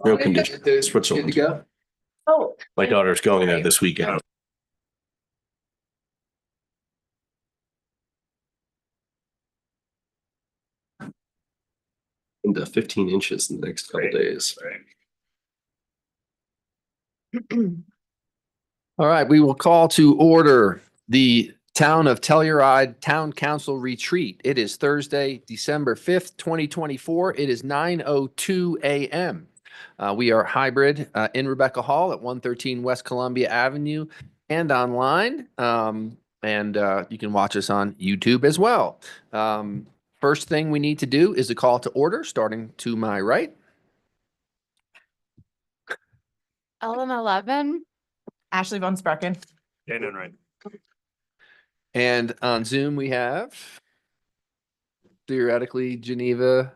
No condition. Switzerland. Good to go? Oh. My daughter's going there this weekend. Into 15 inches in the next couple days. All right, we will call to order the Town of Telluride Town Council Retreat. It is Thursday, December 5th, 2024. It is 9:02 a.m. We are hybrid in Rebecca Hall at 113 West Columbia Avenue and online. And you can watch us on YouTube as well. First thing we need to do is a call to order, starting to my right. Ellen 11. Ashley Von Sprecken. Dana, right. And on Zoom, we have theoretically Geneva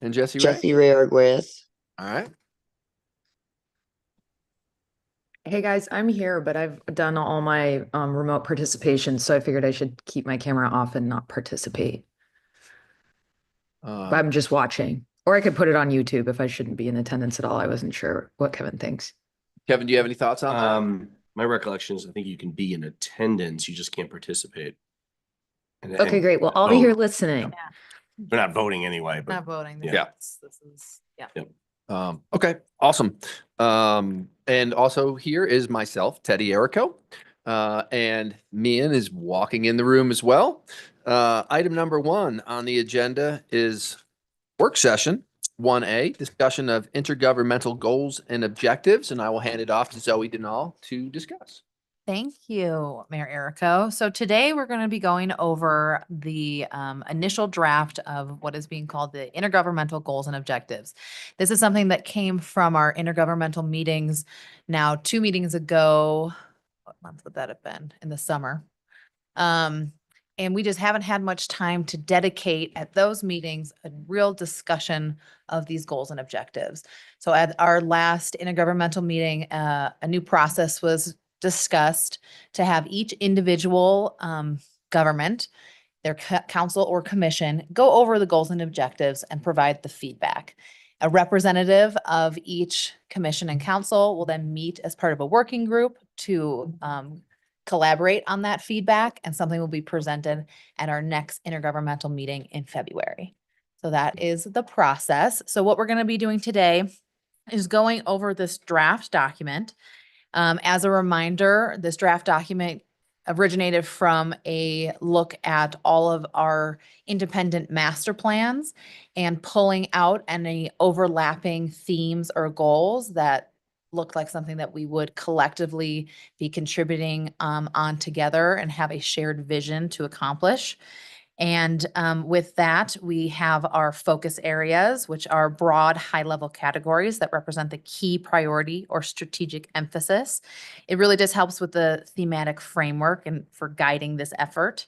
and Jesse Ray. Jesse Ray Arguez. All right. Hey guys, I'm here, but I've done all my remote participation, so I figured I should keep my camera off and not participate. But I'm just watching. Or I could put it on YouTube if I shouldn't be in attendance at all. I wasn't sure what Kevin thinks. Kevin, do you have any thoughts on that? My recollection is I think you can be in attendance, you just can't participate. Okay, great. Well, I'll be here listening. We're not voting anyway, but Not voting. Yeah. This is, yeah. Okay, awesome. And also here is myself, Teddy Erico. And Mian is walking in the room as well. Item number 1 on the agenda is work session 1A, discussion of intergovernmental goals and objectives. And I will hand it off to Zoe Denal to discuss. Thank you, Mayor Erico. So today we're going to be going over the initial draft of what is being called the intergovernmental goals and objectives. This is something that came from our intergovernmental meetings now 2 meetings ago. What month would that have been? In the summer. And we just haven't had much time to dedicate at those meetings a real discussion of these goals and objectives. So at our last intergovernmental meeting, a new process was discussed to have each individual government, their council or commission, go over the goals and objectives and provide the feedback. A representative of each commission and council will then meet as part of a working group to collaborate on that feedback, and something will be presented at our next intergovernmental meeting in February. So that is the process. So what we're going to be doing today is going over this draft document. As a reminder, this draft document originated from a look at all of our independent master plans and pulling out any overlapping themes or goals that looked like something that we would collectively be contributing on together and have a shared vision to accomplish. And with that, we have our focus areas, which are broad, high-level categories that represent the key priority or strategic emphasis. It really just helps with the thematic framework and for guiding this effort.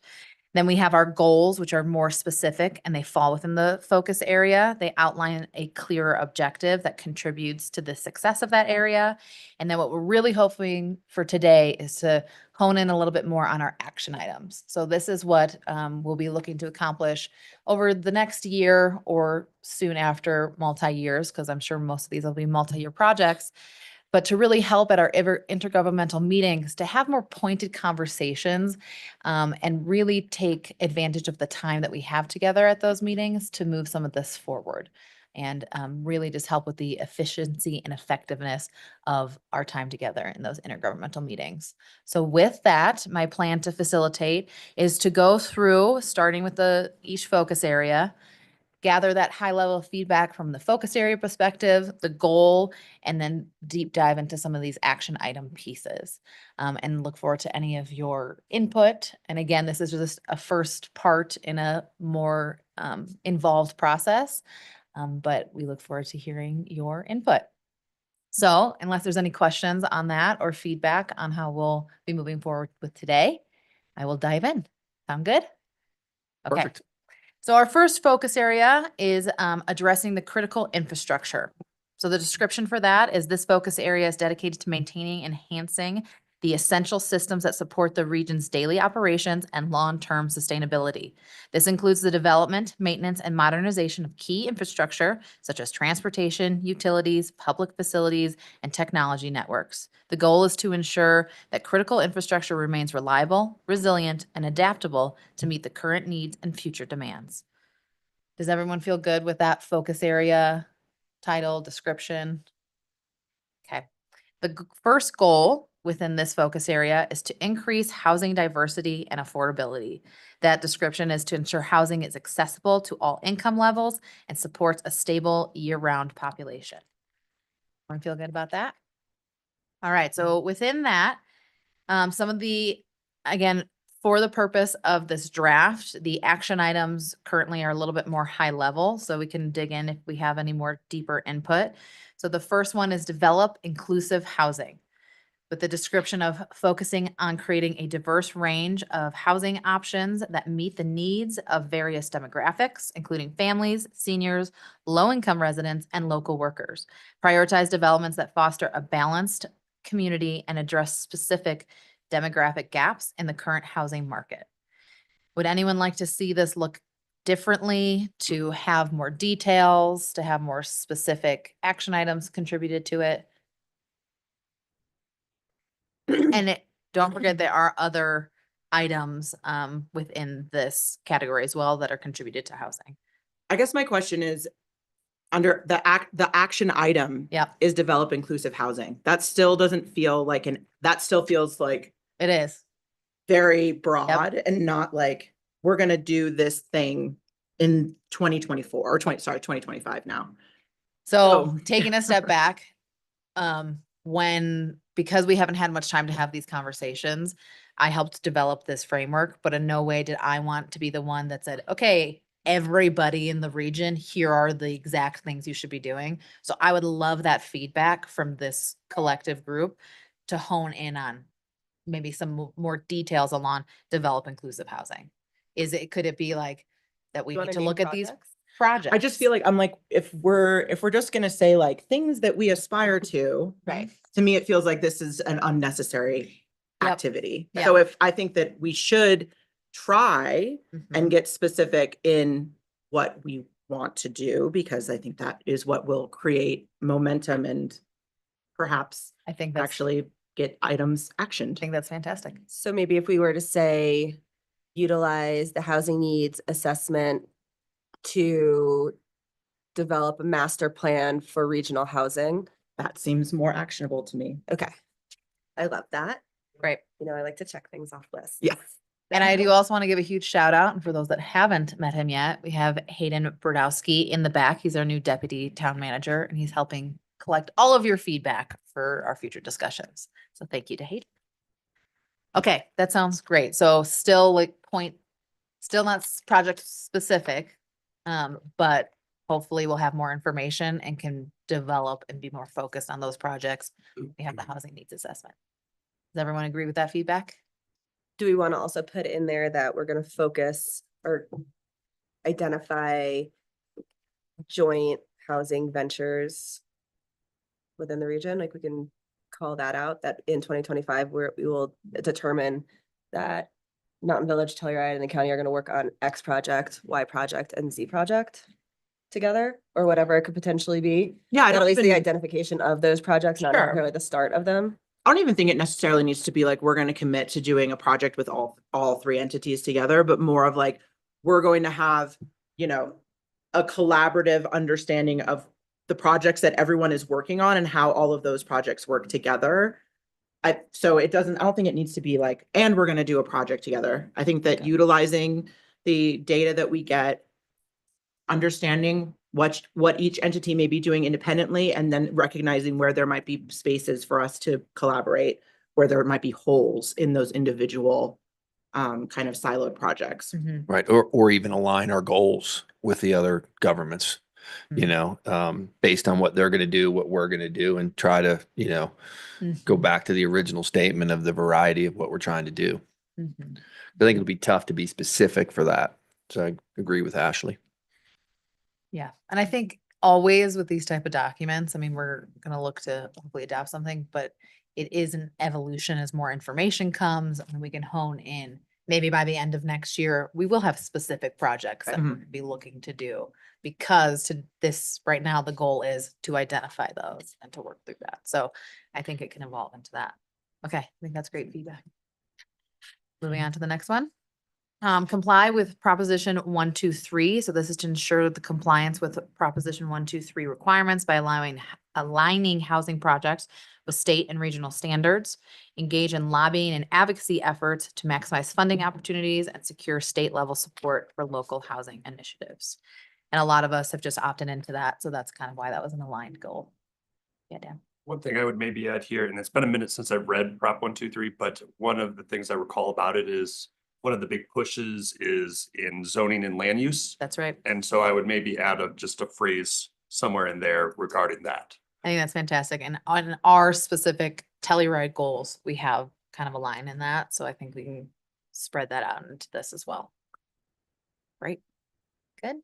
Then we have our goals, which are more specific and they fall within the focus area. They outline a clearer objective that contributes to the success of that area. And then what we're really hoping for today is to hone in a little bit more on our action items. So this is what we'll be looking to accomplish over the next year or soon after multi-years, because I'm sure most of these will be multi-year projects. But to really help at our intergovernmental meetings to have more pointed conversations and really take advantage of the time that we have together at those meetings to move some of this forward and really just help with the efficiency and effectiveness of our time together in those intergovernmental meetings. So with that, my plan to facilitate is to go through, starting with each focus area, gather that high level feedback from the focus area perspective, the goal, and then deep dive into some of these action item pieces and look forward to any of your input. And again, this is just a first part in a more involved process, but we look forward to hearing your input. So unless there's any questions on that or feedback on how we'll be moving forward with today, I will dive in. Sound good? Okay. Perfect. So our first focus area is addressing the critical infrastructure. So the description for that is this focus area is dedicated to maintaining, enhancing the essential systems that support the region's daily operations and long-term sustainability. This includes the development, maintenance, and modernization of key infrastructure such as transportation, utilities, public facilities, and technology networks. The goal is to ensure that critical infrastructure remains reliable, resilient, and adaptable to meet the current needs and future demands. Does everyone feel good with that focus area, title, description? Okay. The first goal within this focus area is to increase housing diversity and affordability. That description is to ensure housing is accessible to all income levels and supports a stable year-round population. Everyone feel good about that? All right, so within that, some of the, again, for the purpose of this draft, the action items currently are a little bit more high level, so we can dig in if we have any more deeper input. So the first one is develop inclusive housing, with the description of focusing on creating a diverse range of housing options that meet the needs of various demographics, including families, seniors, low-income residents, and local workers. Prioritize developments that foster a balanced community and address specific demographic gaps in the current housing market. Would anyone like to see this look differently, to have more details, to have more specific action items contributed to it? And don't forget, there are other items within this category as well that are contributed to housing. I guess my question is, under the action item Yep, is develop inclusive housing. That still doesn't feel like that still feels like it is. very broad and not like we're gonna do this thing in 2024 or 2025 now. So Oh. taking a step back, because we haven't had much time to have these conversations, I helped develop this framework, but in no way did I want to be the one that said, okay, everybody in the region, here are the exact things you should be doing. So I would love that feedback from this collective group to hone in on maybe some more details along develop inclusive housing. Could it be like that we You need wanna to name look at these projects? projects? I just feel like I'm like, if we're just gonna say like things that we aspire to, Right. to me, it feels like this is an unnecessary Yep. activity. Yep. So I think that we should try and Mhm. get specific in what we want to do, because I think that is what will create momentum and perhaps I think that's actually get items I actioned. think that's fantastic. So maybe if we were to say, utilize the housing needs assessment to develop a master plan for regional housing. That seems more actionable to me. Okay. I love that. Great. You know, I like to check things off lists. Yes. And I do also want to give a huge shout out. And for those that haven't met him yet, we have Hayden Brodowski in the back. He's our new deputy town manager, and he's helping collect all of your feedback for our future discussions. So thank you to Hayden. Okay, that sounds great. So still still not project specific, but hopefully we'll have more information and can develop and be more focused on those projects. We have the housing needs assessment. Does everyone agree with that feedback? Do we want to also put in there that we're going to focus or identify joint housing ventures within the region? Like we can call that out, that in 2025, we will determine that Mountain Village, Telluride, and the county are going to work on X project, Y project, and Z project together, or whatever it could potentially be. Yeah, At least the identification of those projects, not Sure. necessarily the start of them. I don't even think it necessarily needs to be like, we're going to commit to doing a project with all three entities together, but more of like, we're going to have, a collaborative understanding of the projects that everyone is working on and how all of those projects work together. I don't think it needs to be like, and we're going to do a project together. I think that Okay. utilizing the data that we get, understanding what each entity may be doing independently, and then recognizing where there might be spaces for us to collaborate, where there might be holes in those individual kind of siloed projects. Right, or even align our goals with the other governments, you know, based on what they're gonna do, what we're gonna do, and try to, go back to the original statement of the variety of what we're trying to do. Mhm. I think it'll be tough to be specific for that. So I agree with Ashley. Yeah, and I think always with these type of documents, I mean, we're gonna look to hopefully adopt something, but it is an evolution as more information comes and we can hone in. Maybe by the end of next year, we will have specific projects that we're Mhm. gonna be looking to do. Because to this, right now, the goal is to identify those and to work through that. So I think it can evolve into that. Okay, I think that's great feedback. Moving on to the next one. Comply with Proposition 123. So this is to ensure the compliance with Proposition 123 requirements by aligning housing projects with state and regional standards, engage in lobbying and advocacy efforts to maximize funding opportunities and secure state level support for local housing initiatives. And a lot of us have just opted into that. So that's kind of why that was an aligned goal. Yeah, Dan. One thing I would maybe add here, and it's been a minute since I've read Prop 123, but one of the things I recall about it is one of the big pushes is in zoning and land use. That's right. And so I would maybe add just a phrase somewhere in there regarding that. I think that's fantastic. And on our specific Telluride goals, we have kind of a line in that. So I think we can spread that out into this as well. Great. Good.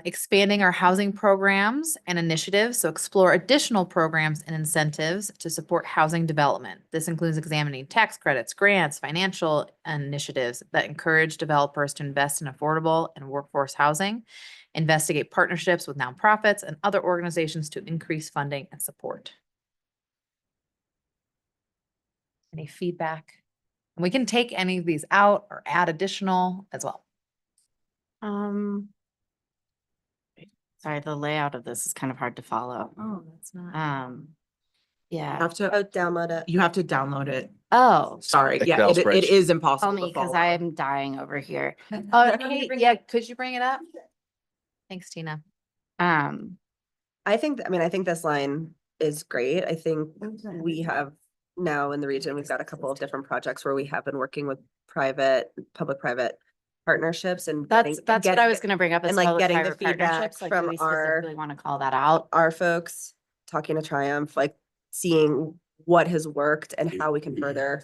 Expanding our housing programs and initiatives. So explore additional programs and incentives to support housing development. This includes examining tax credits, grants, financial initiatives that encourage developers to invest in affordable and workforce housing, investigate partnerships with nonprofits and other organizations to increase funding and support. Any feedback? And we can take any of these out or add additional as well. Sorry, the layout of this is kind of hard to follow. Oh, that's not. You Yeah. have to, Oh, download it. you have to download it. Oh, Sorry, yeah, Excel it spreadsheet. is impossible only to because follow. I'm dying over here. Hey, yeah, could you bring it up? Thanks, Tina. I think, I think this line is great. I think we have now in the region, we've got a couple of different projects where we have been working with public-private partnerships and. That's what I getting was gonna bring up and, as like, getting the public-private feedback partnerships. Like, do from we our- specifically want to call that out? our folks, talking to Triumph, like seeing what has worked and how we can further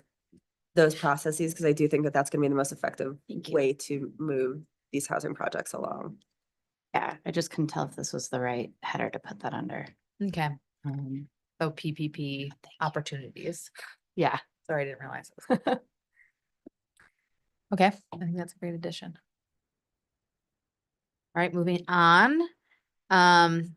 those processes, because I do think that that's gonna be the most effective Thank you. way to move these housing projects along. Yeah, I just couldn't tell if this was the right header to put that under. Okay, Um, so PPP opportunities. Yeah. Sorry, I didn't realize. Okay, I think that's a great addition. All right, moving on.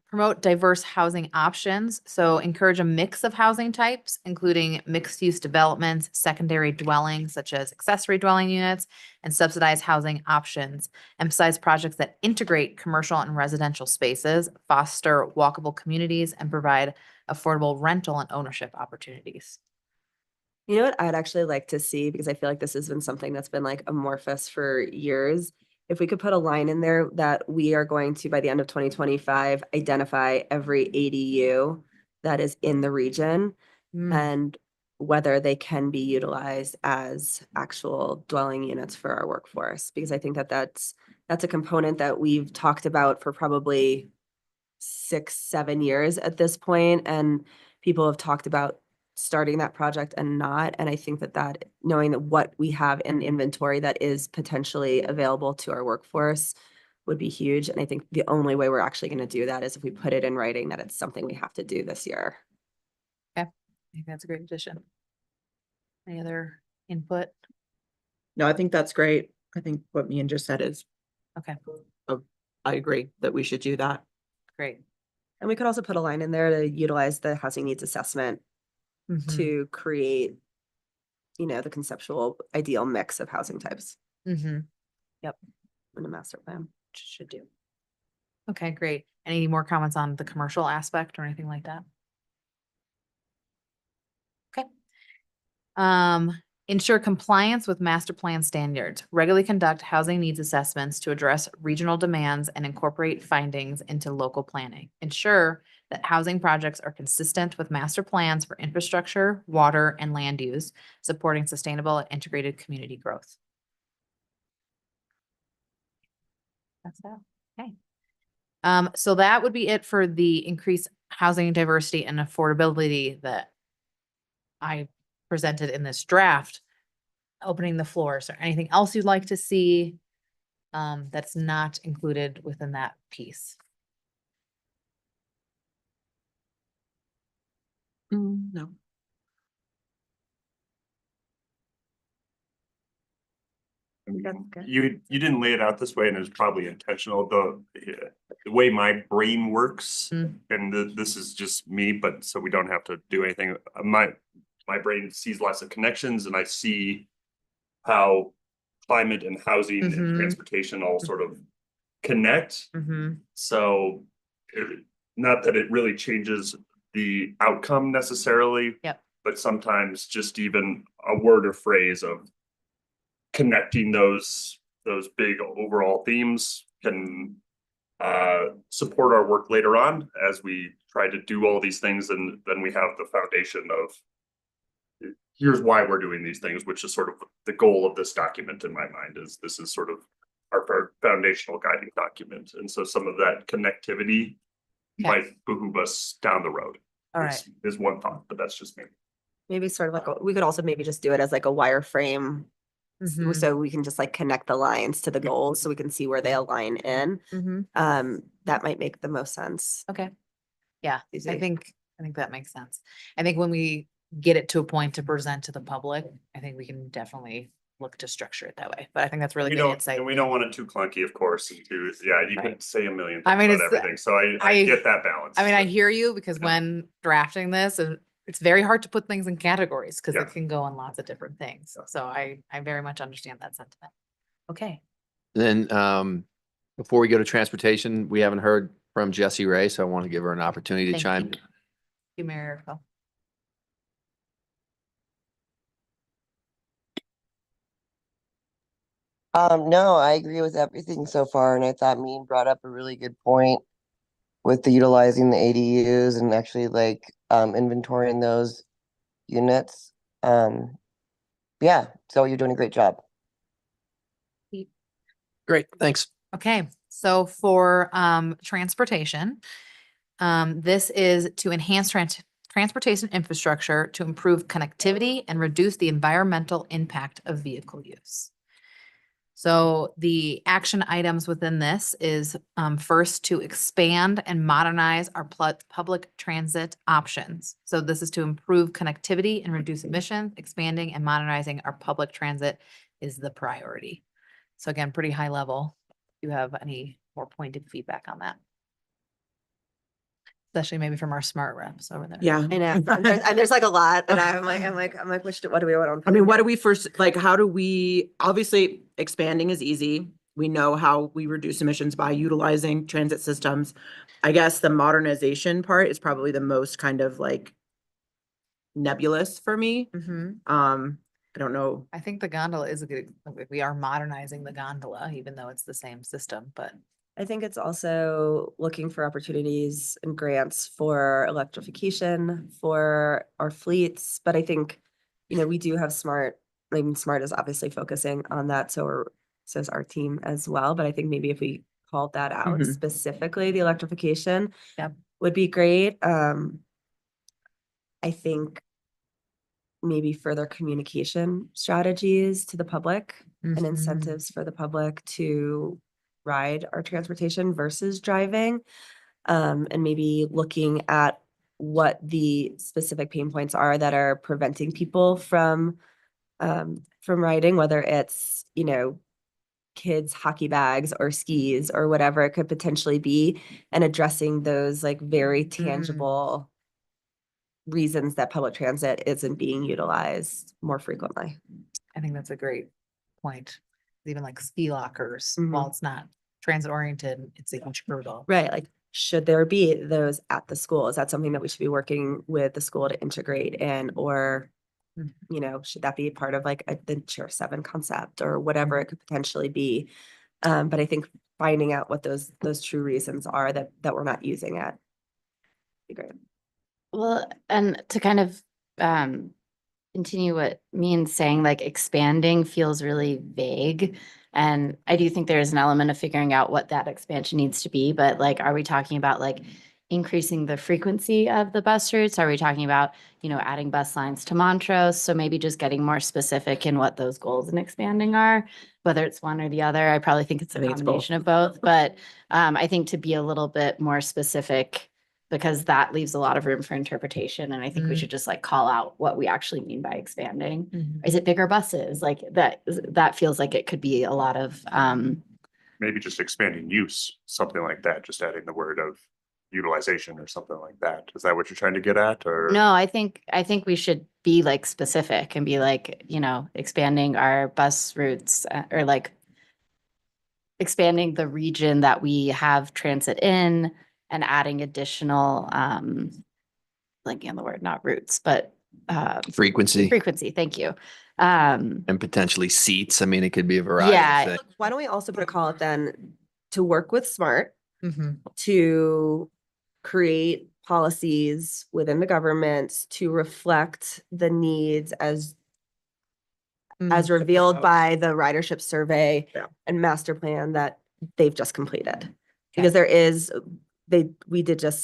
Promote diverse housing options. So encourage a mix of housing types, including mixed-use developments, secondary dwellings such as accessory dwelling units, and subsidized housing options. Emphasize projects that integrate commercial and residential spaces, foster walkable communities, and provide affordable rental and ownership opportunities. You know what I'd actually like to see, because I feel like this has been something that's been like amorphous for years. If we could put a line in there that we are going to, by the end of 2025, identify every ADU that is in the region and whether they can be utilized as actual dwelling units for our workforce. Because I think that that's a component that we've talked about for probably 6-7 years at this point, and people have talked about starting that project and not. And I think that knowing that what we have in inventory that is potentially available to our workforce would be huge. And I think the only way we're actually going to do that is if we put it in writing that it's something we have to do this year. I think that's a great addition. Any other input? No, I think that's great. I think what Mian just said is, Okay, I agree that we should do that. great. And we could also put a line in there to utilize the housing needs assessment Mhm. to create, the conceptual ideal mix of housing types Mhm. in a master plan. Should do. Okay, great. Any more comments on the commercial aspect or anything like that? Okay. Ensure compliance with master plan standards. Regularly conduct housing needs assessments to address regional demands and incorporate findings into local planning. Ensure that housing projects are consistent with master plans for infrastructure, water, and land use, supporting sustainable and integrated community growth. That's that. Okay. So that would be it for the increased housing diversity and affordability that I presented in this draft. Opening the floor. Is there anything else you'd like to see that's not included within that piece? No. That's good. You didn't lay it out this way and it was probably intentional. The way my brain works, Mm. and this is just me, but so we don't have to do anything. My brain sees lots of connections and I see how climate and housing and Mhm. transportation all sort of connect. Mm-hmm. So not that it really changes the outcome necessarily. Yep. But sometimes just even a word or phrase of connecting those big overall themes can support our work later on as we try to do all these things, and then we have the foundation of here's why we're doing these things, which is sort of the goal of this document in my mind. Is this is sort of our foundational guiding document, and so some of that connectivity Okay. might behoove us down the road. All right. Is one thought, but that's just me. Maybe sort of like, we could also maybe just do it as like a wireframe. Mhm. So we can just like connect the lines to the goals so we can see where they align in. Mm-hmm. That might make the most sense. Okay. Yeah, Easy. I think that makes sense. I think when we get it to a point to present to the public, I think we can definitely look to structure it that way. But I think that's really We good don't, insight. and we don't want it too clunky, of course, and too, yeah, you Right. can say a million I things mean, about it's, everything, so I I- get that balance. I mean, I hear you because Yeah. when drafting this, and it's very hard to put things in categories because Yeah. it can go on lots of different things. So I very much understand that sentiment. Okay. Then, before we go to transportation, we haven't heard from Jessie Ray, so I want to give her an opportunity to Thank chime. you. Thank you, Mayor Erica. No, I agree with everything so far, and I thought Mean brought up a really good point with the utilizing the ADUs and actually like inventorying those units. Yeah, so you're doing a great job. Great, thanks. Okay, so for transportation, this is to enhance transportation infrastructure to improve connectivity and reduce the environmental impact of vehicle use. So the action items within this is first to expand and modernize our public transit options. So this is to improve connectivity and reduce emissions. Expanding and modernizing our public transit is the priority. So again, pretty high level. Do you have any more pointed feedback on that? Especially maybe from our smart reps over there. Yeah. I know. And there's like a lot and I'm like, what do we want on? I mean, what do we first, like, how do we, obviously expanding is easy. We know how we reduce emissions by utilizing transit systems. I guess the modernization part is probably the most kind of like nebulous for me. I don't know. I think the gondola is a good, we are modernizing the gondola, even though it's the same system, but I think it's also looking for opportunities and grants for electrification for our fleets. But I think, we do have SMART. I mean, SMART is obviously focusing on that. So is our team as well. But I think maybe if we called that out Mhm. specifically, the electrification Yep. would be great. I think maybe further communication strategies to the public and Mhm. incentives for the public to ride our transportation versus driving. And maybe looking at what the specific pain points are that are preventing people from riding, whether it's, kids' hockey bags or skis or whatever it could potentially be, and addressing those like very tangible reasons that public transit isn't being utilized more frequently. I think that's a great point. Even like ski lockers, Mhm. while it's not transit oriented, it's a huge hurdle. Right, like, should there be those at the school? Is that something that we should be working with the school to integrate in, or, should that be part of like the Chair 7 concept or whatever it could potentially be? But I think finding out what those true reasons are that we're not using it. Be great. Well, and to kind of continue what Mean's saying, like expanding feels really vague. And I do think there's an element of figuring out what that expansion needs to be, but like, are we talking about like increasing the frequency of the bus routes? Are we talking about, adding bus lines to Montrose? So maybe just getting more specific in what those goals and expanding are, whether it's one or the other. I probably think it's a I think it's both. combination of both, but I think to be a little bit more specific because that leaves a lot of room for interpretation. And I think we Mm. should just like call out what we actually mean by expanding. Mhm. Is it bigger buses? Like that feels like it could be a lot of, Maybe just expanding use, something like that, just adding the word of utilization or something like that. Is that what you're trying to get at, or? no, I think we should be like specific and be like, expanding our bus routes or like expanding the region that we have transit in and adding additional, blanking on the word, not routes, but Frequency frequency. Thank you. and potentially seats. I mean, it could be a variety Yeah. of things. Why don't we also put a call out then to work with SMART Mhm. to create policies within the government to reflect the needs as Mm. revealed by the ridership survey Yeah. and master plan that they've just completed. Okay. Because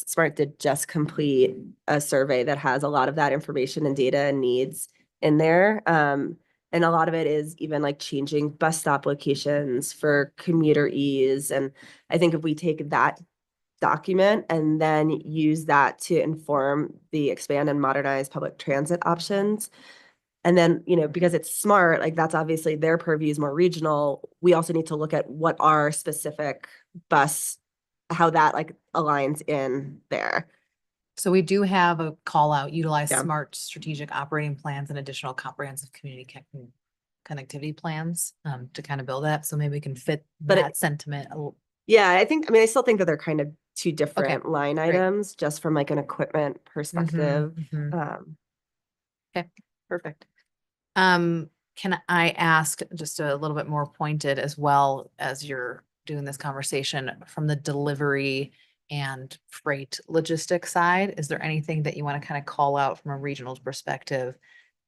SMART did just complete a survey that has a lot of that information and data and needs in there. And a lot of it is even like changing bus stop locations for commuter ease. And I think if we take that document and then use that to inform the expand and modernize public transit options. And then, because it's SMART, like that's obviously their purview is more regional. We also need to look at what our specific bus, how that like aligns in there. So we do have a call out, utilize Yeah. SMART strategic operating plans and additional comprehensive community connectivity plans to kind of build that. So maybe we can fit But it- that sentiment. Yeah, I still think that they're kind of two different line great. items, just from like an equipment perspective. Perfect. Can I ask just a little bit more pointed as well as you're doing this conversation from the delivery and freight logistics side? Is there anything that you want to kind of call out from a regional perspective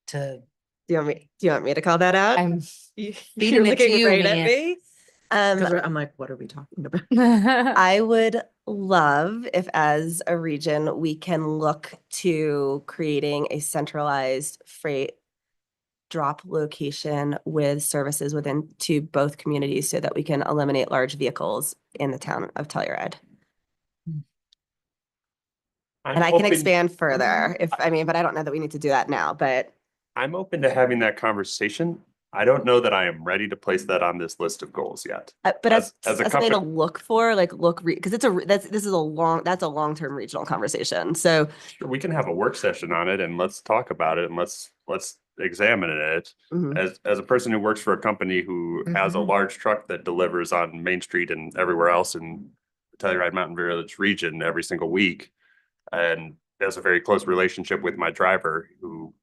to, Do you want me to call that out? I'm You're feeding it to looking you, right at Mia. me. I'm like, what are we talking about? I would love if as a region, we can look to creating a centralized freight drop location with services within to both communities so that we can eliminate large vehicles in the town of Telluride. And I can expand further but I don't know that we need to do that now, but I'm open to having that conversation. I don't know that I am ready to place that on this list of goals yet. but As as a something to company- look for, like because this is a long-term regional conversation. So Sure, we can have a work session on it and let's talk about it and let's examine it. mhm. As a person who works for a company who has a Mhm. large truck that delivers on Main Street and everywhere else in the Telluride Mountain Village region every single week, and has a very close relationship with my driver who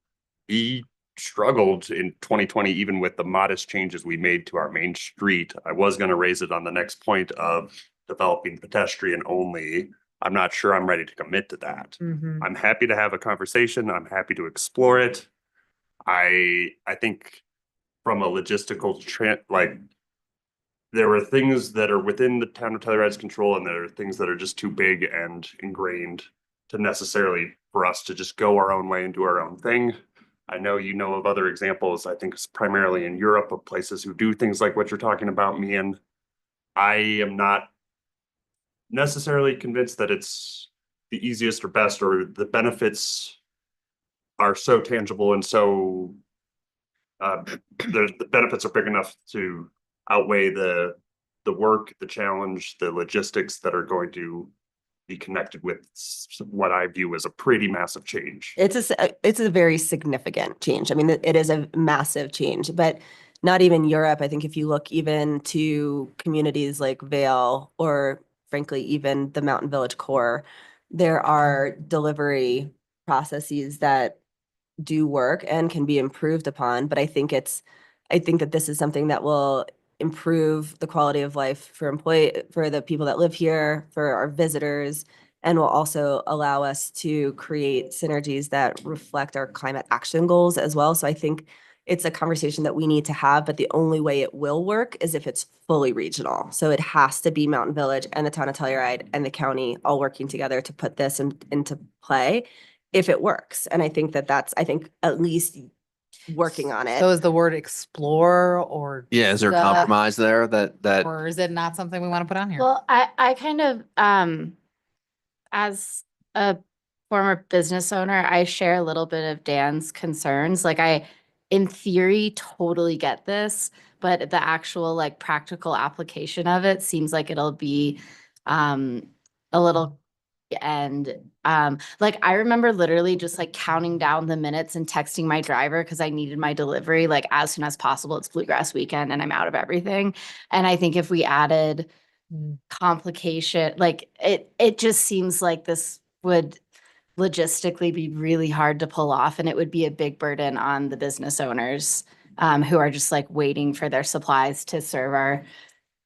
he struggled in 2020, even with the modest changes we made to our main street. I was going to raise it on the next point of developing pedestrian only. I'm not sure I'm ready to commit to that. Mhm. I'm happy to have a conversation. I'm happy to explore it. I think from a logistical there are things that are within the town of Telluride's control, and there are things that are just too big and ingrained to necessarily for us to just go our own way and do our own thing. I know you know of other examples, I think it's primarily in Europe, of places who do things like what you're talking about, me, and I am not necessarily convinced that it's the easiest or best, or the benefits are so tangible and so the benefits are big enough to outweigh the work, the challenge, the logistics that are going to be connected with what I view as a pretty massive change. It's a very significant change. I mean, it is a massive change, but not even Europe. I think if you look even to communities like Vail or frankly, even the Mountain Village core, there are delivery processes that do work and can be improved upon. But I think that this is something that will improve the quality of life for the people that live here, for our visitors, and will also allow us to create synergies that reflect our climate action goals as well. So I think it's a conversation that we need to have, but the only way it will work is if it's fully regional. So it has to be Mountain Village and the town of Telluride and the county all working together to put this into play if it works. And I think that's at least working on it. So is the word explore or? Yeah, is there a discuss, compromise there that Or is it not something we want to put on here? Well, I kind of, as a former business owner, I share a little bit of Dan's concerns. Like in theory, totally get this, but the actual like practical application of it seems like it'll be a little and like I remember literally just like counting down the minutes and texting my driver because I needed my delivery like as soon as possible. It's Bluegrass weekend and I'm out of everything. And I think if we added complication, like it just seems like this would logistically be really hard to pull off and it would be a big burden on the business owners who are just like waiting for their supplies to serve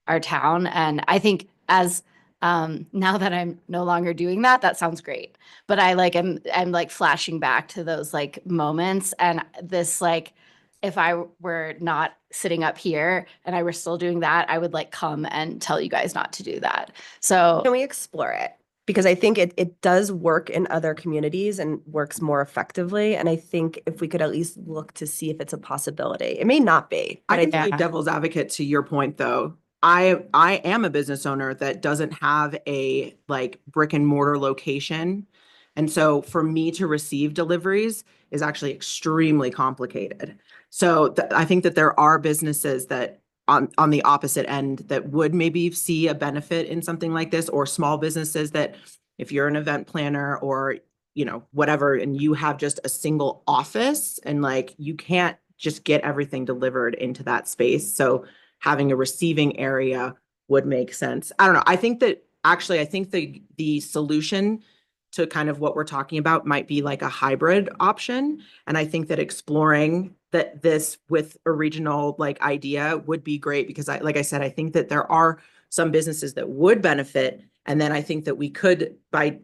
our town. And I think as now that I'm no longer doing that, that sounds great. But I like I'm like flashing back to those like moments and this like if I were not sitting up here and I were still doing that, I would like come and tell you guys not to do that. So Can we explore it? Because I think it does work in other communities and works more effectively. And I think if we could at least look to see if it's a possibility, it may not be, I but I can think play Yeah. devil's advocate to your point, though. I am a business owner that doesn't have a like brick and mortar location. And so for me to receive deliveries is actually extremely complicated. So I think that there are businesses that on the opposite end that would maybe see a benefit in something like this, or small businesses that if you're an event planner or you know whatever and you have just a single office and like you can't just get everything delivered into that space. So having a receiving area would make sense. I don't know. I think that actually I think the solution to kind of what we're talking about might be like a hybrid option. And I think that exploring that this with a regional like idea would be great because like I said, I think that there are some businesses that would benefit. And then I think that we could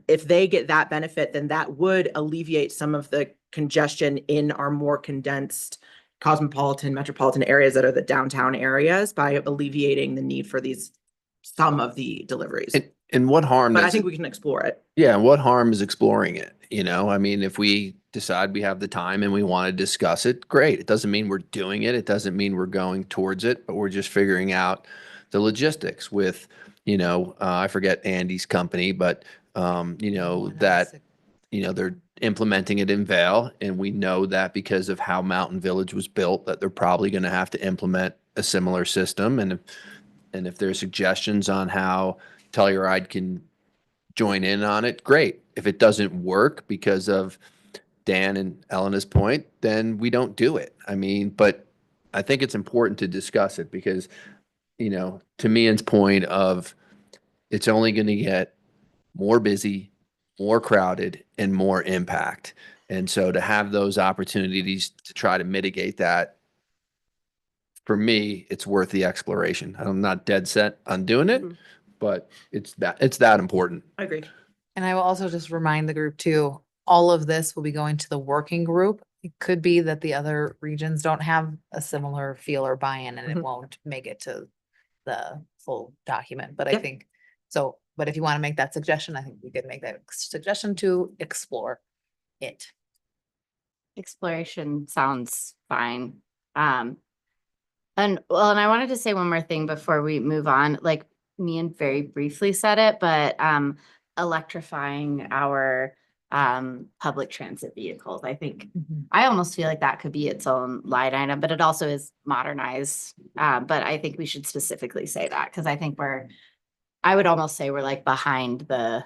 if they get that benefit, then that would alleviate some of the congestion in our more condensed cosmopolitan, metropolitan areas that are the downtown areas by alleviating the need for some of the deliveries. And what harm But I does think it? we can explore it. Yeah, what harm is exploring it? You know, I mean, if we decide we have the time and we want to discuss it, great. It doesn't mean we're doing it. It doesn't mean we're going towards it, but we're just figuring out the logistics with, I forget Andy's company, but, they're implementing it in Vale. And we know that because of how Mountain Village was built, that they're probably going to have to implement a similar system. And if there's suggestions on how Telluride can join in on it, great. If it doesn't work because of Dan and Elena's point, then we don't do it. I mean, but I think it's important to discuss it because, to Mian's point of it's only going to get more busy, more crowded, and more impact. And so to have those opportunities to try to mitigate that, for me, it's worth the exploration. I'm not dead set on doing it, Mhm. but it's that important. I agree. And I will also just remind the group too, all of this will be going to the working group. It could be that the other regions don't have a similar feel or buy-in and it Mhm. won't make it to the full document, but I Yep. think so. But if you want to make that suggestion, I think we could make that suggestion to explore it. exploration sounds fine. And I wanted to say one more thing before we move on. Like Mian very briefly said it, but electrifying our public transit vehicles. I think I almost feel like that could be its own line item, but it also is modernized. But I think we should specifically say that because I think I would almost say we're like behind the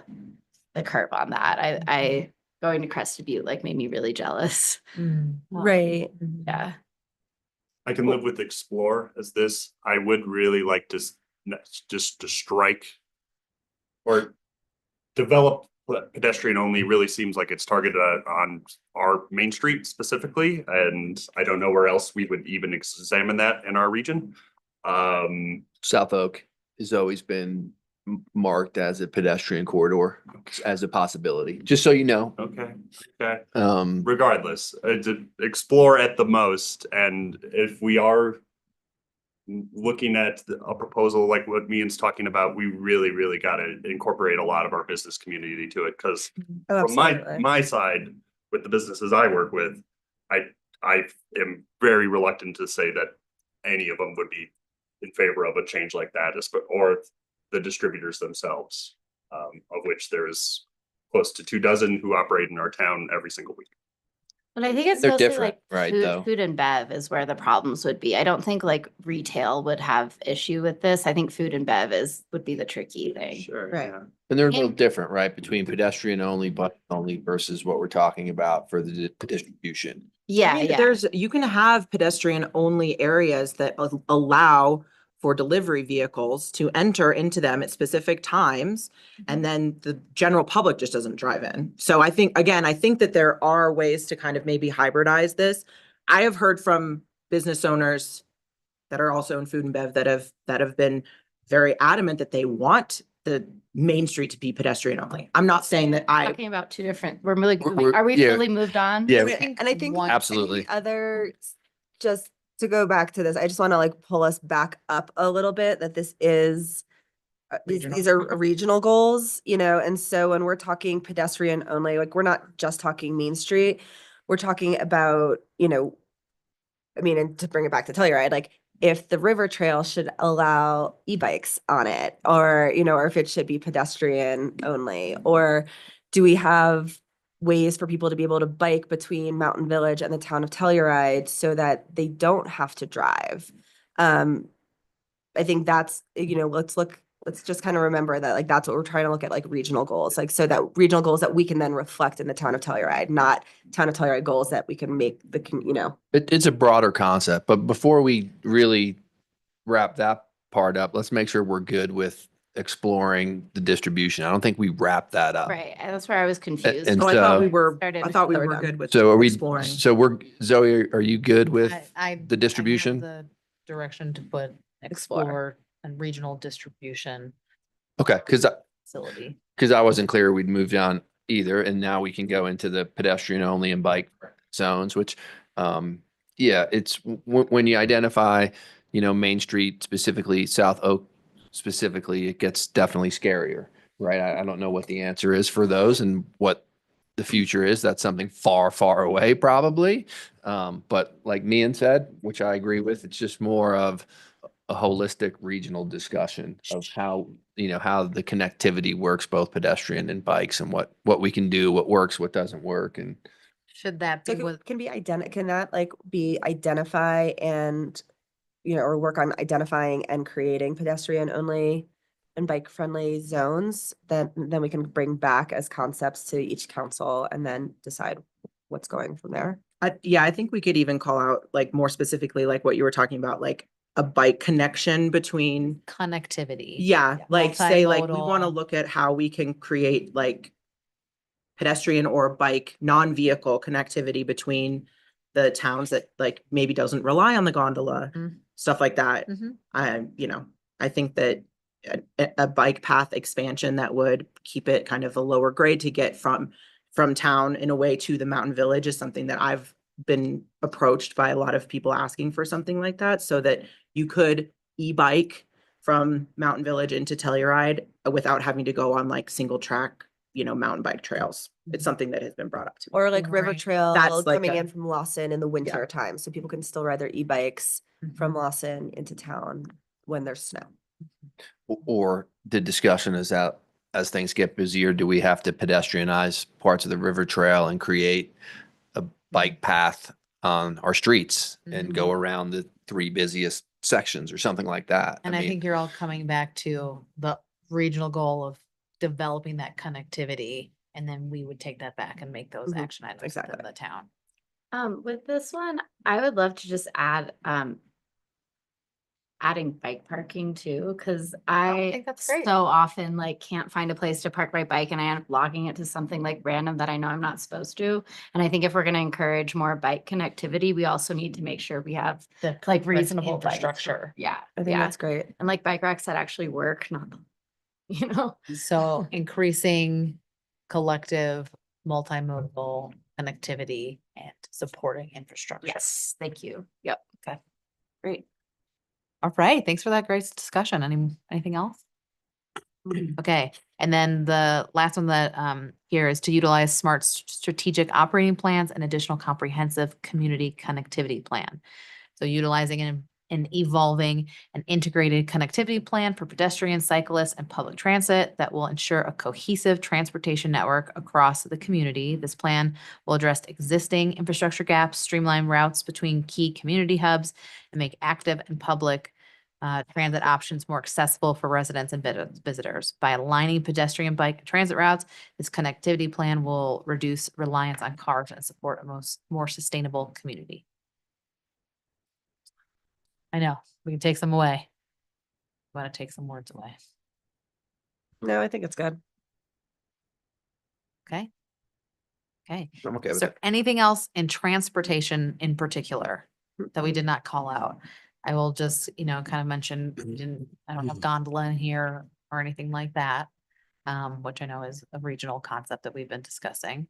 curve on that. I going to Crested Butte like made me really jealous. Right. Yeah. I can live with explore as this. I would really like to just to strike or develop pedestrian only really seems like it's targeted on our main street specifically. And I don't know where else we would even examine that in our region. South Oak has always been marked as a pedestrian corridor as a possibility, just so you know. Okay. Regardless, to explore at the most. And if we are looking at a proposal like what Mian's talking about, we really, really got to incorporate a lot of our business community to it. Because Oh, from absolutely. my side with the businesses I work with, I am very reluctant to say that any of them would be in favor of a change like that, or the distributors themselves, of which there is close to 24 who operate in our town every single week. But I think it's They're mostly different, like right, food, though? food and bev is where the problems would be. I don't think like retail would have issue with this. I think food and bev would be the tricky thing. Sure. Right. yeah. And they're a little And- different, right, between pedestrian only, bike only versus what we're talking about for the distribution. Yeah, I mean, yeah. you can have pedestrian only areas that allow for delivery vehicles to enter into them at specific times. And then the general public just doesn't drive in. So I think that there are ways to kind of maybe hybridize this. I have heard from business owners that are also in food and bev that have been very adamant that they want the main street to be pedestrian only. I'm not saying that Talking about two different, we're really, We're- are we yeah. fully moved on? Yeah. And I think one- Absolutely. the other, just to go back to this, I just want to like pull us back up a little bit, that this is these are regional goals, you know, and so when we're talking pedestrian only, like we're not just talking Main Street, we're talking about, you know, I mean, and to bring it back to Telluride, like if the river trail should allow e-bikes on it, or, you know, or if it should be pedestrian only, or do we have ways for people to be able to bike between Mountain Village and the town of Telluride so that they don't have to drive? I think that's, you know, let's just kind of remember that, like, that's what we're trying to look at, like regional goals, like, so that regional goals that we can then reflect in the town of Telluride, not town of Telluride goals that we can make the, you know. It's a broader concept, but before we really wrap that part up, let's make sure we're good with exploring the distribution. I don't think we wrapped that up. Right, and that's where I was confused. and Oh, I so- thought we were Started- good with So are we, exploring. so we're, Zoe, are you good with I the have distribution? The direction to put Explore. explore and regional distribution Okay, facility. because I wasn't clear we'd moved on either, and now we can go into the pedestrian only and bike zones, which, yeah, it's when you identify, you know, Main Street specifically, South Oak specifically, it gets definitely scarier, right? I don't know what the answer is for those and what the future is. That's something far, far away, probably. But like Mian said, which I agree with, it's just more of a holistic regional discussion of how, you know, how the connectivity works, both pedestrian and bikes, and what we can do, what works, what doesn't work. And Should that So be what? can that like be identify and, you know, or work on identifying and creating pedestrian only and bike friendly zones that then we can bring back as concepts to each council and then decide what's going from there? I think we could even call out like more specifically, like what you were talking about, like a bike connection between, Connectivity. yeah, like say like we want to Multimodal. look at how we can create like pedestrian or bike non-vehicle connectivity between the towns that like maybe doesn't rely on the gondola, Mm. stuff like that. Mhm. I think that a bike path expansion that would keep it kind of a lower grade to get from town in a way to the Mountain Village is something that I've been approached by a lot of people asking for something like that, so that you could e-bike from Mountain Village into Telluride without having to go on like single track, you know, mountain bike trails. It's something that has been brought up to me. Or like River Right. Trail That's like coming a- in from Lawson in the winter time, so people can still ride their e-bikes from Lawson into town when there's snow. or the discussion is that as things get busier, do we have to pedestrianize parts of the river trail and create a bike path on our streets and go around the 3 busiest sections or something like that? And I mean, think you're all coming back to the regional goal of developing that connectivity. And then we would take that back and make those Mhm. action items Exactly. within the town. With this one, I would love to just add, adding bike parking too, because I think that's great. so often like can't find a place to park my bike and I end up logging it to something like random that I know I'm not supposed to. And I think if we're gonna encourage more bike connectivity, we also need to make sure we have The like correct reasonable bike- infrastructure. Yeah, I think yeah, that's great. and like bike racks that actually work, not, you know. So increasing collective multimodal connectivity and supporting infrastructure. Yes, thank you. Yep. Okay. Great. All right, thanks for that great discussion. Anything else? Okay, and then the last one that here is to utilize smart strategic operating plans and additional comprehensive community connectivity plan. So utilizing and an evolving and integrated connectivity plan for pedestrians, cyclists, and public transit that will ensure a cohesive transportation network across the community. This plan will address existing infrastructure gaps, streamline routes between key community hubs, and make active and public transit options more accessible for residents and visitors. By aligning pedestrian, bike, and transit routes, this connectivity plan will reduce reliance on cars and support a more sustainable community. I know, we can take some away. Want to take some words away. No, I think it's good. Okay. Okay. I'm okay with So it. anything else in transportation in particular that we did not call out? I will just, kind of mention, I don't have gondola in here or anything like that. Which I know is a regional concept that we've been discussing.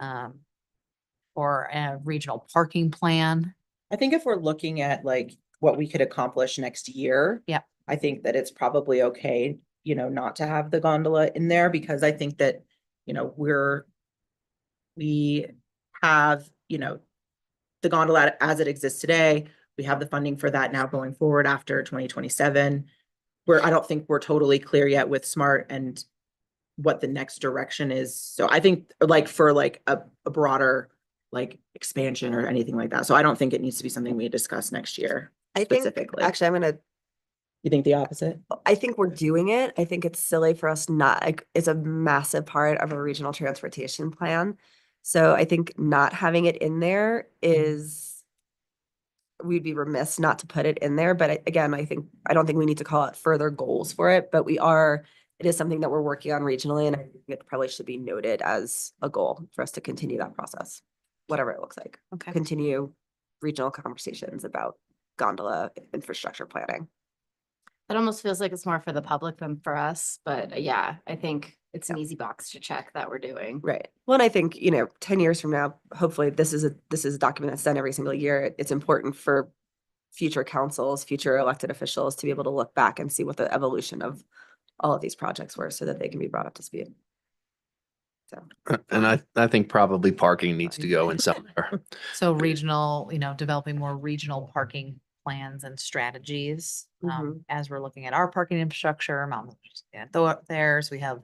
Or a regional parking plan. I think if we're looking at like what we could accomplish next year. Yep. I think that it's probably okay, not to have the gondola in there because I think that, we have, the gondola as it exists today. We have the funding for that now going forward after 2027. I don't think we're totally clear yet with SMART and what the next direction is. So I think like for like a broader like expansion or anything like that. So I don't think it needs to be something we discuss next year. I think, Specifically. actually, You think the opposite? I think we're doing it. I think it's silly for us not, like, it's a massive part of a regional transportation plan. So I think not having it in there is, we'd be remiss not to put it in there. But again, I don't think we need to call out further goals for it, but it is something that we're working on regionally, and I think it probably should be noted as a goal for us to continue that process, whatever it looks like. Okay. Continue regional conversations about gondola infrastructure planning. It almost feels like it's more for the public than for us, but yeah, I think it's an easy box to check that we're doing. Right. Well, and I think, 10 years from now, hopefully this is a document that's done every single year. It's important for future councils, future elected officials to be able to look back and see what the evolution of all of these projects were so that they can be brought up to speed. So, And I think probably parking needs to go in somewhere. So regional, developing more regional parking plans and strategies. As we're looking at our parking infrastructure, theirs, we have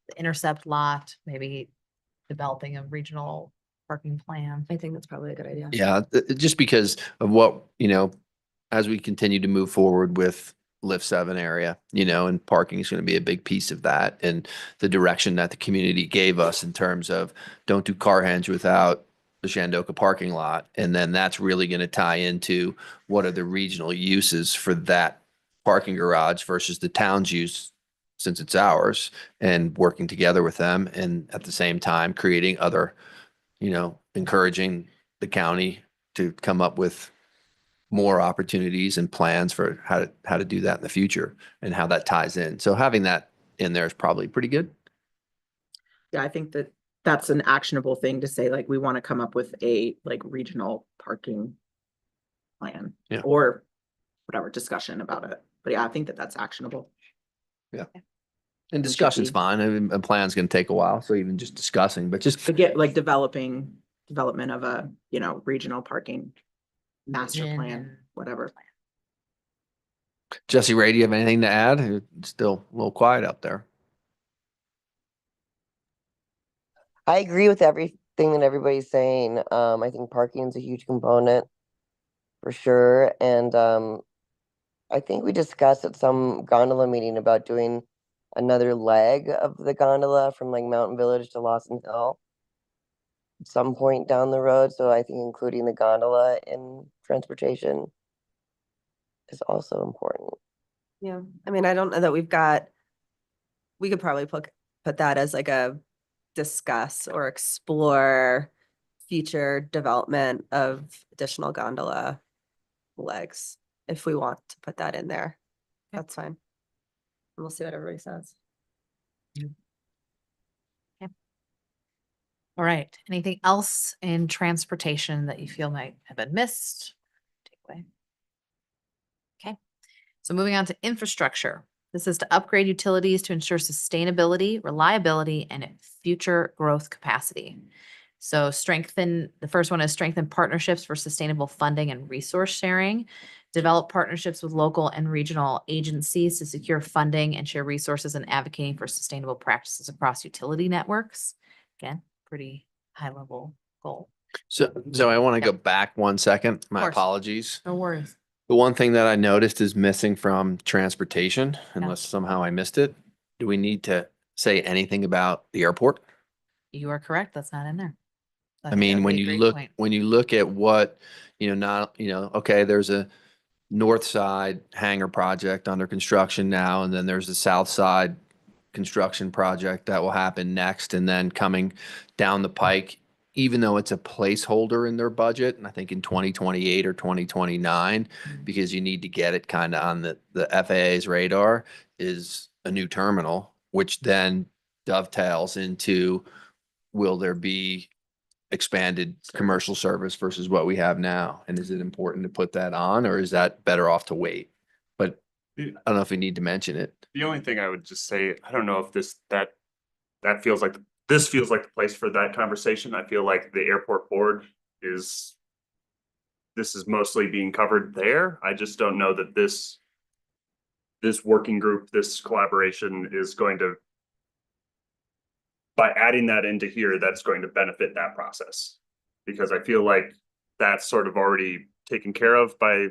the intercept lot, maybe developing a regional parking plan. I think that's probably a good idea. Yeah, just because of what, as we continue to move forward with Lift 7 area, and parking is going to be a big piece of that. And the direction that the community gave us in terms of don't do car henge without the Shandoka parking lot. And then that's really going to tie into what are the regional uses for that parking garage versus the town's use since it's ours, and working together with them. And at the same time, creating other, encouraging the county to come up with more opportunities and plans for how to do that in the future and how that ties in. So having that in there is probably pretty good. Yeah, I think that that's an actionable thing to say, like, we want to come up with a like regional parking plan. Yeah. Or whatever discussion about it. But yeah, I think that that's actionable. And discussion's be. fine. I mean, a plan's going to take a while. So even just discussing, but just To get like development of a, regional parking master Vision plan, and- whatever. Jesse Ray, do you have anything to add? It's still a little quiet out there. I agree with everything that everybody's saying. I think parking is a huge component for sure. And I think we discussed at some gondola meeting about doing another leg of the gondola from like Mountain Village to Lawson Hill at some point down the road. So I think including the gondola in transportation is also important. Yeah. I mean, I don't know that we could probably put that as like a discuss or explore future development of additional gondola legs if we want to put that in there. That's fine. And we'll see what everybody says. All right. Anything else in transportation that you feel might have been missed? Take away. Okay. So moving on to infrastructure. This is to upgrade utilities to ensure sustainability, reliability, and future growth capacity. So the first one is strengthen partnerships for sustainable funding and resource sharing develop partnerships with local and regional agencies to secure funding and share resources and advocating for sustainable practices across utility networks. Again, pretty high level goal. So I want to go back 1 second. My course. apologies. No worries. The one thing that I noticed is missing from transportation, Yeah. unless somehow I missed it. Do we need to say anything about the airport? You are correct. That's not in there. I mean, when you look at what, okay, there's a north side hangar project under construction now, and then there's the south side construction project that will happen next, and then coming down the pike, even though it's a placeholder in their budget, and I think in 2028 or 2029, because you need to get it kind of on the FAA's radar, is a new terminal, which then dovetails into, will there be expanded commercial service versus what we have now? And is it important to put that on, or is that better off to wait? But I don't know if we need to mention it. The only thing I would just say, I don't know if that feels like, this feels like the place for that conversation. I feel like the airport board this is mostly being covered there. I just don't know that this working group, this collaboration is going to, by adding that into here, that's going to benefit that process. Because I feel like that's sort of already taken care of by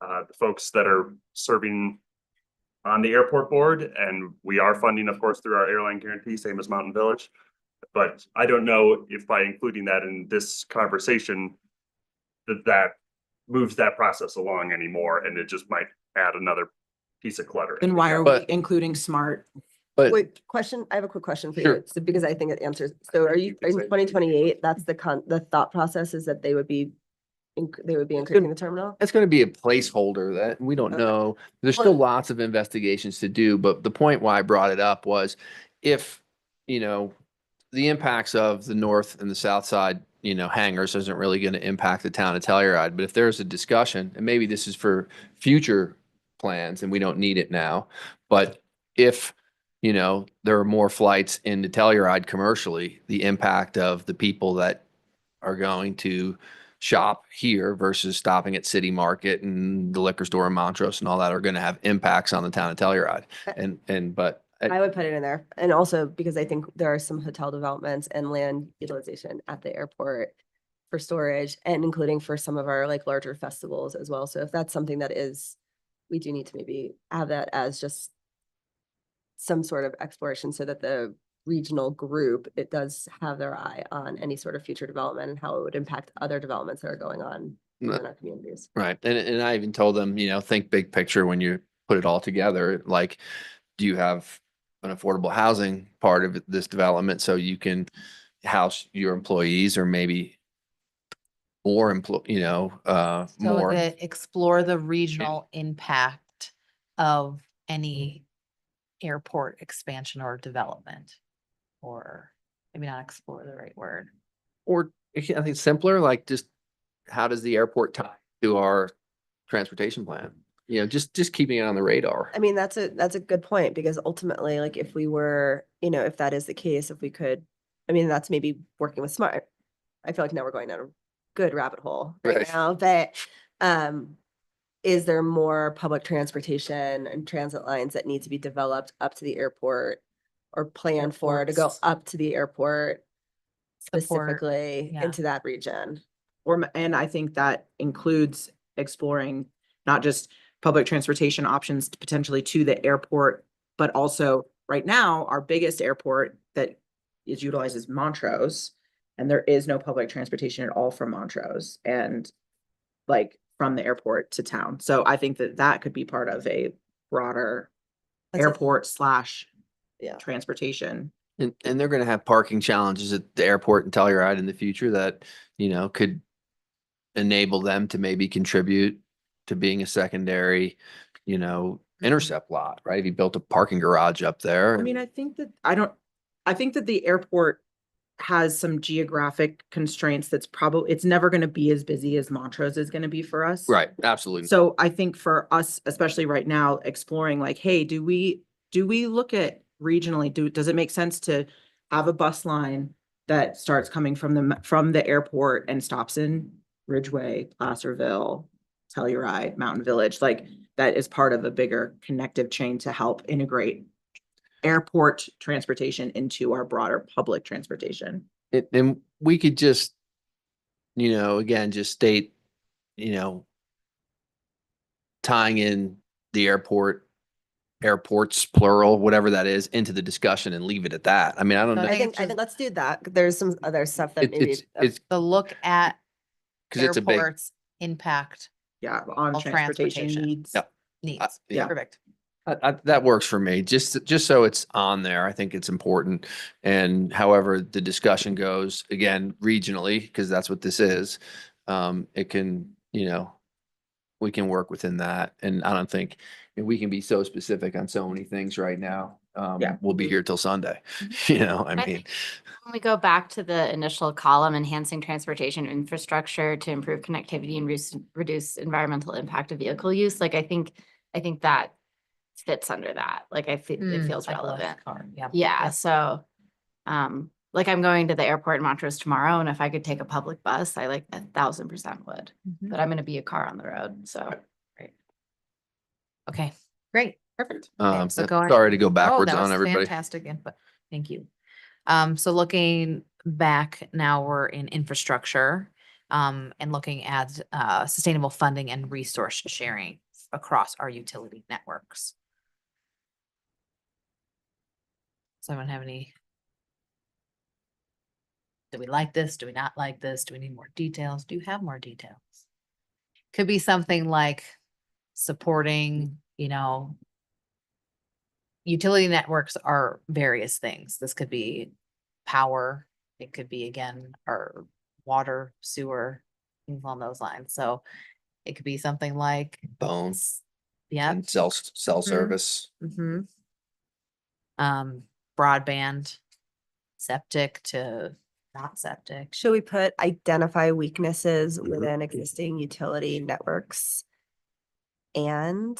the folks that are serving on the airport board, and we are funding, of course, through our airline guarantee, same as Mountain Village. But I don't know if by including that in this conversation, that moves that process along anymore, and it just might add another piece of clutter. Then why are we But- including SMART? But Wait, question, I have a quick question for Sure. you, so because I think it answers, so are you, in 2028, that's the thought process is that they would be increasing the terminal? it's going to be a placeholder that we don't Okay. know. There's Well- still lots of investigations to do, but the point why I brought it up was if, the impacts of the north and the south side, hangars isn't really going to impact the town of Telluride. But if there's a discussion, and maybe this is for future plans and we don't need it now, but if, there are more flights into Telluride commercially, the impact of the people that are going to shop here versus stopping at City Market and the liquor store in Montrose and all that are going to have impacts on the town of Telluride. But I would put it in there, and also because I think there are some hotel developments and land utilization at the airport for storage, and including for some of our like larger festivals as well. So if that's something that is, we do need to maybe have that as just some sort of exploration, so that the regional group, it does have their eye on any sort of future development and how it would impact other developments that are going on in our communities. right. And I even told them, think big picture when you put it all together. Like, do you have an affordable housing part of this development so you can house your employees, or maybe more So more. explore the regional impact of any airport expansion or development. Or maybe not explore the right word. Or I think it's simpler, like just how does the airport tie to our transportation plan? Just keeping it on the radar. I mean, that's a good point, because ultimately, like if we were, if that is the case, if we could, I mean, that's maybe working with SMART. I feel like now we're going down a good rabbit hole right Right. now, but is there more public transportation and transit lines that need to be developed up to the airport or planned for to go Airports. up to the airport Support, specifically yeah. into that region? And I think that includes exploring not just public transportation options potentially to the airport, but also right now, our biggest airport that is utilized is Montrose. And there is no public transportation at all from Montrose and like from the airport to town. So I think that could be part of a broader That's a- airport slash Yeah. transportation. And they're going to have parking challenges at the airport in Telluride in the future that, could enable them to maybe contribute to being a secondary, intercept lot, right? If you built a parking garage up there. I mean, I think that the airport has some geographic constraints that's it's never going to be as busy as Montrose is going to be for us. Right, absolutely. So I think for us, especially right now, exploring like, hey, do we look at regionally, does it make sense to have a bus line that starts coming from the airport and stops in Ridgeway, Placerville, Telluride, Mountain Village, like that is part of a bigger connective chain to help integrate airport transportation into our broader public transportation. And we could just, again, just state, tying in the airports plural, whatever that is, into the discussion and leave it at that. I mean, I don't So know. I I think think, it's I just- think let's do that. There's some other stuff that maybe. It's So look at because it's a big, airports impact Yeah, on All transportation transportation. needs. Yep. needs. yeah. Perfect. that works for me. Just so it's on there. I think it's important. And however the discussion goes, again, regionally, because that's what this is, it can, we can work within that. And I don't think we can be so specific on so many things right now. Yeah. We'll be here till Sunday. I I mean, think when we go back to the initial column, enhancing transportation infrastructure to improve connectivity and reduce environmental impact of vehicle use, like I think that fits under that. Like it feels Like a less relevant. car, Yeah. Yeah, Yep. so, like I'm going to the airport in Montrose tomorrow, and if I could take a public bus, I like 1,000% would. Mhm. But I'm gonna be a car on the road, so. Okay, great. Perfect. so going- sorry to go Oh, backwards that on was everybody. fantastic input. Thank you. So looking back now, we're in infrastructure, and looking at, sustainable funding and resource sharing across our utility networks. Does anyone have any? Do we like this? Do we not like this? Do we need more details? Do you have more details? Could be something like supporting, utility networks are various things. This could be power. It could be, again, our water, sewer, things along those lines. So it could be something like, Bones yeah, and cell service. mm-hmm. Broadband, septic to not septic. Should we put identify weaknesses within existing utility networks? And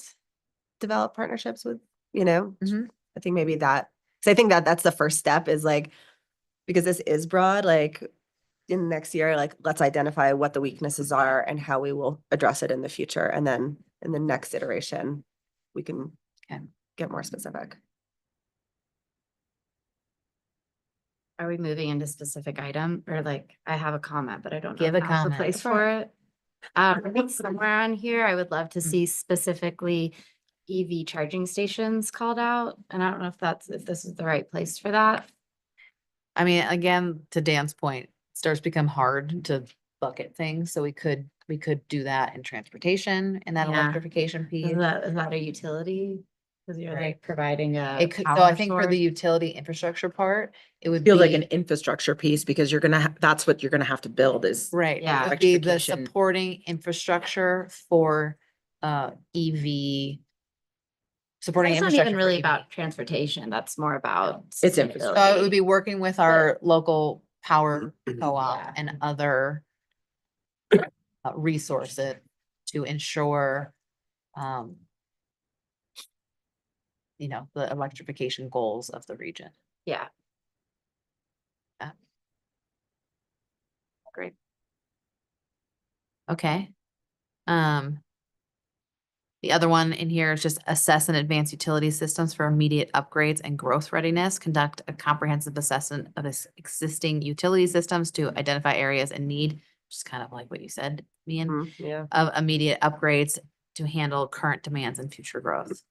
develop partnerships with, Mhm. I think maybe that, because I think that that's the first step is like, because this is broad, like in next year, like let's identify what the weaknesses are and how we will address it in the future. And then in the next iteration, we can Okay. get more specific. Are we moving into specific item or like, I have a comment, but I don't know. Give if a now's the comment. place for it. I think somewhere on here, I would love to see specifically EV charging stations called out. And I don't know if this is the right place for that. I mean, again, to Dan's point, it starts to become hard to bucket things. So we could do that in transportation and that Yeah. electrification piece. Is that a utility? Because you're Right. like providing a. It could, so power I think for the source. utility infrastructure part, it would Feels be. like an infrastructure piece because that's what you're gonna have to build is. Right, Yeah. it would be the Electrification. supporting infrastructure for EV. Supporting It's not infrastructure. even for really EV. about transportation. That's more about. It's infrastructure. So it would sustainability. be working with our local power co-op Yeah. and other resources to ensure the electrification goals of the region. Yeah. Great. Okay. The other one in here is just assess and advance utility systems for immediate upgrades and growth readiness. Conduct a comprehensive assessment of existing utility systems to identify areas in need, which is kind of like what you said, Ian, Yeah. of immediate upgrades to handle current demands and future growth.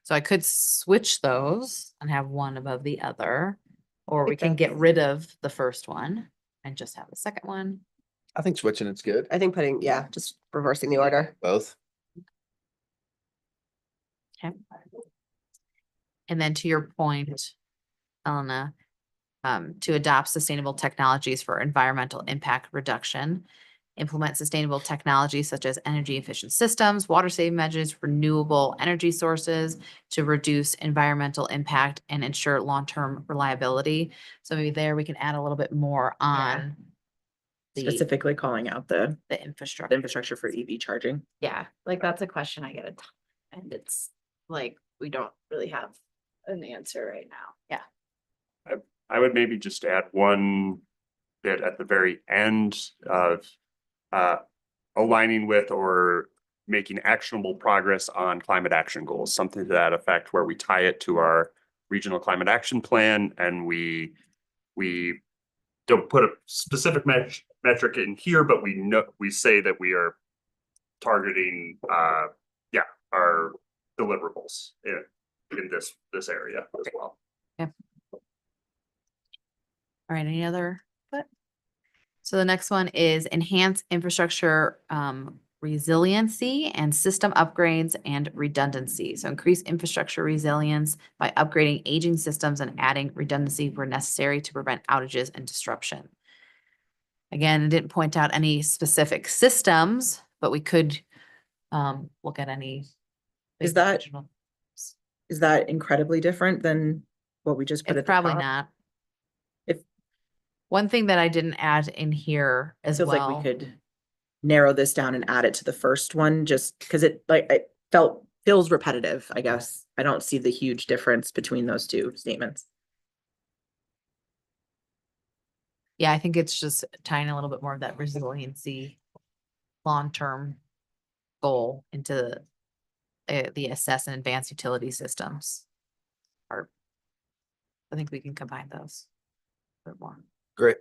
So I could switch those and have one above the other, or we think can get that's- rid of the first one and just have the second one. I think switching it's good. I think just reversing the order. Both. Okay. And then to your point, Elena, to adopt sustainable technologies for environmental impact reduction, implement sustainable technologies such as energy efficient systems, water saving measures, renewable energy sources to reduce environmental impact and ensure long-term reliability. So maybe there we can add a little bit more on the Specifically calling out the infrastructure. infrastructure for EV charging. Yeah, like that's a question I get a ton, and it's like, we don't really have an answer right now. I would maybe just add one bit at the very end of aligning with or making actionable progress on climate action goals, something to that effect, where we tie it to our regional climate action plan, and we don't put a specific metric in here, but we say that we are targeting our deliverables in this area as well. All right, any other? So the next one is enhance infrastructure resiliency and system upgrades and redundancy. So increase infrastructure resilience by upgrading aging systems and adding redundancy where necessary to prevent outages and disruption. Again, it didn't point out any specific systems, but we could look at any. Is big that- regional- Is that incredibly different than what we just put It's at the probably top? not. If- One thing that I didn't add in here as Feels well. like we could narrow this down and add it to the first one, just because it feels repetitive, I guess. I don't see the huge difference between those two statements. Yeah, I think it's just tying a little bit more of that resiliency long-term goal into the assess and advance utility systems. Or I think we can combine those a bit more. Great.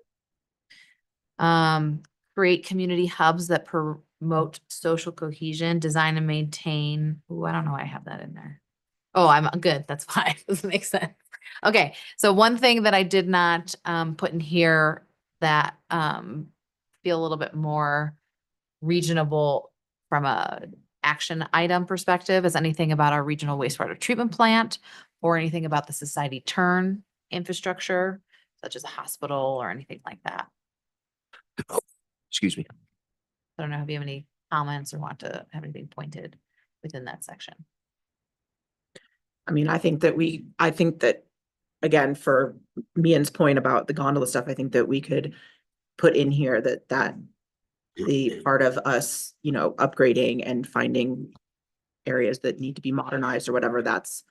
Create community hubs that promote social cohesion, design and maintain. Oh, I don't know why I have that in there. Oh, I'm good. That's fine. Doesn't make sense. Okay, so one thing that I did not put in here that feel a little bit more reasonable from a action item perspective is anything about our regional wastewater treatment plant or anything about the society turn infrastructure, such as a hospital or anything like that. Excuse me. I don't know if you have any comments or want to have anything pointed within that section. I mean, I think that, again, for Mian's point about the gondola stuff, I think that we could put in here that the part of us, upgrading and finding areas that need to be modernized or whatever, that's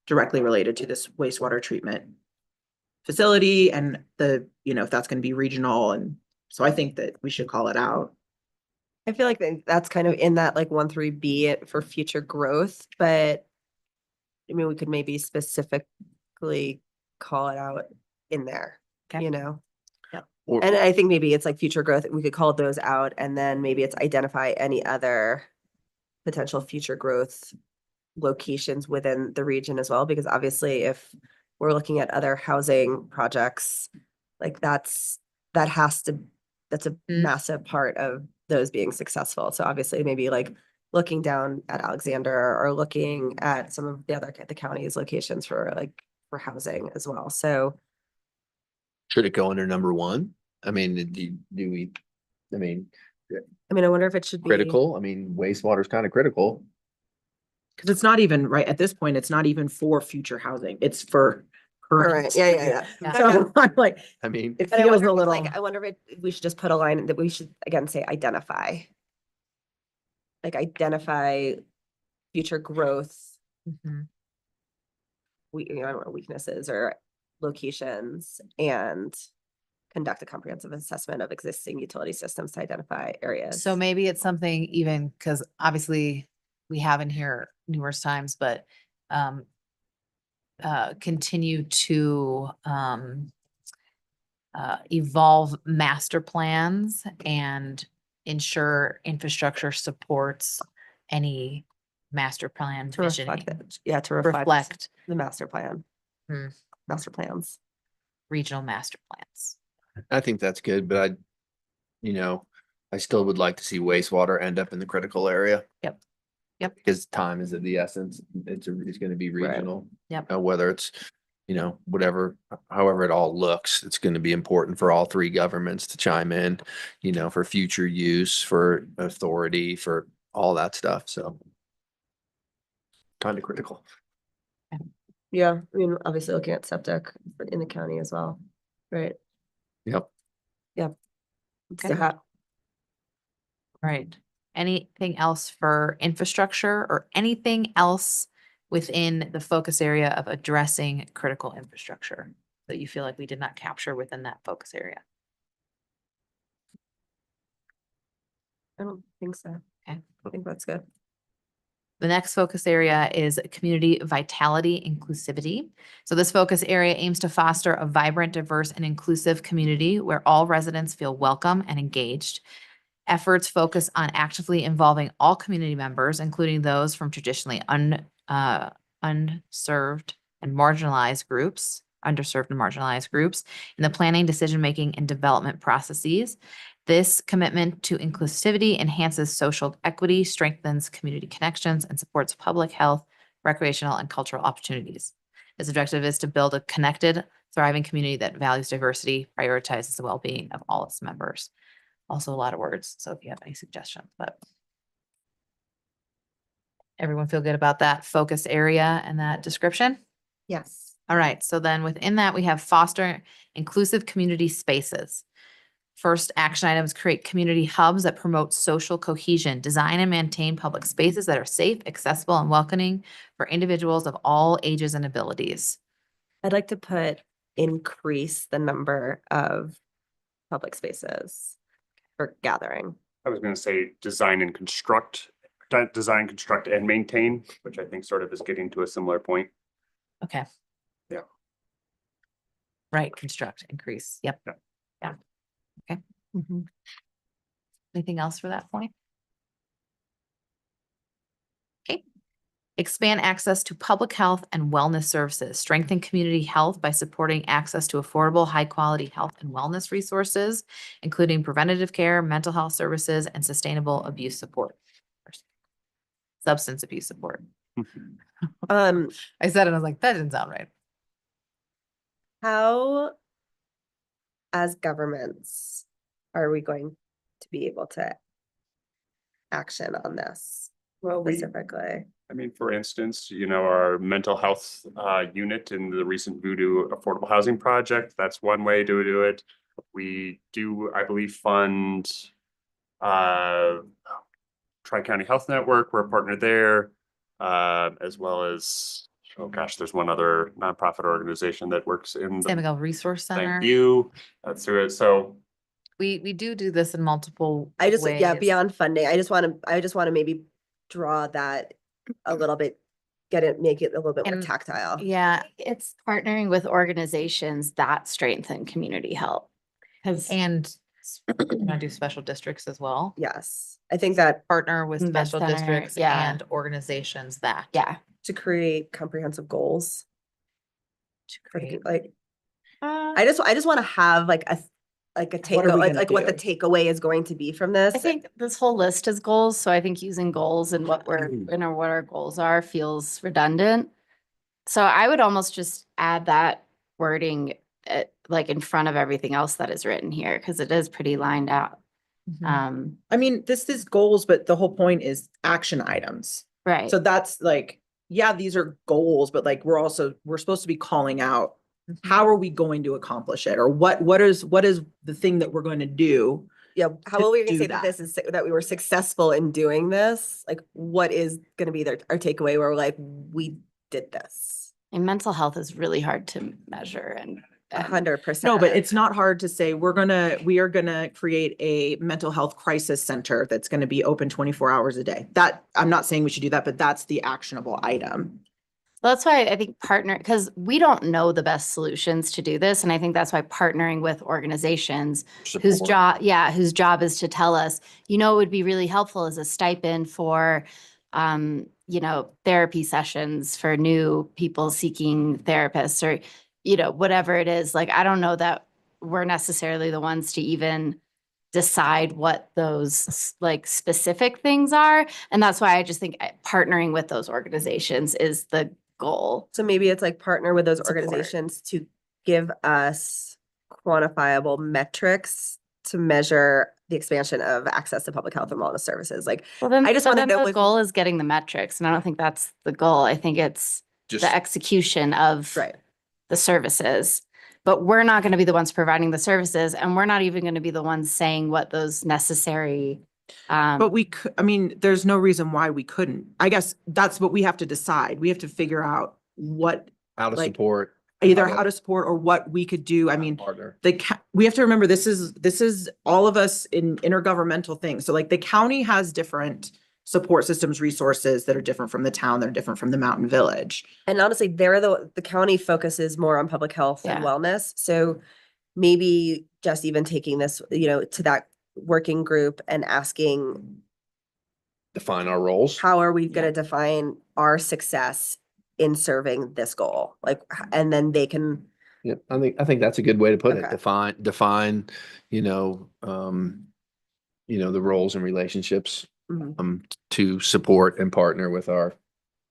directly related to this wastewater treatment facility and if that's going to be regional. And so I think that we should call it out. I feel like that's kind of in that like 1.3B for future growth, but I mean, we could maybe specifically call it out in there, Okay. Or- And I think maybe it's like future growth, we could call those out and then maybe it's identify any other potential future growth locations within the region as well, because obviously if we're looking at other housing projects, like that's a massive part of those being successful. So obviously maybe like looking down at Alexander or looking at some of the county's locations for housing as well. So Should it go under number one? I mean, do we, I mean, I wonder if it should be critical? I mean, wastewater is kind of critical. Because it's not even right at this point, it's not even for future housing. It's for All current. right, yeah. Yeah. So I'm like, I mean, it But I feels wonder a if it's little. like, I wonder if we should just put a line that we should again say identify. Like identify future growth, Mhm. I don't know, weaknesses or locations and conduct a comprehensive assessment of existing utility systems to identify areas. So maybe it's something even, because obviously we have in here numerous times, but continue to evolve master plans and ensure infrastructure supports any master plan To reflect visioning, it, yeah, to reflect reflect the master plan. Hmm. Master plans. regional master plans. I think that's good, but I still would like to see wastewater end up in the critical area. Yep. Because time is of the essence. It's going to be Right. regional. Yep. Whether it's, whatever, however it all looks, it's going to be important for all three governments to chime in, for future use, for authority, for all that stuff. So kind of critical. Yeah, I mean, obviously looking at septic in the county as well, right? Yep. Let's Okay. do that. Right. Anything else for infrastructure or anything else within the focus area of addressing critical infrastructure that you feel like we did not capture within that focus area? I don't think so. Okay. I think that's good. The next focus area is community vitality inclusivity. So this focus area aims to foster a vibrant, diverse, and inclusive community where all residents feel welcome and engaged. Efforts focus on actively involving all community members, including those from traditionally unserved and marginalized groups, in the planning, decision-making, and development processes. This commitment to inclusivity enhances social equity, strengthens community connections, and supports public health, recreational, and cultural opportunities. Its objective is to build a connected, thriving community that values diversity, prioritizes the well-being of all its members. Also a lot of words, so if you have any suggestions, but everyone feel good about that focus area and that description? Yes. All right, so then within that, we have foster inclusive community spaces. First action items, create community hubs that promote social cohesion, design and maintain public spaces that are safe, accessible, and welcoming for individuals of all ages and abilities. I'd like to put increase the number of public spaces for gathering. I was gonna say design, construct, and maintain, which I think sort of is getting to a similar point. Okay. Yeah. Right, construct, increase, yep. Yeah. Yeah. Okay. Anything else for that point? Okay. Expand access to public health and wellness services. Strengthen community health by supporting access to affordable, high-quality health and wellness resources, including preventative care, mental health services, and sustainable abuse support. Substance abuse support. I said it, I was like, that didn't sound right. How, as governments, are we going to be able to action on this Well, specifically? I mean, for instance, our mental health unit in the recent Voodoo Affordable Housing Project, that's one way to do it. We do, I believe, fund Tri-County Health Network, we're a partner there, as well as, oh gosh, there's one other nonprofit organization that works in San the, Miguel Resource Center. thank you, that's through it, so. We do this in multiple I just, yeah, ways. beyond funding, I just want to maybe draw that a little bit, make it a little bit more And- tactile. Yeah, It's partnering with organizations that strengthen community health. Because and I do special districts as well. Yes, I think that Partner with Med special center, districts yeah. and organizations that. yeah. to create comprehensive goals To for the, create. like, Uh, I just want to have like a take, What are we gonna like what the do? takeaway is going to be from this. I think this whole list is goals, so I think using goals and what what our goals are feels redundant. So I would almost just add that wording like in front of everything else that is written here, because it is pretty lined out. Mhm. I mean, this is goals, but the whole point is action items. Right. So that's like, yeah, these are goals, but like, we're supposed to be calling out, how are we going to accomplish it? Or what is the thing that we're going to do? Yeah, how to will we do say that this is, that we were successful in doing this? Like, what is gonna be our takeaway where we're like, we did this? And mental health is really hard to measure and 100%. No, but it's not hard to say, we are gonna create a mental health crisis center that's gonna be open 24 hours a day. That, I'm not saying we should do that, but that's the actionable item. that's why I think because we don't know the best solutions to do this. And I think that's why partnering with organizations whose job is to tell us, it would be really helpful as a stipend for, therapy sessions for new people seeking therapists or, whatever it is. Like, I don't know that we're necessarily the ones to even decide what those like specific things are. And that's why I just think partnering with those organizations is the goal. So maybe it's like partner with those Support. organizations to give us quantifiable metrics to measure the expansion of access to public health and wellness services. Like, Well, then I just but wanna then know the if- goal is getting the metrics, and I don't think that's the goal. I think it's Just the execution of right. the services. But we're not going to be the ones providing the services, and we're not even going to be the ones saying what those necessary. But we could, I mean, there's no reason why we couldn't. I guess that's what we have to decide. We have to figure out what, how to like, support. either How how to support or what we could do. I mean, Partner. we have to remember this is all of us in intergovernmental things. So like the county has different support systems, resources that are different from the town, that are different from the mountain village. And honestly, the county focuses more on public health and Yeah. wellness. So maybe just even taking this, to that working group and asking, Define our roles. how are we gonna define our success in serving this goal? Like, and then they can, Yeah, I think that's a good way to put it. Okay. Define, the roles and relationships Mhm. to support and partner with our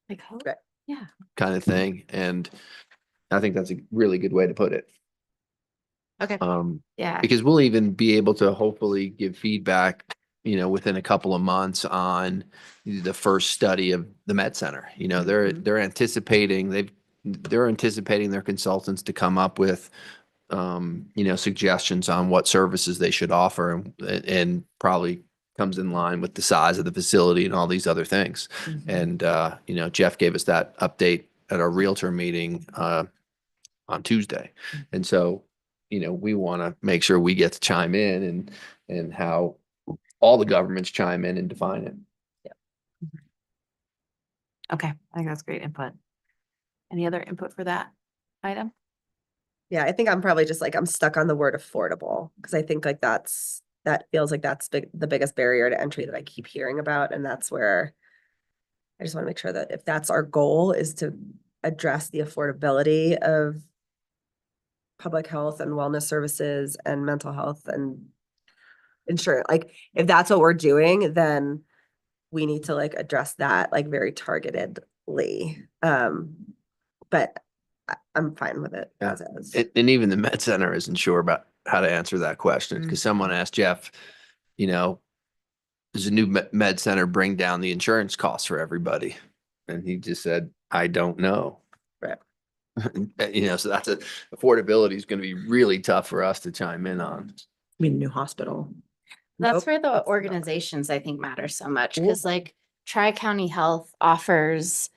Like, hope. Right. Yeah. kind of thing. And I think that's a really good way to put it. Okay. Yeah. Because we'll even be able to hopefully give feedback, within a couple of months on the first study of the Med Center. They're anticipating their consultants to come up with suggestions on what services they should offer, and probably comes in line with the size of the facility and all these other things. And Jeff gave us that update at our Realtor meeting on Tuesday. And so, we want to make sure we get to chime in and how all the governments chime in and define it. Okay, I think that's great input. Any other input for that item? Yeah, I think I'm probably just like, I'm stuck on the word affordable, because I think like that feels like that's the biggest barrier to entry that I keep hearing about. And that's where I just want to make sure that if that's our goal, is to address the affordability of public health and wellness services and mental health and insurance, like if that's what we're doing, then we need to like address that like very targetedly. But I'm fine with it as is. And even the Med Center isn't sure about how to answer that question, because someone asked Jeff, does a new Med Center bring down the insurance costs for everybody? And he just said, I don't know. Right. So affordability is going to be really tough for us to chime in on. I mean, new hospital. That's Nope, where the that's not- organizations I think matter so much, because like Tri-County Health offers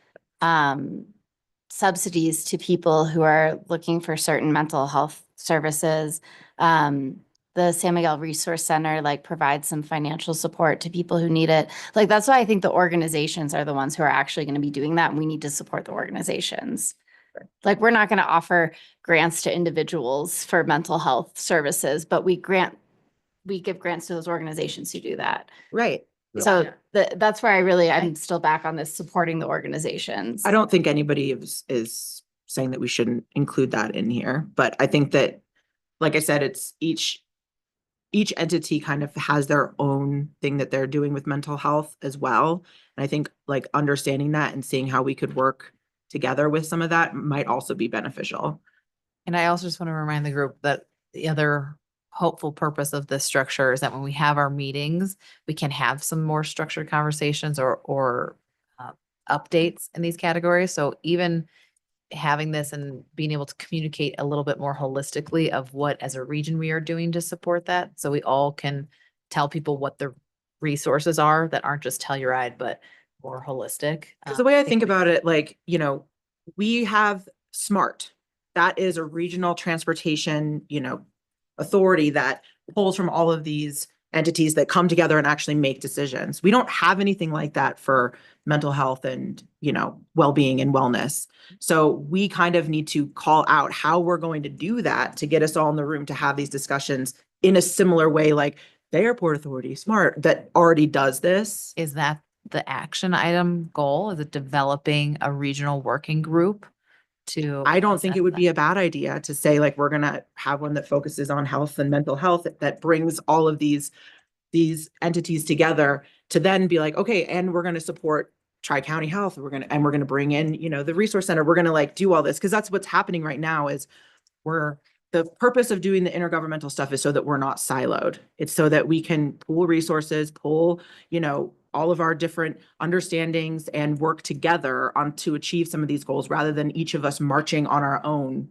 subsidies to people who are looking for certain mental health services. The San Miguel Resource Center like provides some financial support to people who need it. Like that's why I think the organizations are the ones who are actually going to be doing that. And we need to support the organizations. Like we're not going to offer grants to individuals for mental health services, but we give grants to those organizations who do that. Right. So that's where I'm still back on this, supporting the organizations. I don't think anybody is saying that we shouldn't include that in here, but I think that, like I said, it's each entity kind of has their own thing that they're doing with mental health as well. And I think like understanding that and seeing how we could work together with some of that might also be beneficial. And I also just want to remind the group that the other hopeful purpose of this structure is that when we have our meetings, we can have some more structured conversations or updates in these categories. So even having this and being able to communicate a little bit more holistically of what as a region we are doing to support that. So we all can tell people what the resources are that aren't just Telluride, but more holistic. Because the way I think about it, like, we have SMART. That is a regional transportation, authority that pulls from all of these entities that come together and actually make decisions. We don't have anything like that for mental health and, well-being and wellness. So we kind of need to call out how we're going to do that to get us all in the room to have these discussions in a similar way, like the Airport Authority, SMART, that already does this. Is that the action item goal? Is it developing a regional working group to? I don't think it assess would that? be a bad idea to say like, we're gonna have one that focuses on health and mental health that brings all of these entities together to then be like, okay, and we're gonna support Tri-County Health. We're gonna bring in, the resource center. We're gonna like do all this. Cause that's what's happening right now is the purpose of doing the intergovernmental stuff is so that we're not siloed. It's so that we can pool resources, pull, all of our different understandings and work together on to achieve some of these goals rather than each of us marching on our own.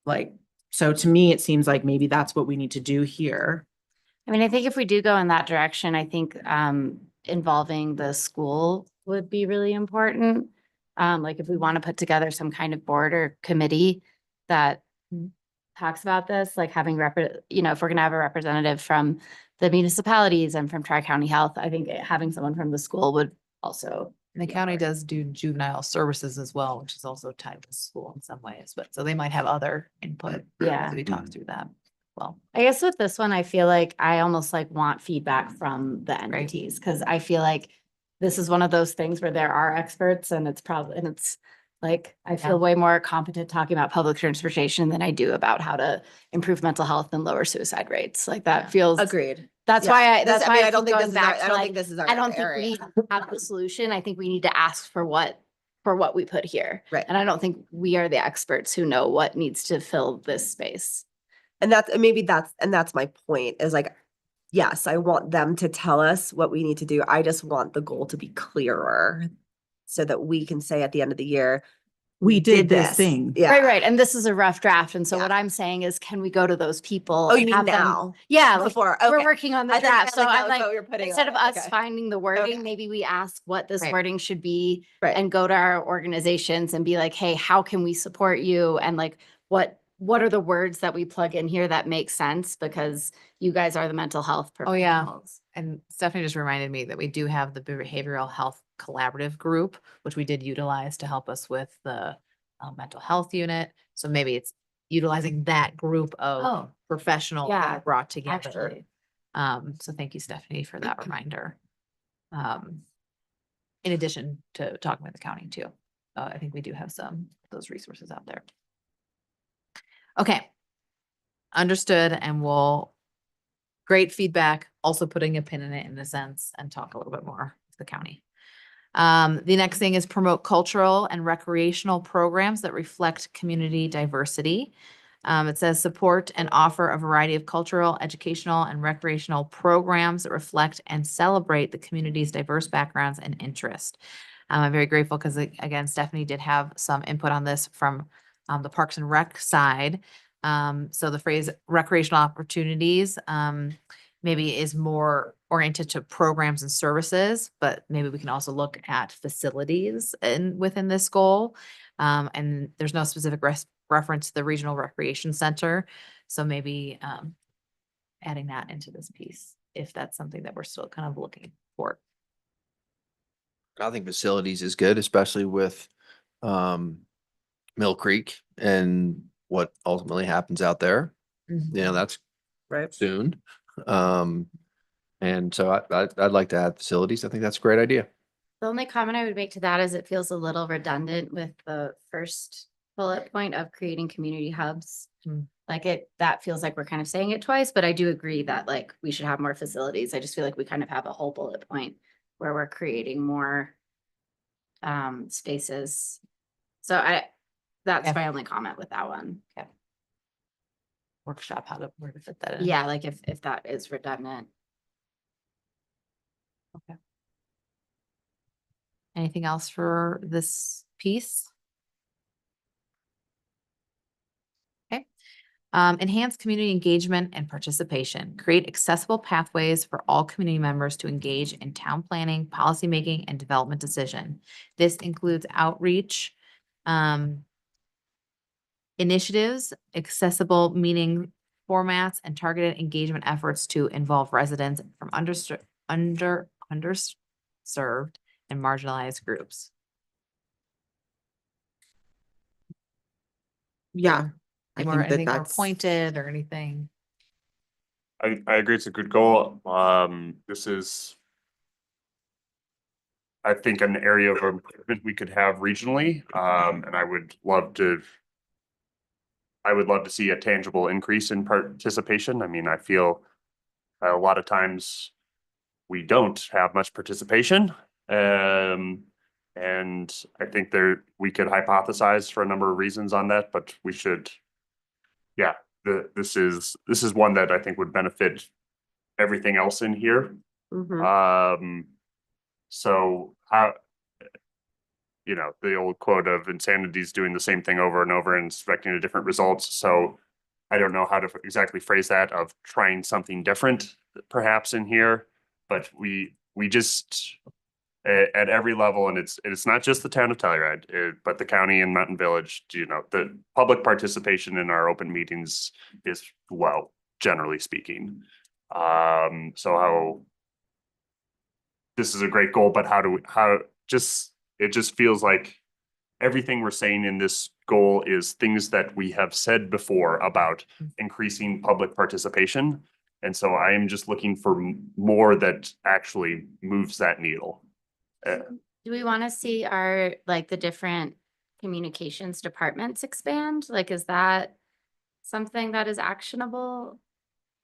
Like, so to me, it seems like maybe that's what we need to do here. I mean, I think if we do go in that direction, I think involving the school would be really important. Like if we want to put together some kind of board or committee that Mhm. talks about this, like having if we're gonna have a representative from the municipalities and from Tri-County Health, I think having someone from the school would also. And the be county important. does do juvenile services as well, which is also tied to school in some ways, but so they might have other input. Yeah. As we talk through that. Well, I guess with this one, I feel like I almost like want feedback from the entities, because I feel like this is one of those things where there are experts and it's like, I feel way more competent talking about public transportation than I do about how to improve mental health and lower suicide rates. Like that feels. Agreed. That's Yeah. why that's why mean, I don't keep think going back I to don't like, think this is our I don't think area. we have the solution. I think we need to ask for what we put here. Right. And I don't think we are the experts who know what needs to fill this space. And that's my point is like, yes, I want them to tell us what we need to do. I just want the goal to be clearer so that we can say at the end of the year, we did this thing. Yeah. Right. And this is a rough draft. And so Yeah. what I'm saying is, can we go to those people? Oh, you and mean have them- now? Yeah, like, Before, we're okay. working on the I thought- draft. So that I'm was like, what we were putting instead on of it. us Okay. finding the wording, Okay. maybe we ask what this Right. wording should be Right. and go to our organizations and be like, hey, how can we support you? And like, what are the words that we plug in here that make sense? Because you guys are the mental health Oh, yeah. professionals. And Stephanie just reminded me that we do have the behavioral health collaborative group, which we did utilize to help us with the mental health unit. So maybe it's utilizing that group of Oh, professionals that yeah, are brought together. actually. So thank you, Stephanie, for that reminder. In addition to talking with the county too. I think we do have some of those resources out there. Okay. Understood, and great feedback, also putting a pin in it in a sense and talk a little bit more with the county. The next thing is promote cultural and recreational programs that reflect community diversity. It says support and offer a variety of cultural, educational, and recreational programs that reflect and celebrate the community's diverse backgrounds and interests. I'm very grateful because again, Stephanie did have some input on this from the Parks and Rec side. So the phrase recreational opportunities maybe is more oriented to programs and services, but maybe we can also look at facilities within this goal. And there's no specific reference to the regional recreation center. So maybe adding that into this piece, if that's something that we're still kind of looking for. I think facilities is good, especially with Mill Creek and what ultimately happens out there. You know, that's Right. soon. And so I'd like to add facilities. I think that's a great idea. The only comment I would make to that is it feels a little redundant with the first bullet point of creating community hubs. Hmm. Like that feels like we're kind of saying it twice, but I do agree that like we should have more facilities. I just feel like we kind of have a whole bullet point where we're creating more spaces. So that's Yeah. my only comment with that one. Workshop where to fit that in. Yeah, like if that is redundant. Anything else for this piece? Okay. Enhance community engagement and participation. Create accessible pathways for all community members to engage in town planning, policymaking, and development decision. This includes outreach, initiatives, accessible meeting formats, and targeted engagement efforts to involve residents from underserved and marginalized groups. Yeah. I think that Anything more that's. pointed or anything? I agree, it's a good goal. This is, I think, an area of improvement we could have regionally, and I would love to see a tangible increase in participation. I mean, I feel a lot of times we don't have much participation. And I think we could hypothesize for a number of reasons on that, but we should, yeah, this is one that I think would benefit everything else in here. Mhm. So how, the old quote of insanity is doing the same thing over and over and expecting a different results. So I don't know how to exactly phrase that, of trying something different perhaps in here, but we just, at every level, and it's not just the town of Telluride, but the county and Mountain Village. You know, the public participation in our open meetings is low, generally speaking. So how this is a great goal, but it just feels like everything we're saying in this goal is things that we have said before about increasing public participation. And so I am just looking for more that actually moves that needle. Do we want to see our, like, the different communications departments expand? Like, is that something that is actionable?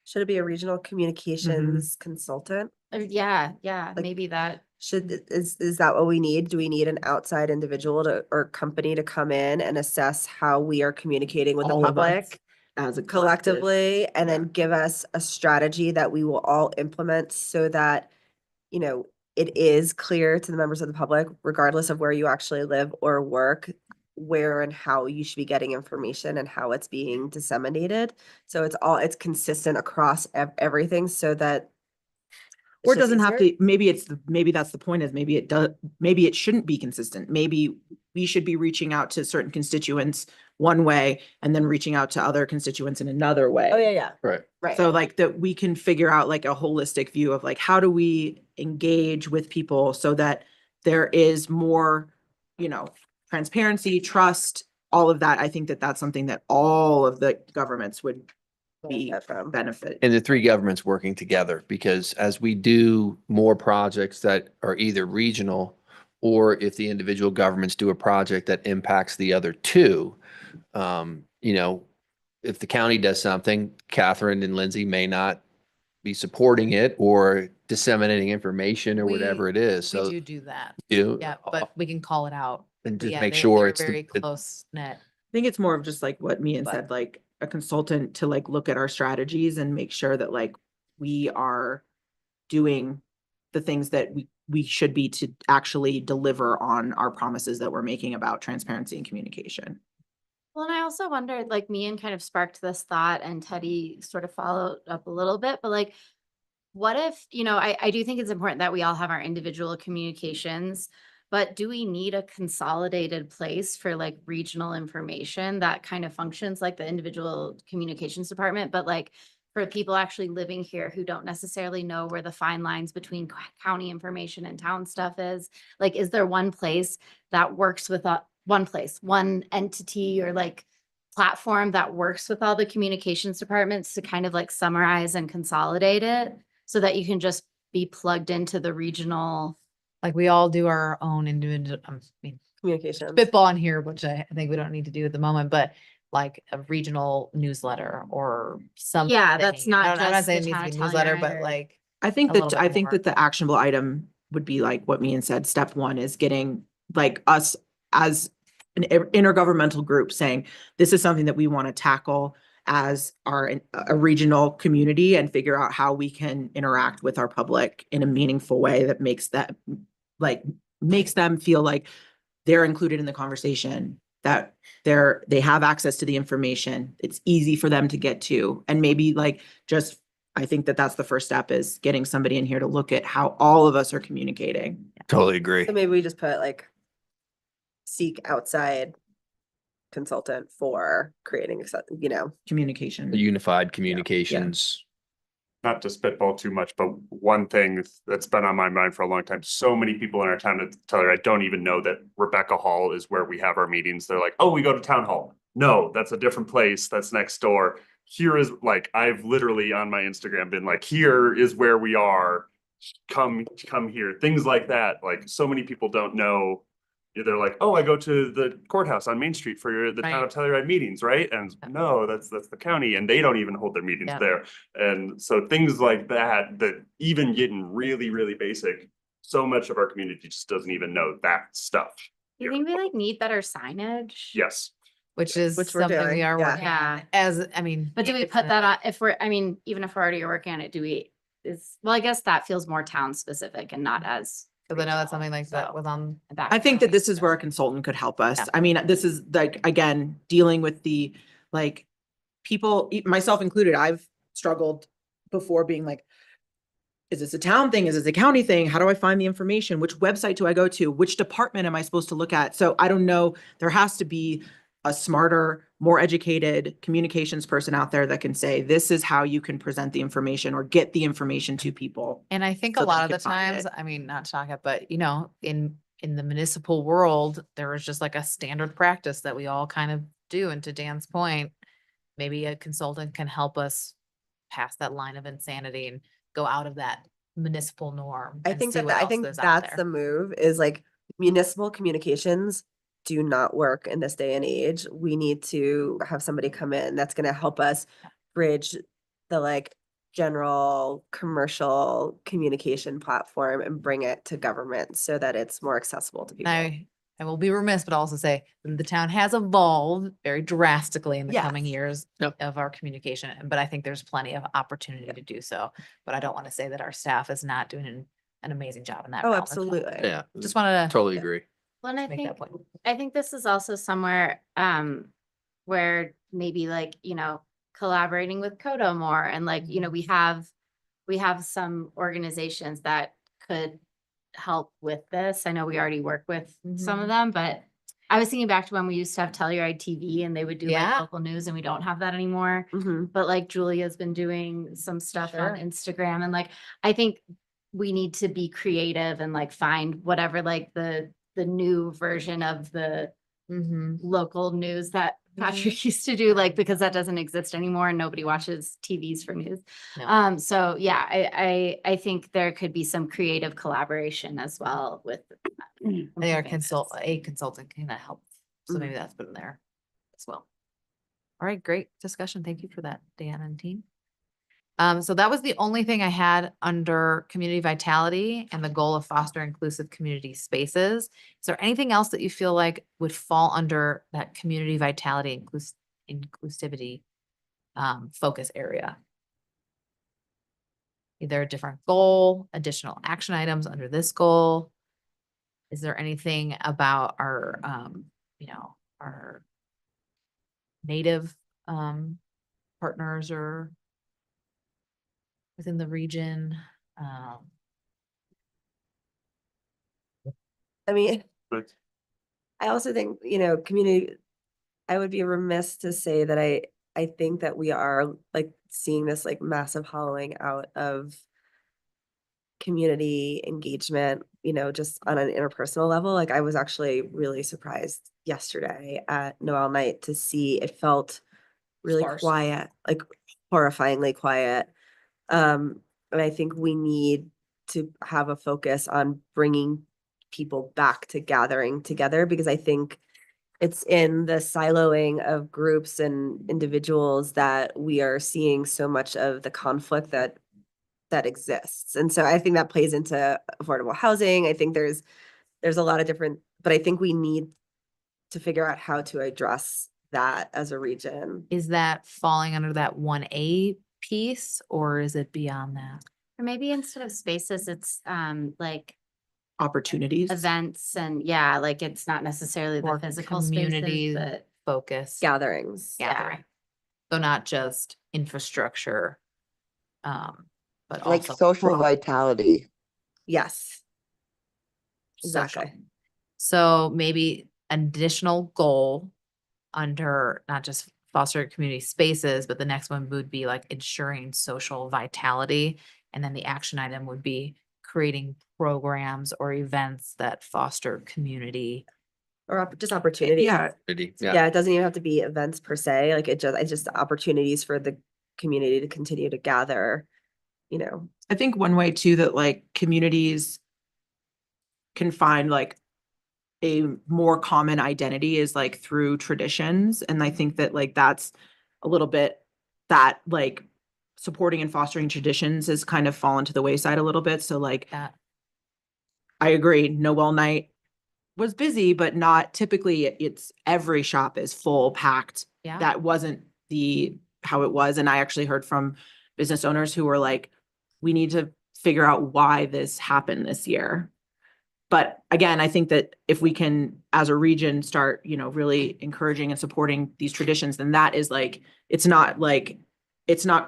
Should it be a regional communications consultant? Yeah, Like- maybe that. Is that what we need? Do we need an outside individual or company to come in and assess how we are communicating with the All of us public as a collective. collectively, and then Yeah. give us a strategy that we will all implement so that, you know, it is clear to the members of the public, regardless of where you actually live or work, where and how you should be getting information and how it's being disseminated. So it's consistent across everything so that. Or it it's just doesn't have easier. to, maybe that's the point, is maybe it does, maybe it shouldn't be consistent. Maybe we should be reaching out to certain constituents one way and then reaching out to other constituents in another way. Oh, yeah. Right. Right. So like that we can figure out like a holistic view of like, how do we engage with people so that there is more, you know, transparency, trust, all of that. I think that that's something that all of the governments would be Benefit from. benefit. And the three governments working together, because as we do more projects that are either regional, or if the individual governments do a project that impacts the other two, you know, if the county does something, Catherine and Lindsay may not be supporting it or disseminating information or We- whatever it is. We So do that. you Yeah, but we can call it out. and But just yeah, make they- sure they're it's very the, close knit. I think it's more of just like what Mian But- said, like a consultant to like look at our strategies and make sure that like we are doing the things that we should be to actually deliver on our promises that we're making about transparency and communication. Well, and I also wondered, like, Mian kind of sparked this thought and Teddy sort of followed up a little bit, but like, what if, you know, I do think it's important that we all have our individual communications, but do we need a consolidated place for like regional information that kind of functions like the individual communications department, but like for people actually living here who don't necessarily know where the fine lines between county information and town stuff is? Like, is there one place that works with one entity or like platform that works with all the communications departments to kind of like summarize and consolidate it so that you can just be plugged into the regional? Like we all do our own individual, I mean, Communication. spitball in here, which I think we don't need to do at the moment, but like a regional newsletter or something. Yeah, that's not I'm not just saying the it needs town to be of newsletter, Telluride but or- like, I think A little that, bit I think more. that the actionable item would be like what Mian said, step one is getting like us as an intergovernmental group saying, this is something that we want to tackle as a regional community and figure out how we can interact with our public in a meaningful way that makes them feel like they're included in the conversation, that they have access to the information. It's easy for them to get to. And maybe like just, I think that that's the first step, is getting somebody in here to look at how all of us are communicating. totally agree. So maybe we just put like seek outside consultant for creating, you know. Communication. Unified communications. Not to spitball too much, but one thing that's been on my mind for a long time, so many people in our town of Telluride don't even know that Rebecca Hall is where we have our meetings. They're like, oh, we go to town hall. No, that's a different place. That's next door. Here is like, I've literally on my Instagram been like, here is where we are. Come here. Things like that. Like so many people don't know. They're like, oh, I go to the courthouse on Main Street for the town of Telluride meetings, right? And no, that's the county, and they don't even hold their meetings Yeah. there. And so things like that, that even getting really, really basic, so much of our community just doesn't even know that stuff. Do you think we like need better signage? Yes. which is Which we're something we doing, are yeah. working Yeah. on as, I mean. But do we it's put a- that on, if we're, I mean, even if we're already working on it, well, I guess that feels more town specific and not as. Cause I know that's something like that So, was on. I think that this is where a consultant could help us. Yeah. I mean, this is like, again, dealing with the, like, people, myself included, I've struggled before being like, is this a town thing? Is this a county thing? How do I find the information? Which website do I go to? Which department am I supposed to look at? So I don't know. There has to be a smarter, more educated communications person out there that can say, this is how you can present the information or get the information to people. And I think so a they lot of can the find times, it. I mean, not to talk it, but you know, in the municipal world, there was just like a standard practice that we all kind of do. And to Dan's point, maybe a consultant can help us pass that line of insanity and go out of that municipal norm. I and think see that, what I else think there's out that's there. the move, is like municipal communications do not work in this day and age. We need to have somebody come in that's gonna help us bridge the like general commercial communication platform and bring it to government so that it's more accessible to people. I will be remiss, but also say the town has evolved very drastically in the coming Yes. years Yep. of our communication, but I think there's plenty of opportunity to do so. But I don't want to say that our staff is not doing an amazing job in that Oh, realm as well. absolutely. Yeah, Just wanted to totally Yeah. agree. Well, and make that point. I think this is also somewhere, where maybe like, you know, collaborating with Codo more and like, you know, we have some organizations that could help with this. I know we already work with some of them, but I was thinking back to when we used to have Telluride TV and they would do Yeah. like local news and we don't have that anymore. Mhm. But like Julia's been doing some stuff on Sure. Instagram and like, I think we need to be creative and like find whatever like the new version of the Mhm. local news that Patrick used to do, like, because that doesn't exist anymore and nobody watches TVs for news. No. So yeah, I think there could be some creative collaboration as well with. I think our improving a consultant can help. So Mhm. maybe that's put in there as well. All right, great discussion. Thank you for that, Dan and team. So that was the only thing I had under community vitality and the goal of foster inclusive community spaces. Is there anything else that you feel like would fall under that community vitality inclusivity focus area? Either a different goal, additional action items under this goal? Is there anything about our, our native partners or within the region? I mean, But I also think, community, I would be remiss to say that I think that we are like seeing this like massive hollowing out of community engagement, just on an interpersonal level. Like I was actually really surprised yesterday at Noel night to see it felt really Sparse. quiet, like horrifyingly quiet. And I think we need to have a focus on bringing people back to gathering together, because I think it's in the siloing of groups and individuals that we are seeing so much of the conflict that exists. And so I think that plays into affordable housing. I think there's a lot of different, but I think we need to figure out how to address that as a region. Is that falling under that 1A piece or is it beyond that? Or maybe instead of spaces, it's like Opportunities. events and yeah, like it's not necessarily the Or physical community spaces, but focus Gatherings. gathering. So not just infrastructure, but Like also social vitality. Yes. social. Exactly. So maybe an additional goal under not just foster community spaces, but the next one would be like ensuring social vitality. And then the action item would be creating programs or events that foster community. Or just opportunities. Yeah. Yeah, it doesn't even have to be events per se. Like it's just opportunities for the community to continue to gather, I think one way too that like communities can find like a more common identity is like through traditions. And I think that like that's a little bit that like supporting and fostering traditions has kind of fallen to the wayside a little bit. So like That I agree, Noel night was busy, but not typically it's every shop is full packed. Yeah. That wasn't how it was. And I actually heard from business owners who were like, we need to figure out why this happened this year. But again, I think that if we can, as a region, start, really encouraging and supporting these traditions, then that is like, it's not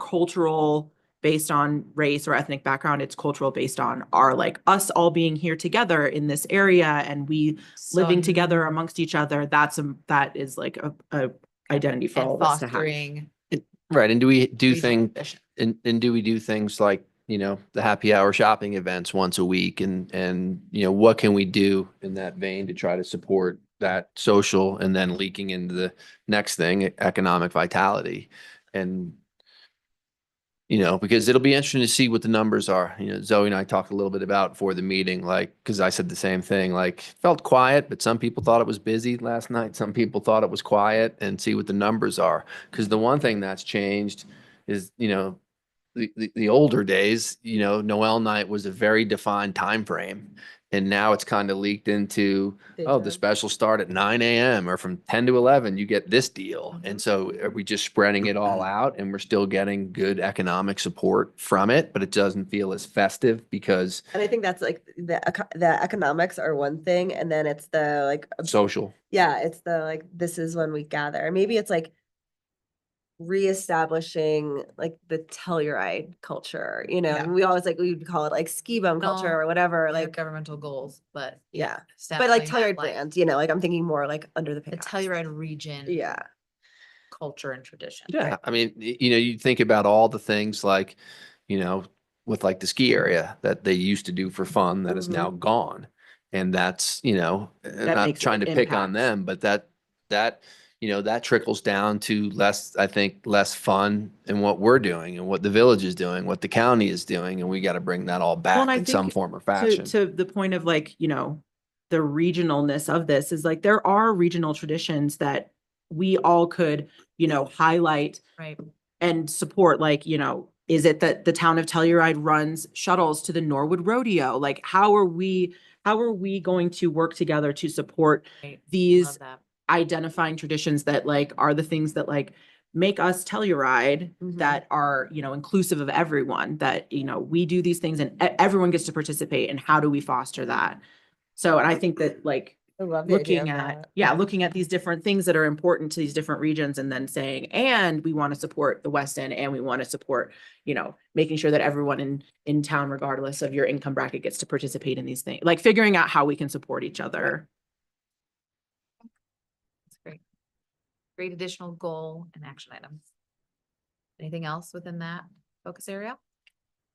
cultural based on race or ethnic background. It's cultural based on our, like, us all being here together in this area and we living together amongst each other. That is like a identity for all And of us to have. fostering. Right, and do we do regional things, tradition. and do we do things like, the happy hour shopping events once a week and, what can we do in that vein to try to support that social and then leaking into the next thing, economic vitality? And, because it'll be interesting to see what the numbers are. Zoe and I talked a little bit about before the meeting, like, because I said the same thing, like, felt quiet, but some people thought it was busy last night. Some people thought it was quiet, and see what the numbers are. Because the one thing that's changed is, the older days, Noel night was a very defined time frame. And now it's kind of leaked into, oh, the special start at 9 a.m. or from 10 to 11, you get this deal. And so are we just spreading it all out and we're still getting good economic support from it, but it doesn't feel as festive because And I think that's like the economics are one thing, and then it's the like, social. yeah, it's the like, this is when we gather. Maybe it's like reestablishing like the Telluride culture, Yeah. and we always we would call it like ski bum culture No, or whatever, Like like, governmental goals, but. yeah. But like establishing that, Telluride brand, like I'm thinking more like under the The pants. Telluride region. Yeah. Culture and tradition. Yeah, I mean, you think about all the things like, with like the ski area that they used to do for fun that is now gone. And that's, not makes trying to pick on impact. them, but that trickles down to less fun in what we're doing and what the village is doing, what the county is doing. And we got to bring that all Well, back and I in some think form or fashion. To the point of like, the regionalness of this is like, there are regional traditions that we all could, highlight Right. and support. Like, is it that the town of Telluride runs shuttles to the Norwood Rodeo? Like, how are we going to work together to support Right. these Love that. identifying traditions that like are the things that like make us Telluride, that are, inclusive of everyone, that, we do these things and everyone gets to participate, and how do we foster that? So, and I think that like I love the idea looking of at, that. looking at these different things that are important to these different regions, and then saying, and we want to support the West End, and we want to support, making sure that everyone in town, regardless of your income bracket, gets to participate in these things, like figuring out how we can support each other. That's great. Great additional goal and action items. Anything else within that focus area?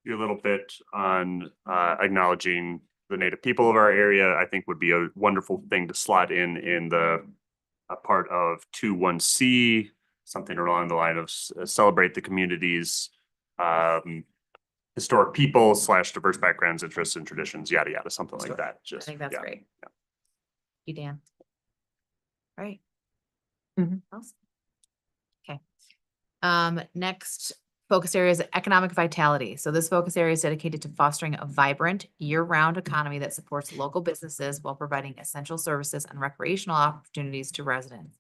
A little bit on acknowledging the native people of our area, I think would be a wonderful thing to slot in the a part of 2.1C, something along the line of celebrate the community's historic people / diverse backgrounds, interests, and traditions, yada yada, something like that. I Just think that's yeah. great. Yeah. You, Dan. Right. Mhm. Else? Okay. Next focus area is economic vitality. So this focus area is dedicated to fostering a vibrant year-round economy that supports local businesses while providing essential services and recreational opportunities to residents.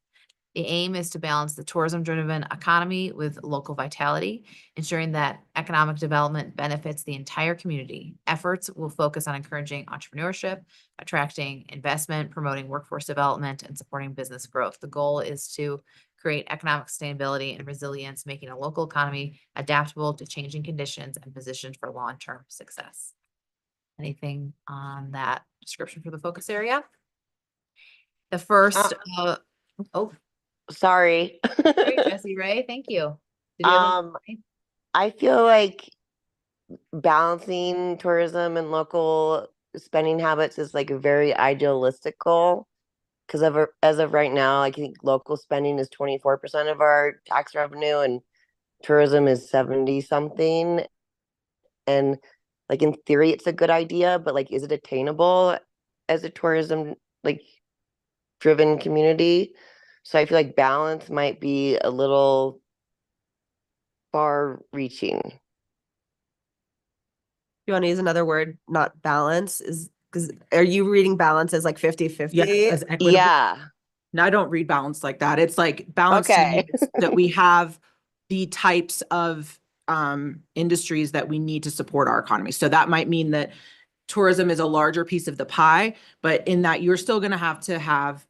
The aim is to balance the tourism-driven economy with local vitality, ensuring that economic development benefits the entire community. Efforts will focus on encouraging entrepreneurship, attracting investment, promoting workforce development, and supporting business growth. The goal is to create economic sustainability and resilience, making a local economy adaptable to changing conditions and positioned for long-term success. Anything on that description for the focus area? The first, Sorry. great, Jessie Ray, thank you. Did you have anything? I feel like balancing tourism and local spending habits is like a very idealistic goal. Because as of right now, I think local spending is 24% of our tax revenue and tourism is 70 something. And like in theory, it's a good idea, but like, is it attainable as a tourism like driven community? So I feel like balance might be a little far reaching. You want to use another word, not balance, is because are you reading balance as like 50-50? Yeah, as equitable. Yeah. No, I don't read balance like that. It's like balance to me Okay. is that we have the types of industries that we need to support our economy. So that might mean that tourism is a larger piece of the pie, but in that you're still going to have,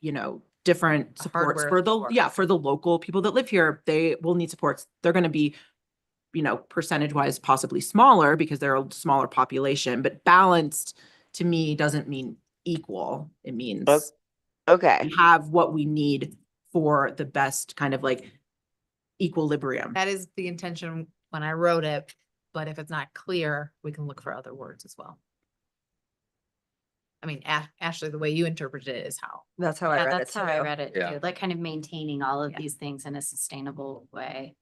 different supports hardware for support. for the local people that live here. They will need supports. They're going to be percentage wise possibly smaller because they're a smaller population, but balanced to me doesn't mean equal. It means Okay. we have what we need for the best kind of like equilibrium. That is the intention when I wrote it, but if it's not clear, we can look for other words as well. I mean, Ashley, the way you interpreted it is how. That's how I Yeah, read it that's how I too. read it Yeah. too, like kind of maintaining all of Yeah. these things in a sustainable way.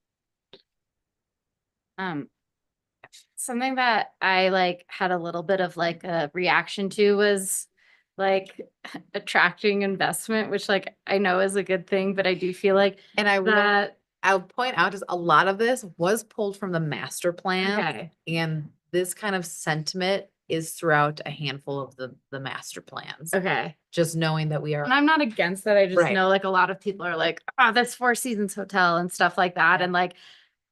Something that I like had a little bit of like a reaction to was like attracting investment, which like I know is a good thing, but I do feel like And I will, that, I'll point out is a lot of this was pulled from the master plan. okay, And this kind of sentiment is throughout a handful of the master plans. okay. Just knowing that we are. And I'm not against that. I just Right. know like a lot of people are like, oh, that's Four Seasons Hotel and stuff like that. And like,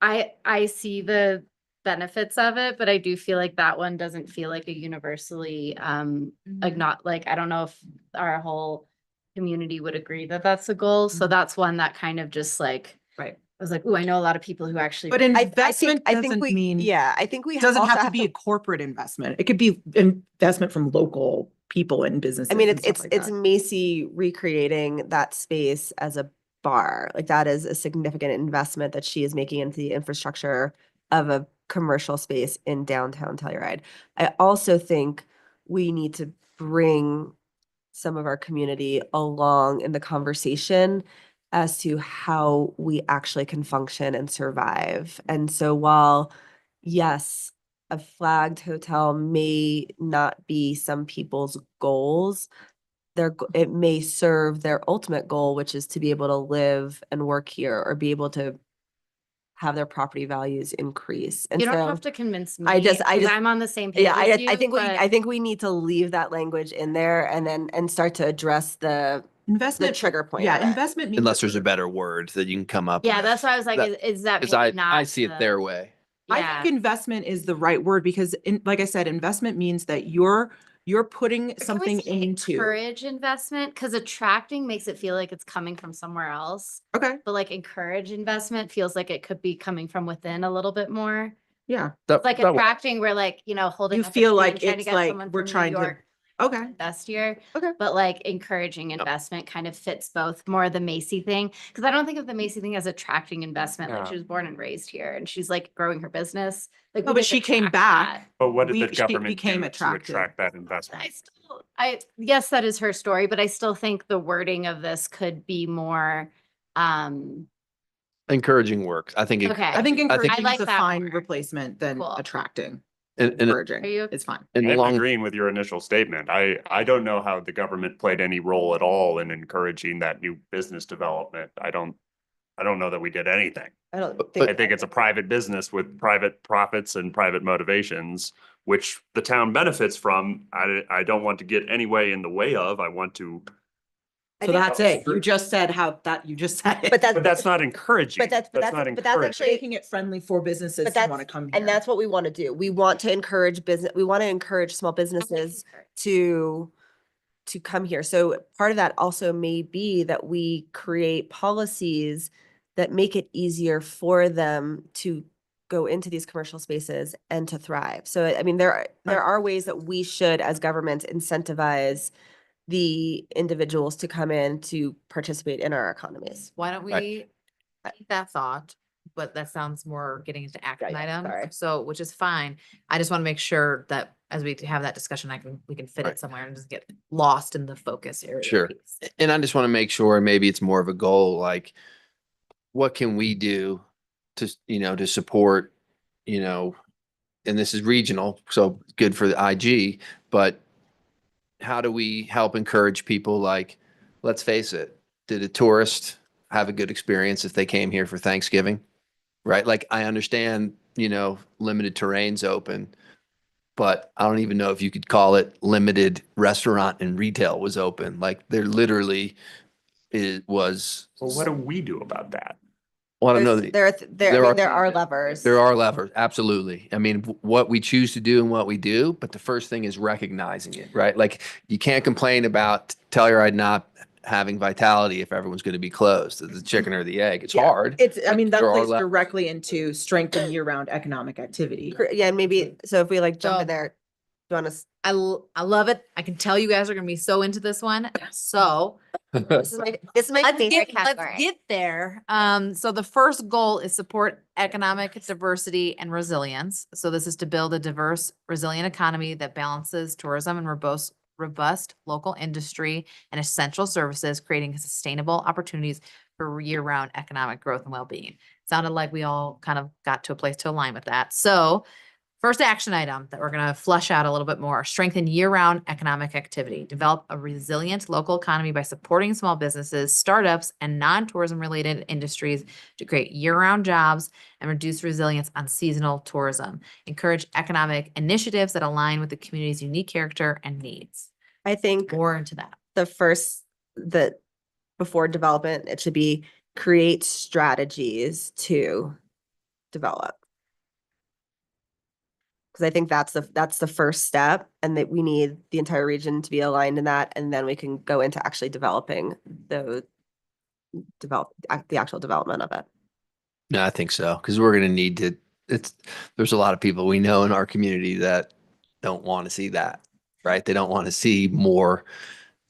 I see the benefits of it, but I do feel like that one doesn't feel like a universally, not like, I don't know if our whole community would agree that that's the goal. So that's one that kind of just like, Right. I was like, oh, I know a lot of people who actually. But investment I think doesn't we, mean, yeah, I think we doesn't also have to be a corporate investment. It could be investment from local people and businesses. I mean, and it's stuff like it's that. Macy recreating that space as a bar. Like that is a significant investment that she is making into the infrastructure of a commercial space in downtown Telluride. I also think we need to bring some of our community along in the conversation as to how we actually can function and survive. And so while, yes, a flagged hotel may not be some people's goals, it may serve their ultimate goal, which is to be able to live and work here or be able to have their property values increase. And You don't so, have to convince me. I just- 'cause I'm on the same page yeah, as I you, think but I think we need to leave that language in there and start to address the Investment. trigger point. Yeah, of it. investment. means Unless that there's a better word that you can come up with. yeah, that's why I was like, That- is that Cause maybe not? I see it the- their way. I Yeah. think investment is the right word because like I said, investment means that you're putting Or can we something say into. encourage investment, because attracting makes it feel like it's coming from somewhere else. Okay, But like encourage investment feels like it could be coming from within a little bit more. yeah, That- It's like that- attracting, we're like, holding. You up a feel tree like and trying to it's get like someone we're from New trying to- York okay. invest here. Okay. But like encouraging investment kind of fits both more the Macy thing. Cause I don't think of the Macy thing as attracting investment. Like Yeah. she was born and raised here and she's like growing her business. Like No, we but didn't she came attract back. But what did We- the she government became do to attractive. attract that that. investment? Yes, that is her story, but I still think the wording of this could be more, Encouraging work. I think. okay. I think I encouraging like is a that fine more. replacement than Cool. attracting. in, Encouraging Are you- is fine. in the I'm long, agreeing with your initial statement. I don't know how the government played any role at all in encouraging that new business development. I don't know that we did anything. I don't But- think. I think it's a private business with private profits and private motivations, which the town benefits from. I don't want to get any way in the way of. I want to, I So think- that's it. You just said how that, you just said it. But but that's not encouraging. But that's not actually- encouraging. Making it friendly for businesses But to that's, want to come here. and that's what we want to do. We want to encourage business, we want to encourage small businesses to come here. So part of that also may be that we create policies that make it easier for them to go into these commercial spaces and to thrive. So I mean, there are ways that we should, as government, incentivize the individuals to come in to participate in our economies. Why don't Right. we keep that thought, but that sounds more getting into action yeah, sorry. item, so, which is fine. I just want to make sure that as we have that discussion, we can fit Right. it somewhere and just get lost in the focus area. Sure. piece. and I just want to make sure maybe it's more of a goal, like what can we do to, to support, and this is regional, so good for the IG, but how do we help encourage people? Like, let's face it, did a tourist have a good experience if they came here for Thanksgiving? Right? Like, I understand, limited terrains open, but I don't even know if you could call it limited restaurant and retail was open. Like, there literally was. Well, what do we do about that? Well, I don't know. There are levers. There are levers, absolutely. I mean, what we choose to do and what we do, but the first thing is recognizing it, right? Like, you can't complain about Telluride not having vitality if everyone's going to be closed? The chicken or the egg? It's Yeah, hard. It's, I mean, that There are plays levels. directly into strengthen year-round economic activity. Yeah, and maybe, so if we like jump So- in there, do you want to, I love it. I can tell you guys are gonna be so into this one. So this is my favorite let's category. get there. So the first goal is support economic diversity and resilience. So this is to build a diverse, resilient economy that balances tourism and robust local industry and essential services, creating sustainable opportunities for year-round economic growth and well-being. Sounded like we all kind of got to a place to align with that. So first action item that we're going to flush out a little bit more, strengthen year-round economic activity, develop a resilient local economy by supporting small businesses, startups, and non-tourism related industries to create year-round jobs and reduce resilience on seasonal tourism. Encourage economic initiatives that align with the community's unique character and needs. I think More into that. the first, before development, it should be create strategies to develop. Because I think that's the first step, and that we need the entire region to be aligned in that, and then we can go into actually developing the actual development of it. No, I think so. Because we're going to need to, there's a lot of people we know in our community that don't want to see that, right? They don't want to see more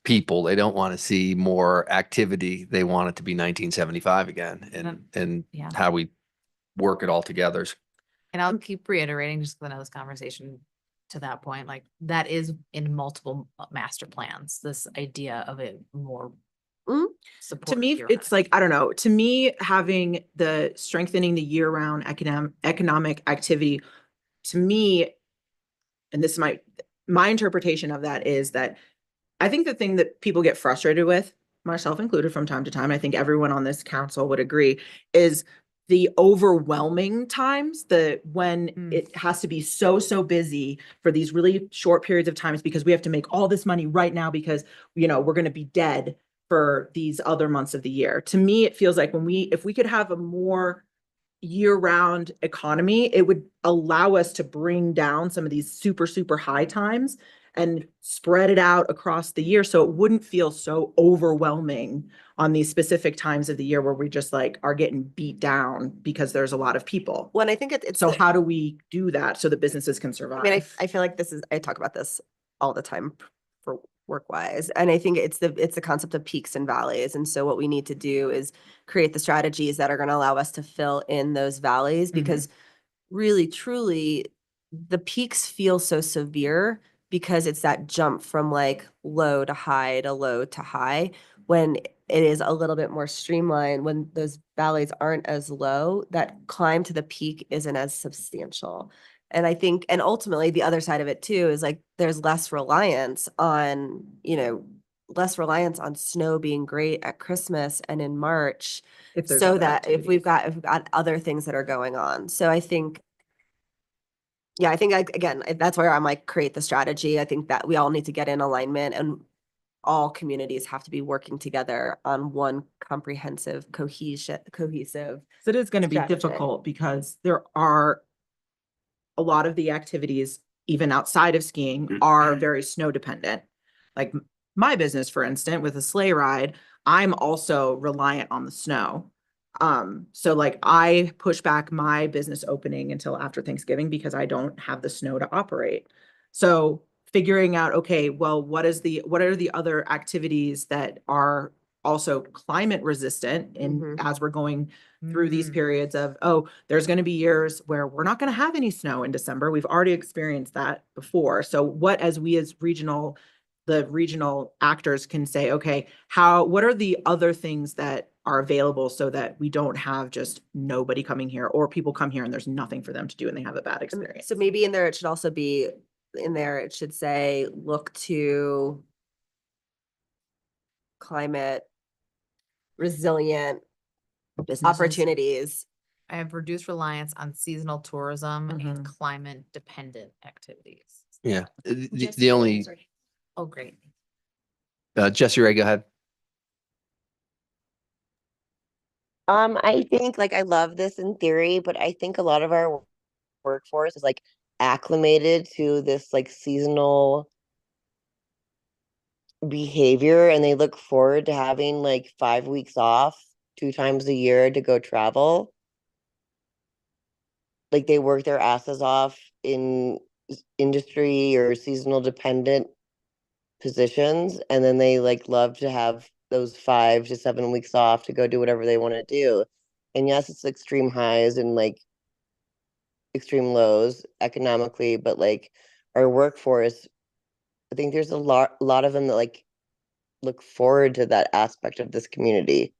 people. They don't want to see more activity. They want it to be 1975 again. And Yeah. how we work it all together. And I'll keep reiterating just because I know this conversation to that point, like that is in multiple master plans, this idea of it more. Mhm. Support To me, year-round. it's like, I don't know, to me, having the strengthening the year-round economic activity, to me, and this might, my interpretation of that is that I think the thing that people get frustrated with, myself included from time to time, I think everyone on this council would agree, is the overwhelming times, when it has to be so busy for these really short periods of times because we have to make all this money right now because, we're going to be dead for these other months of the year. To me, it feels like if we could have a more year-round economy, it would allow us to bring down some of these super high times and spread it out across the year so it wouldn't feel so overwhelming on these specific times of the year where we just like are getting beat down because there's a lot of people. When I think it's So how do we do that so the businesses can survive? I mean, I feel like I talk about this all the time for work-wise, and I think it's the concept of peaks and valleys. And so what we need to do is create the strategies that are going to allow us to fill in those valleys, because really, truly, the peaks feel so severe because it's that jump from like low to high to low to high, when it is a little bit more streamlined, when those valleys aren't as low, that climb to the peak isn't as substantial. And I think, and ultimately the other side of it too is like there's less reliance on snow being great at Christmas and in March, If there's so other that if we've activities. got other things that are going on. So I think, yeah, I think again, that's where I'm like, create the strategy. I think that we all need to get in alignment, and all communities have to be working together on one comprehensive, cohesive. So it is going to be strategy. difficult because there are a lot of the activities, even outside of skiing, are very snow dependent. Like my business, for instance, with a sleigh ride, I'm also reliant on the snow. So like I push back my business opening until after Thanksgiving because I don't have the snow to operate. So figuring out, okay, well, what are the other activities that are also climate resistant as we're going through these periods of, there's going to be years where we're not going to have any snow in December. We've already experienced that before. So what, as the regional actors can say, okay, what are the other things that are available so that we don't have just nobody coming here, or people come here and there's nothing for them to do and they have a bad experience. So maybe in there, it should also be it should say, look to climate resilient Businesses. opportunities. I have reduced reliance on seasonal tourism and Mhm. climate dependent activities. Yeah. The only, Oh, great. Jesse Ray, go ahead. I think like I love this in theory, but I think a lot of our workforce is like acclimated to this like seasonal behavior and they look forward to having like 5 weeks off 2 times a year to go travel. Like they work their asses off in industry or seasonal dependent positions, and then they like love to have those 5 to 7 weeks off to go do whatever they want to do. And yes, it's extreme highs and like extreme lows economically, but like our workforce, I think there's a lot of them that like look forward to that aspect of this community.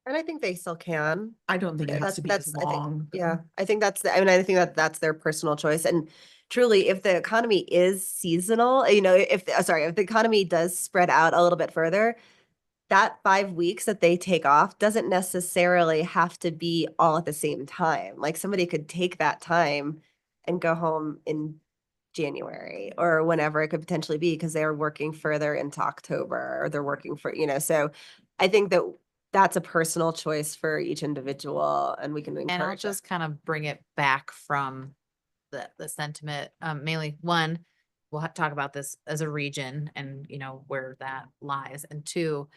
And I think they still can. I don't think it has to be as I think, long. yeah, I think I think that that's their personal choice. And truly, if the economy is seasonal, if if the economy does spread out a little bit further, that 5 weeks that they take off doesn't necessarily have to be all at the same time. Like somebody could take that time and go home in January or whenever it could potentially be because they're working further into October or they're working for, so I think that that's a personal choice for each individual and we can And I'll encourage that. just kind of bring it back from the sentiment, mainly one, we'll talk about this as a region and where that lies. And two,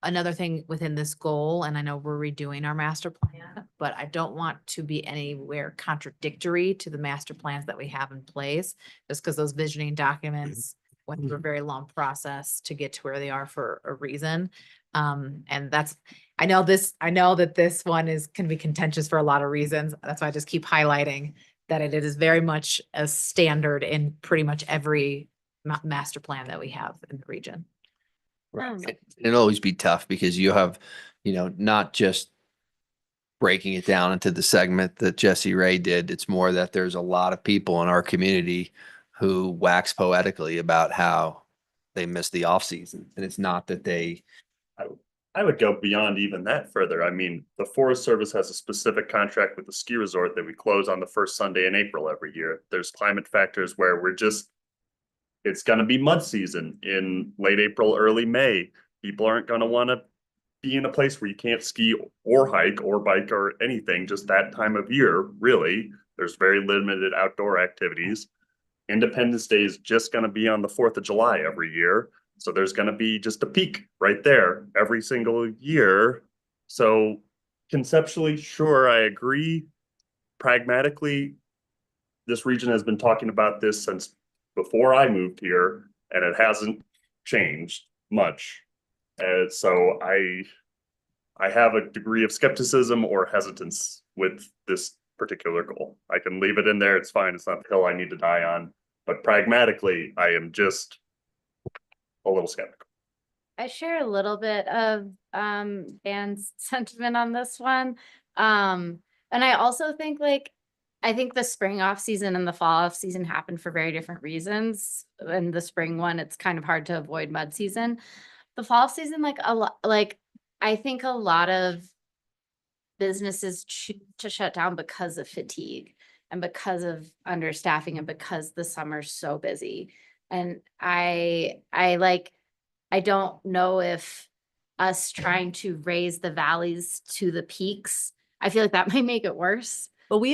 another thing within this goal, and I know we're redoing our master plan, but I don't want to be anywhere contradictory to the master plans that we have in place, just because those visioning documents went through a very long process to get to where they are for a reason. And that's, I know that this one can be contentious for a lot of reasons. That's why I just keep highlighting that it is very much a standard in pretty much every master plan that we have in the region. Right. It'll always be tough because you have, not just breaking it down into the segment that Jesse Ray did. It's more that there's a lot of people in our community who wax poetically about how they miss the off season. And it's not that I would go beyond even that further. I mean, the Forest Service has a specific contract with the ski resort that we close on the first Sunday in April every year. There's climate factors where it's going to be mud season in late April, early May. People aren't going to want to be in a place where you can't ski or hike or bike or anything just that time of year, really. There's very limited outdoor activities. Independence Day is just going to be on the 4th of July every year. So there's going to be just a peak right there every single year. So conceptually, sure, I agree. Pragmatically, this region has been talking about this since before I moved here, and it hasn't changed much. And so I have a degree of skepticism or hesitance with this particular goal. I can leave it in there. It's fine. It's not the hill I need to die on. But pragmatically, I am just a little skeptical. I share a little bit of Dan's sentiment on this one. And I also think I think the spring off season and the fall off season happen for very different reasons. In the spring one, it's kind of hard to avoid mud season. The fall season, I think a lot of businesses choose to shut down because of fatigue and because of understaffing and because the summer's so busy. And I don't know if us trying to raise the valleys to the peaks, I feel like that might make it worse. But we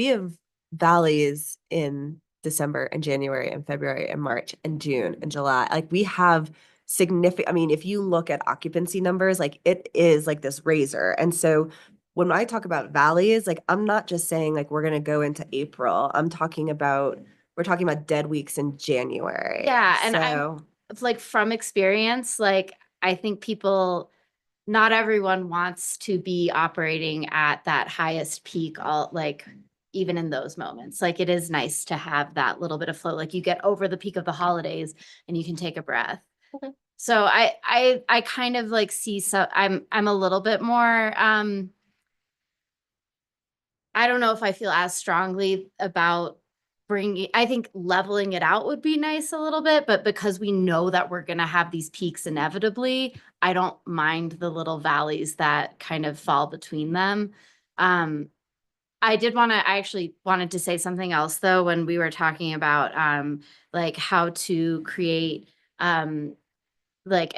have valleys in December and January and February and March and June and July. Like we have significant, I mean, if you look at occupancy numbers, like it is like this razor. And so when I talk about valleys, like I'm not just saying like we're going to go into April. we're talking about dead weeks in January. Yeah, and so, from experience, I think not everyone wants to be operating at that highest peak even in those moments. It is nice to have that little bit of flow. You get over the peak of the holidays and you can take a breath. Okay. So I kind of see, so I'm a little bit more, I don't know if I feel as strongly about I think leveling it out would be nice a little bit, but because we know that we're going to have these peaks inevitably, I don't mind the little valleys that kind of fall between them. I actually wanted to say something else though, when we were talking about how to create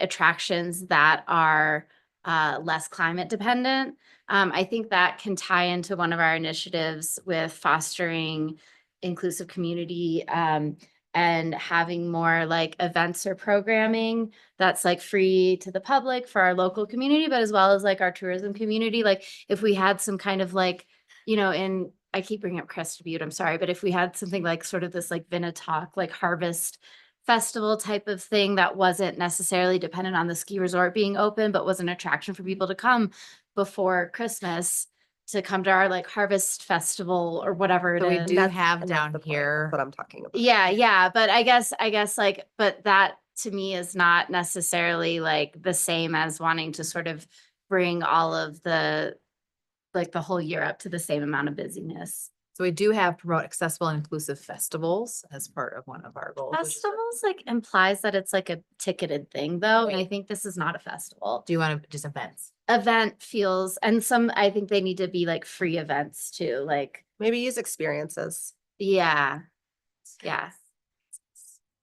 attractions that are less climate dependent. I think that can tie into one of our initiatives with fostering inclusive community and having more like events or programming that's like free to the public for our local community, but as well as like our tourism community. Like if we had some kind of like, I keep bringing up Crested Butte, I'm sorry, but if we had something like sort of this like Vinatoc, like harvest festival type of thing that wasn't necessarily dependent on the ski resort being open, but was an attraction for people to come before Christmas to come to our like harvest festival or whatever it So we is. do That's- have and that's down the point. here. That's what I'm talking about. Yeah, but I guess like, but that to me is not necessarily like the same as wanting to sort of bring all of the, like the whole year up to the same amount of busyness. So we do have promote accessible and inclusive festivals as part of one of our goals. which is- Festivals like implies that it's like a ticketed thing though, and I think this is not a festival. Do you want to just events? Event feels, and I think they need to be like free events too, like, Maybe use experiences. yeah,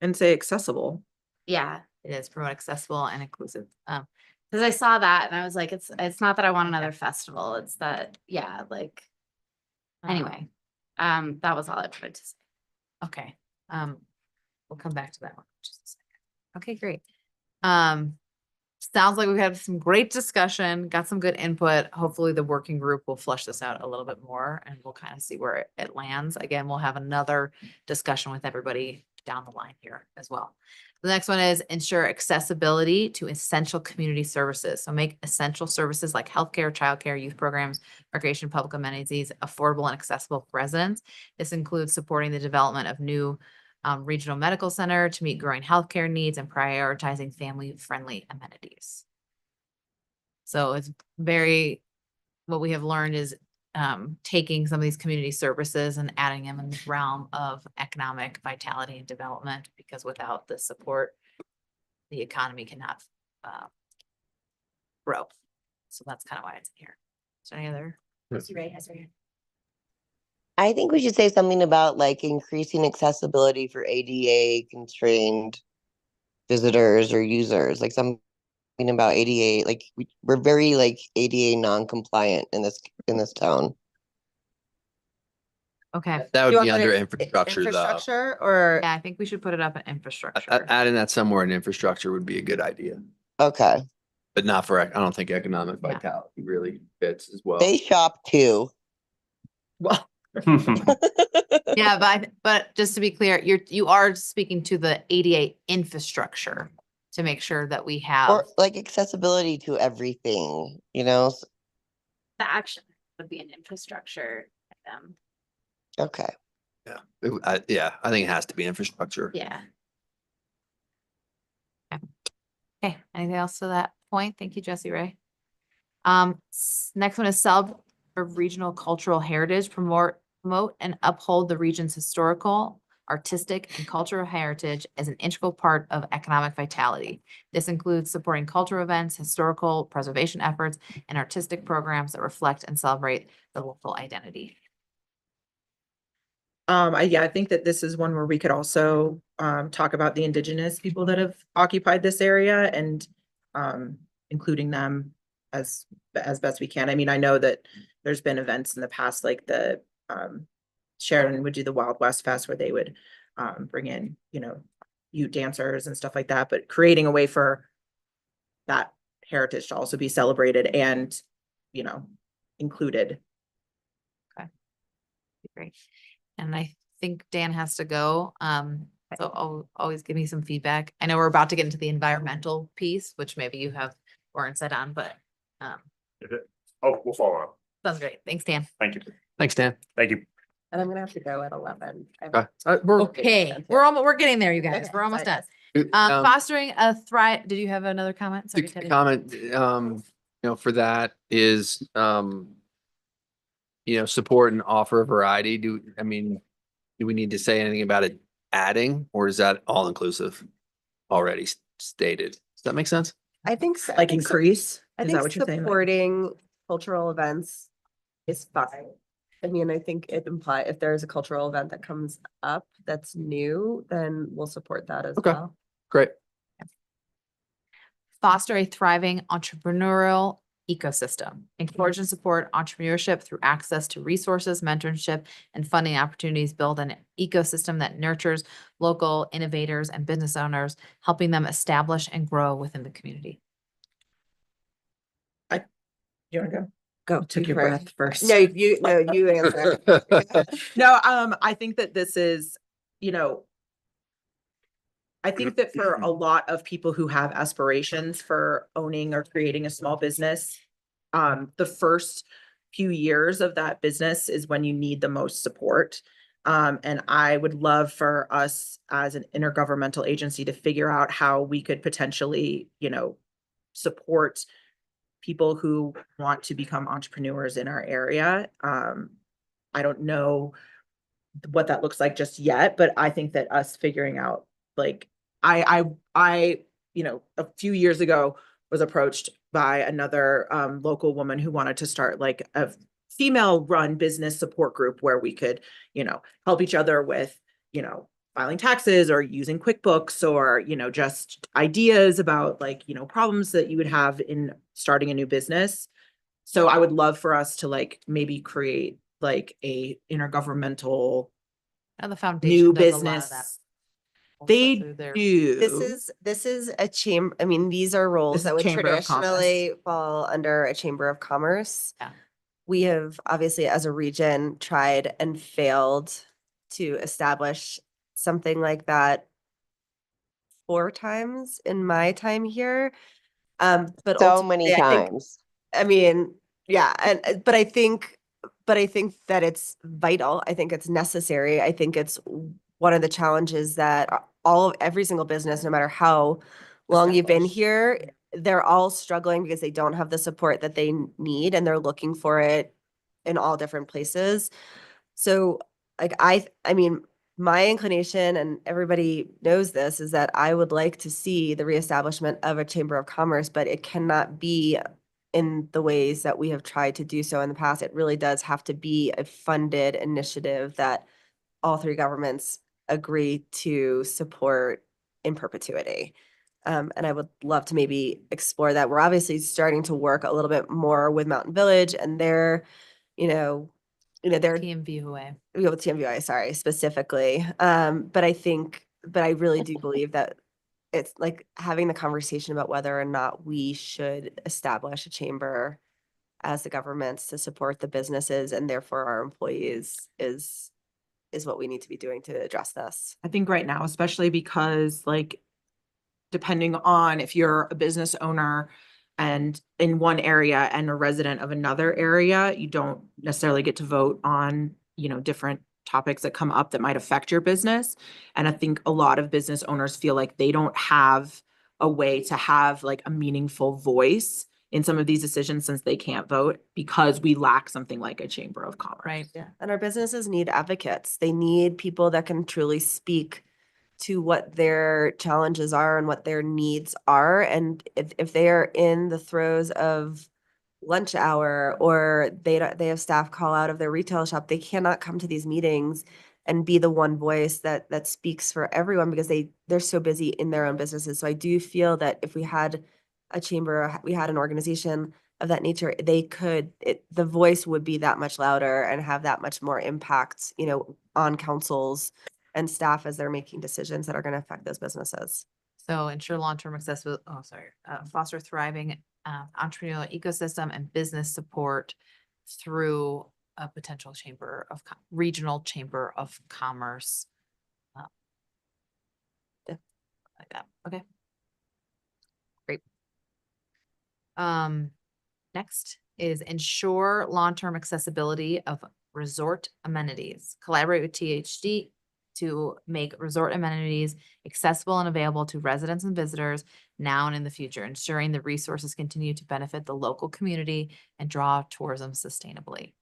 And say accessible. yeah. It is promote accessible and inclusive. Cause I saw that and I was like, it's not that I want another festival, it's that, like, anyway. That was all I wanted to say. Okay, we'll come back to that one. in just a second. Okay, great. Sounds like we've had some great discussion, got some good input. Hopefully the working group will flush this out a little bit more and we'll kind of see where it lands. Again, we'll have another discussion with everybody down the line here as well. The next one is ensure accessibility to essential community services. So make essential services like healthcare, childcare, youth programs, recreation, public amenities affordable and accessible for residents. This includes supporting the development of new regional medical center to meet growing healthcare needs and prioritizing family-friendly amenities. So it's what we have learned is taking some of these community services and adding them in the realm of economic vitality and development, because without the support, the economy cannot grow. So that's kind of why it's in here. Is there any other? I think we should say something about like increasing accessibility for ADA constrained visitors or users, like something about ADA, like we're very like ADA non-compliant in this town. Okay. That You would be want under it infrastructure though. Infrastructure or Yeah, I think we should put it up in infrastructure. Adding that somewhere in infrastructure would be a good idea, Okay, but not for, I don't think economic Yeah. vitality really fits as well. they shop too. Well, Yeah, but just to be clear, you are speaking to the ADA infrastructure to make sure that we have. Or like accessibility to everything, The action would be an infrastructure. Okay. Yeah, I think it has to be infrastructure. Yeah. Okay, anything else to that point? Thank you, Jesse Ray. Next one is regional cultural heritage, promote and uphold the region's historical, artistic, and cultural heritage as an integral part of economic vitality. This includes supporting cultural events, historical preservation efforts, and artistic programs that reflect and celebrate the local identity. I think that this is one where we could also talk about the indigenous people that have occupied this area and including them as best we can. I mean, I know that there's been events in the past, like the Sheridan would do the Wild West Fest where they would bring in, youth dancers and stuff like that, but creating a way for that heritage to also be celebrated and, included. Great. And I think Dan has to go. So always give me some feedback. I know we're about to get into the environmental piece, which maybe you have more insight on, but We'll follow up. sounds great. Thanks, Dan. Thank you. Thanks, Dan. Thank you. and I'm gonna have to go at 11. Okay, we're getting there, you guys. Okay, We're almost done. Um, Fostering a thrive. Did you have another comment? Sorry, The Teddy. comment, for that is, support and offer a variety. Do we need to say anything about it adding, or is that all inclusive already stated? Does that make sense? I think so. Like increase? I Is think that what you're saying? supporting cultural events is fine. I mean, I think it implies if there's a cultural event that comes up that's new, then we'll support that as Okay. well. Great. Foster a thriving entrepreneurial ecosystem. Encourage and support entrepreneurship through access to resources, mentorship, and funding opportunities. Build an ecosystem that nurtures local innovators and business owners, helping them establish and grow within the community. You wanna go? Go. Took you your first. breath first. No, you answer. No, I think that this is, you know, I think that for a lot of people who have aspirations for owning or creating a small business, the first few years of that business is when you need the most support. And I would love for us as an intergovernmental agency to figure out how we could potentially, you know, support people who want to become entrepreneurs in our area. I don't know what that looks like just yet, but I think that us figuring out, like, I, you know, a few years ago was approached by another local woman who wanted to start like a female run business support group where we could, you know, help each other with, you know, filing taxes or using QuickBooks or, you know, just ideas about like, you know, problems that you would have in starting a new business. So I would love for us to like maybe create like a intergovernmental And the foundation new does a lot of that business. also They through their- do. This is a chamber, I mean, these are roles This that is would Chamber of Commerce. traditionally fall under a chamber of commerce. Yeah. We have obviously as a region tried and failed to establish something like that 4 times in my time here. But So many ultimately, I think- times. I mean, yeah, and but I think that it's vital. I think it's necessary. I think it's one of the challenges that every single business, no matter how long you've been Established. here, they're all struggling because they don't have the support that they need and they're looking for it in all different places. So like I mean, my inclination, and everybody knows this, is that I would like to see the reestablishment of a chamber of commerce, but it cannot be in the ways that we have tried to do so in the past. It really does have to be a funded initiative that all 3 governments agree to support in perpetuity. And I would love to maybe explore that. We're obviously starting to work a little bit more with Mountain Village and their, their TMVUA. with TMVI, sorry, specifically. But I really do believe that it's like having the conversation about whether or not we should establish a chamber as the governments to support the businesses and therefore our employees is what we need to be doing to address this. I think right now, especially because like, depending on if you're a business owner and in one area and a resident of another area, you don't necessarily get to vote on, you know, different topics that come up that might affect your business. And I think a lot of business owners feel like they don't have a way to have like a meaningful voice in some of these decisions since they can't vote because we lack something like a chamber of commerce. Right. Yeah. And our businesses need advocates. They need people that can truly speak to what their challenges are and what their needs are. And if they are in the throes of lunch hour or they have staff call out of their retail shop, they cannot come to these meetings and be the one voice that speaks for everyone because they're so busy in their own businesses. So I do feel that if we had a chamber, we had an organization of that nature, the voice would be that much louder and have that much more impact, on councils and staff as they're making decisions that are going to affect those businesses. So ensure long-term foster thriving entrepreneurial ecosystem and business support through a potential regional chamber of commerce. Like that. Okay. Great. Next is ensure long-term accessibility of resort amenities. Collaborate with THD to make resort amenities accessible and available to residents and visitors now and in the future, ensuring the resources continue to benefit the local community and draw tourism sustainably.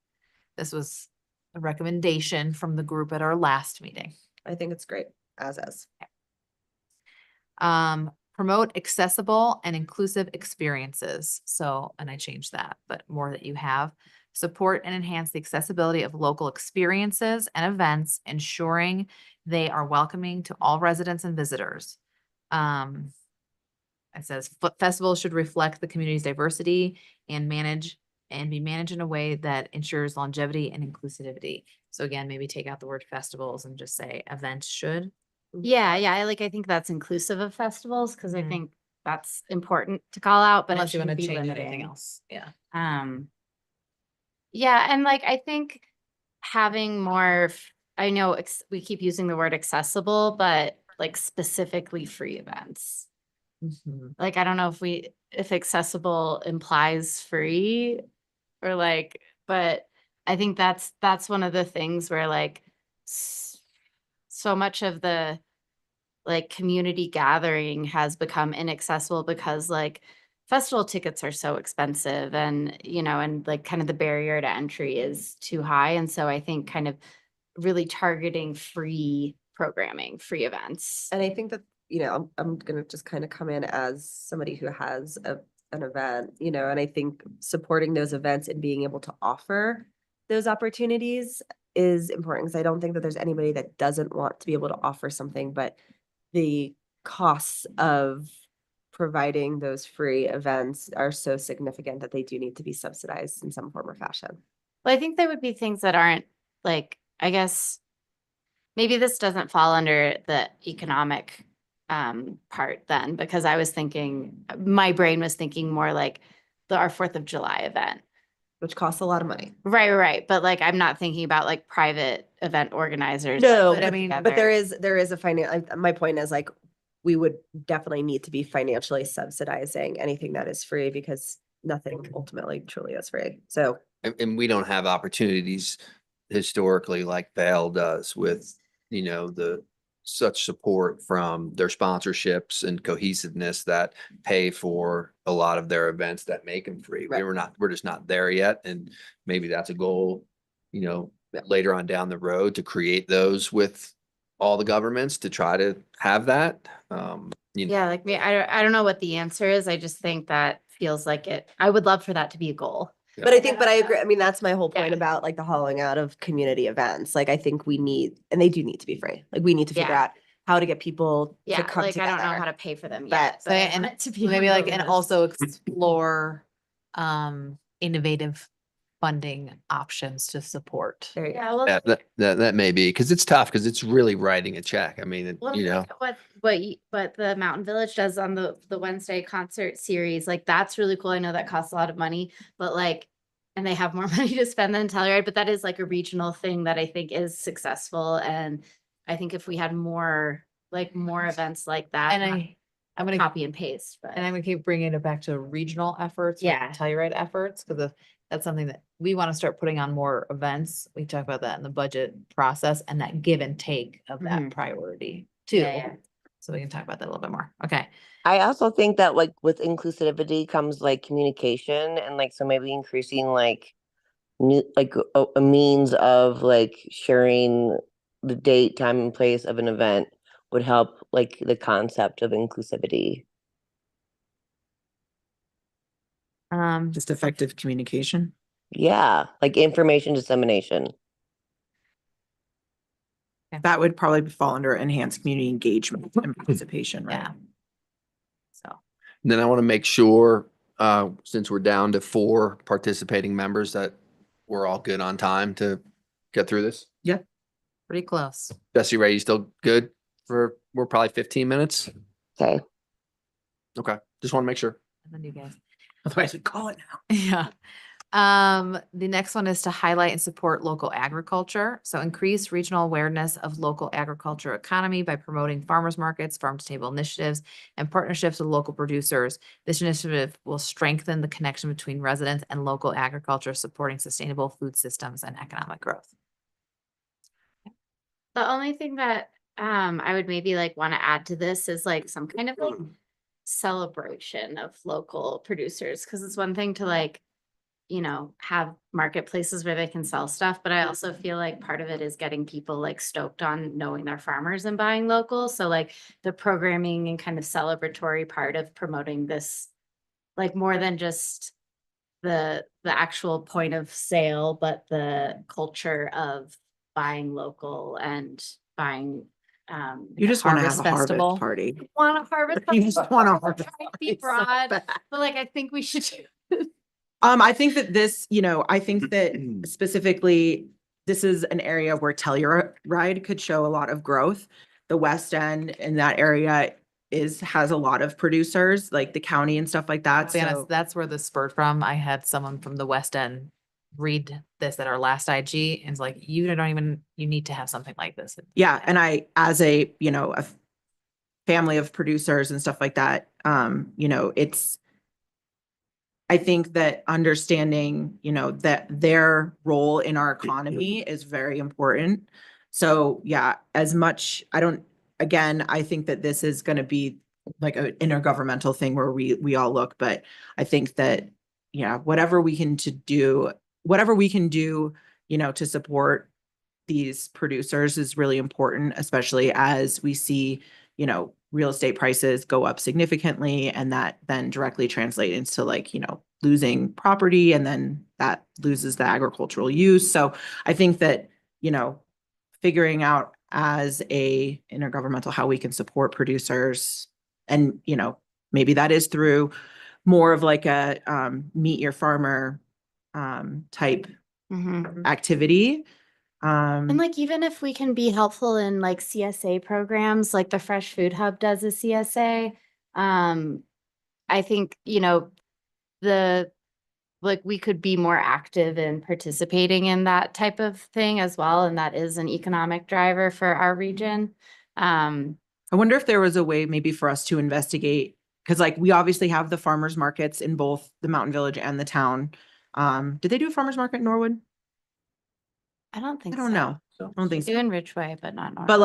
This was a recommendation from the group at our last meeting. I think it's great, as is. Promote accessible and inclusive experiences. So, and I changed that, but more that you have. Support and enhance the accessibility of local experiences and events, ensuring they are welcoming to all residents and visitors. I It says festivals should reflect the community's diversity and be managed in a way that ensures longevity and inclusivity. So again, maybe take out the word festivals and just say events should. Yeah, I think that's inclusive of festivals, because I Mhm. think that's important to call out, but it Unless you want shouldn't to be change anything limiting. else. Yeah. Yeah, and like, I think having more, I know we keep using the word accessible, but like specifically free events. Mhm. Like, I don't know if accessible implies free or like, but I think that's one of the things where like so much of the like community gathering has become inaccessible because like festival tickets are so expensive and and like kind of the barrier to entry is too high. And so I think kind of really targeting free programming, free events. And I think that, I'm gonna just kind of come in as somebody who has an event, and I think supporting those events and being able to offer those opportunities is important, because I don't think that there's anybody that doesn't want to be able to offer something, but the costs of providing those free events are so significant that they do need to be subsidized in some form or fashion. Well, I think there would be things that aren't like, I guess, maybe this doesn't fall under the economic part then, because I was thinking, my brain was thinking more like our 4th of July event. Which costs a lot of money. Right. But like, I'm not thinking about like private event organizers. No, that but put I mean, but together- there is a my point is like, we would definitely need to be financially subsidizing anything that is free, because nothing ultimately truly is free. So And we don't have opportunities historically like Vail does with, the such support from their sponsorships and cohesiveness that pay for a lot of their events that make them free. Right. We're just not there yet. And maybe that's a goal, later on down the road to create those with all the governments to try to have that. Yeah, like me, I don't know what the answer is. I just think that feels like I would love for that to be a goal. but I agree. I mean, that's my whole point Yeah. about like the hollowing out of community events. Like, I think we need, and they do need to be free. Like, we need to figure Yeah. out how to get people to Yeah, come like together. I don't know how to pay for them But- yet, So, but I and want it to be maybe on like, the and list. also explore innovative funding options to support. There you go. Yeah, well, That may be, because it's tough, because it's really writing a check. I mean, well, like what the Mountain Village does on the Wednesday concert series, like that's really cool. I know that costs a lot of money, but like, and they have more money to spend than Telluride, but that is like a regional thing that I think is successful. And I think if we had more events like that, And not I'm gonna copy and paste, but And I'm gonna keep bringing it back to regional efforts. Yeah. Telluride efforts, because that's something that we want to start putting on more events. We talk about that in the budget process and that give and take of that Mhm. priority too. Yeah. So we can talk about that a little bit more. Okay. I also think that like with inclusivity comes like communication, and like so maybe increasing like new like a means of like sharing the date, time, and place of an event would help like the concept of inclusivity. Just effective communication. Yeah, like information dissemination. That would probably fall under enhanced community engagement and participation, right? Yeah. So, Then I want to make sure, since we're down to 4 participating members, that we're all good on time to get through this. pretty close. Jesse, Ray, you still good we're probably 15 minutes? Okay. Okay, just want to make sure. And then you guys. Otherwise we call it now. Yeah. The next one is to highlight and support local agriculture. So increase regional awareness of local agriculture economy by promoting farmers markets, farm to table initiatives, and partnerships with local producers. This initiative will strengthen the connection between residents and local agriculture, supporting sustainable food systems and economic growth. The only thing that I would maybe like want to add to this is like some kind of like celebration of local producers, because it's one thing to like, have marketplaces where they can sell stuff, but I also feel like part of it is getting people like stoked on knowing their farmers and buying local. So like the programming and kind of celebratory part of promoting this, like more than just the actual point of sale, but the culture of buying local and buying You like just want to have a harvest festival. party. Want a harvest? You just want a I'm harvest trying to be party so broad, bad. but like I think we should do. I think that this, I think that specifically, this is an area where Telluride could show a lot of growth. The West End in that area has a lot of producers, like the county and stuff like that. To be honest, So, that's where this spurred from. I had someone from the West End read this at our last IG and it's like, you need to have something like this. yeah, and as a family of producers and stuff like that, I think that understanding, that their role in our economy is very important. So yeah, I think that this is going to be like an intergovernmental thing where we all look, but I think that, yeah, whatever we can do, to support these producers is really important, especially as we see, real estate prices go up significantly, and that then directly translates into losing property, and then that loses the agricultural use. So I think that, figuring out as a intergovernmental how we can support producers, and, maybe that is through more of like a meet your farmer type Mhm. activity. And like, even if we can be helpful in like CSA programs, like the Fresh Food Hub does a CSA, I think, we could be more active in participating in that type of thing as well. And that is an economic driver for our region. I wonder if there was a way maybe for us to investigate, because we obviously have the farmers markets in both the Mountain Village and the town. Did they do a farmers market in Norwood? I don't think I don't so. know. I don't think so. Do in Ridgeway, but not North. But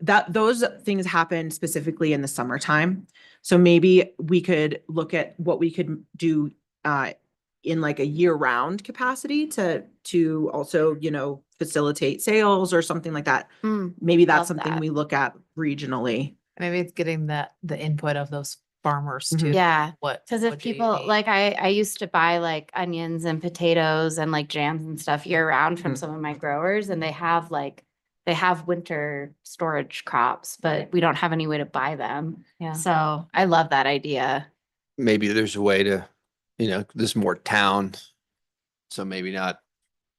that those things happen specifically in the summertime. So maybe we could look at what we could do in like a year-round capacity to also, facilitate sales or something like that. Maybe that's love something that. we look at regionally. Maybe it's getting the input of those farmers too. Mhm. Yeah. What? Because if what do you people, need? like, I used to buy like onions and potatoes and like jams and stuff year round from Mhm. some of my growers, and they have winter storage crops, but we don't have any way to buy them. Yeah. So I love that idea. Maybe there's a way to, this is more town, so maybe not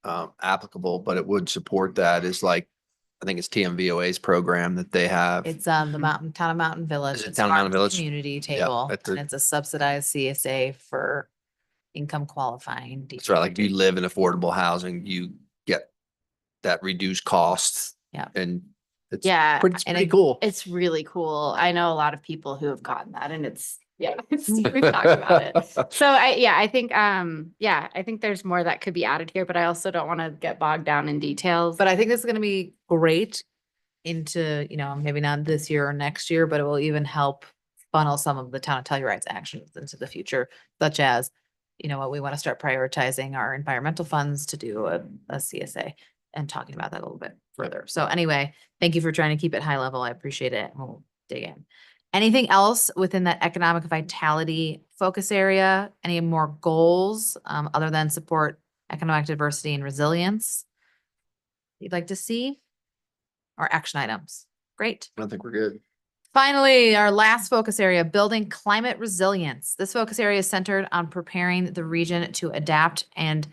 applicable, but it would support that is like, I think it's TMVOA's program that they have. It's the town of Mountain Village. Is it It's Town of Mountain Farmers Village? Community table, at the- and it's a subsidized CSA for income qualifying. That's right. Like if you live in affordable housing, you get that reduced cost. Yeah. And it's Yeah, pretty, and pretty cool. It's really cool. I know a lot of people who have gotten that, and we've talked about it. So I think there's more that could be added here, but I also don't want to get bogged down in details. But I think this is gonna be great into, maybe not this year or next year, but it will even help funnel some of the town of Telluride's actions into the future, such as, what we want to start prioritizing our environmental funds to do a CSA and talking about that a little bit further. So anyway, thank you for trying to keep it high level. I appreciate it. We'll dig in. Anything else within that economic vitality focus area? Any more goals other than support economic diversity and resilience you'd like to see? Or action items? Great. I think we're good. Finally, our last focus area, building climate resilience. This focus area is centered on preparing the region to adapt and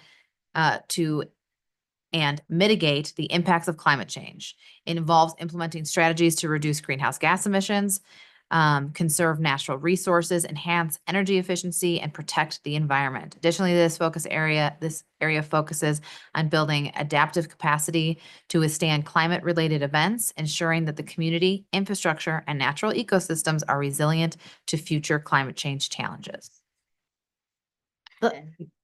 mitigate the impacts of climate change. It involves implementing strategies to reduce greenhouse gas emissions, conserve natural resources, enhance energy efficiency, and protect the environment. Additionally, this area focuses on building adaptive capacity to withstand climate-related events, ensuring that the community, infrastructure, and natural ecosystems are resilient to future climate change challenges.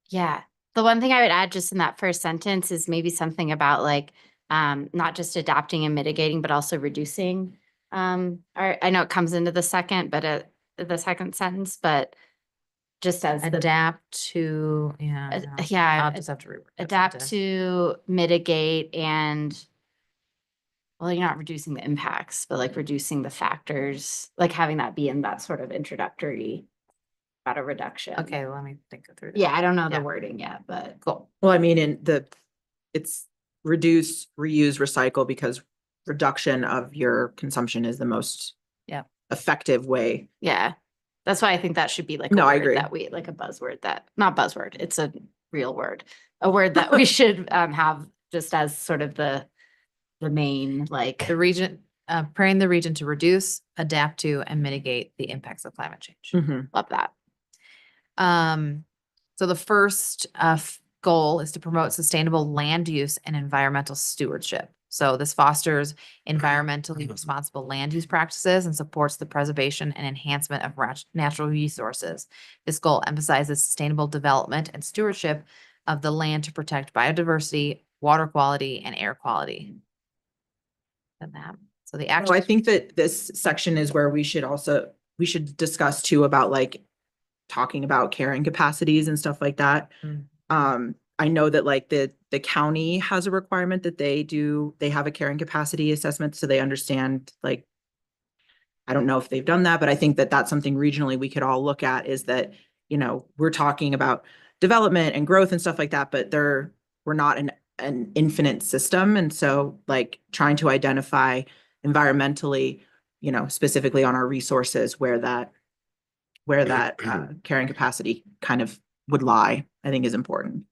Yeah. The one thing I would add just in that first sentence is maybe something about like, not just adapting and mitigating, but also reducing. I know it comes into the second, but the second sentence, but just as Adapt to, I'll just have to reword that adapt sentence. to mitigate and, well, you're not reducing the impacts, but like reducing the factors, like having that be in that sort of introductory about a reduction. Okay, let me think it through. Yeah, I don't know the Yeah. wording yet, but Cool. Well, I mean, it's reduce, reuse, recycle, because reduction of your consumption is the most Yep. effective way. Yeah. That's why I think that should be like a No, I word agree. that we, like a buzzword that, not buzzword, it's a real word. A word that we should have just as sort of the main, like, The region, preparing the region to reduce, adapt to, and mitigate the impacts of climate change. Mhm. love that. So the first goal is to promote sustainable land use and environmental stewardship. So this fosters environmentally responsible land use practices and supports the preservation and enhancement of natural resources. This goal emphasizes sustainable development and stewardship of the land to protect biodiversity, water quality, and air quality. And that, so the Oh, action. I think that this section is where we should discuss too about like talking about carrying capacities and stuff like that. Mm. I know that like the county has a requirement that they have a carrying capacity assessment, so they understand like, I don't know if they've done that, but I think that that's something regionally we could all look at, is that, you know, we're talking about development and growth and stuff like that, but we're not an infinite system. And so like trying to identify environmentally, you know, specifically on our resources where that carrying capacity kind of would lie, I think is important.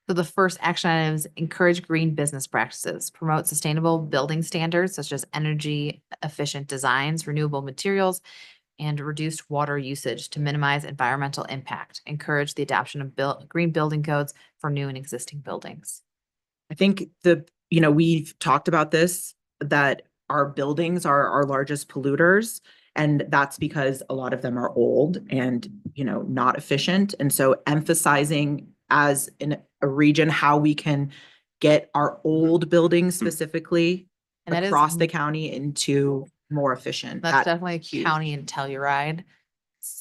So the first action item is encourage green business practices, promote sustainable building standards such as energy efficient designs, renewable materials, and reduced water usage to minimize environmental impact. Encourage the adoption of green building codes for new and existing buildings. I think we've talked about this, that our buildings are our largest polluters. And that's because a lot of them are old and, you know, not efficient. And so emphasizing as in a region, how we can get our old buildings specifically And that is across the county into more efficient. That's definitely a huge. county and Telluride.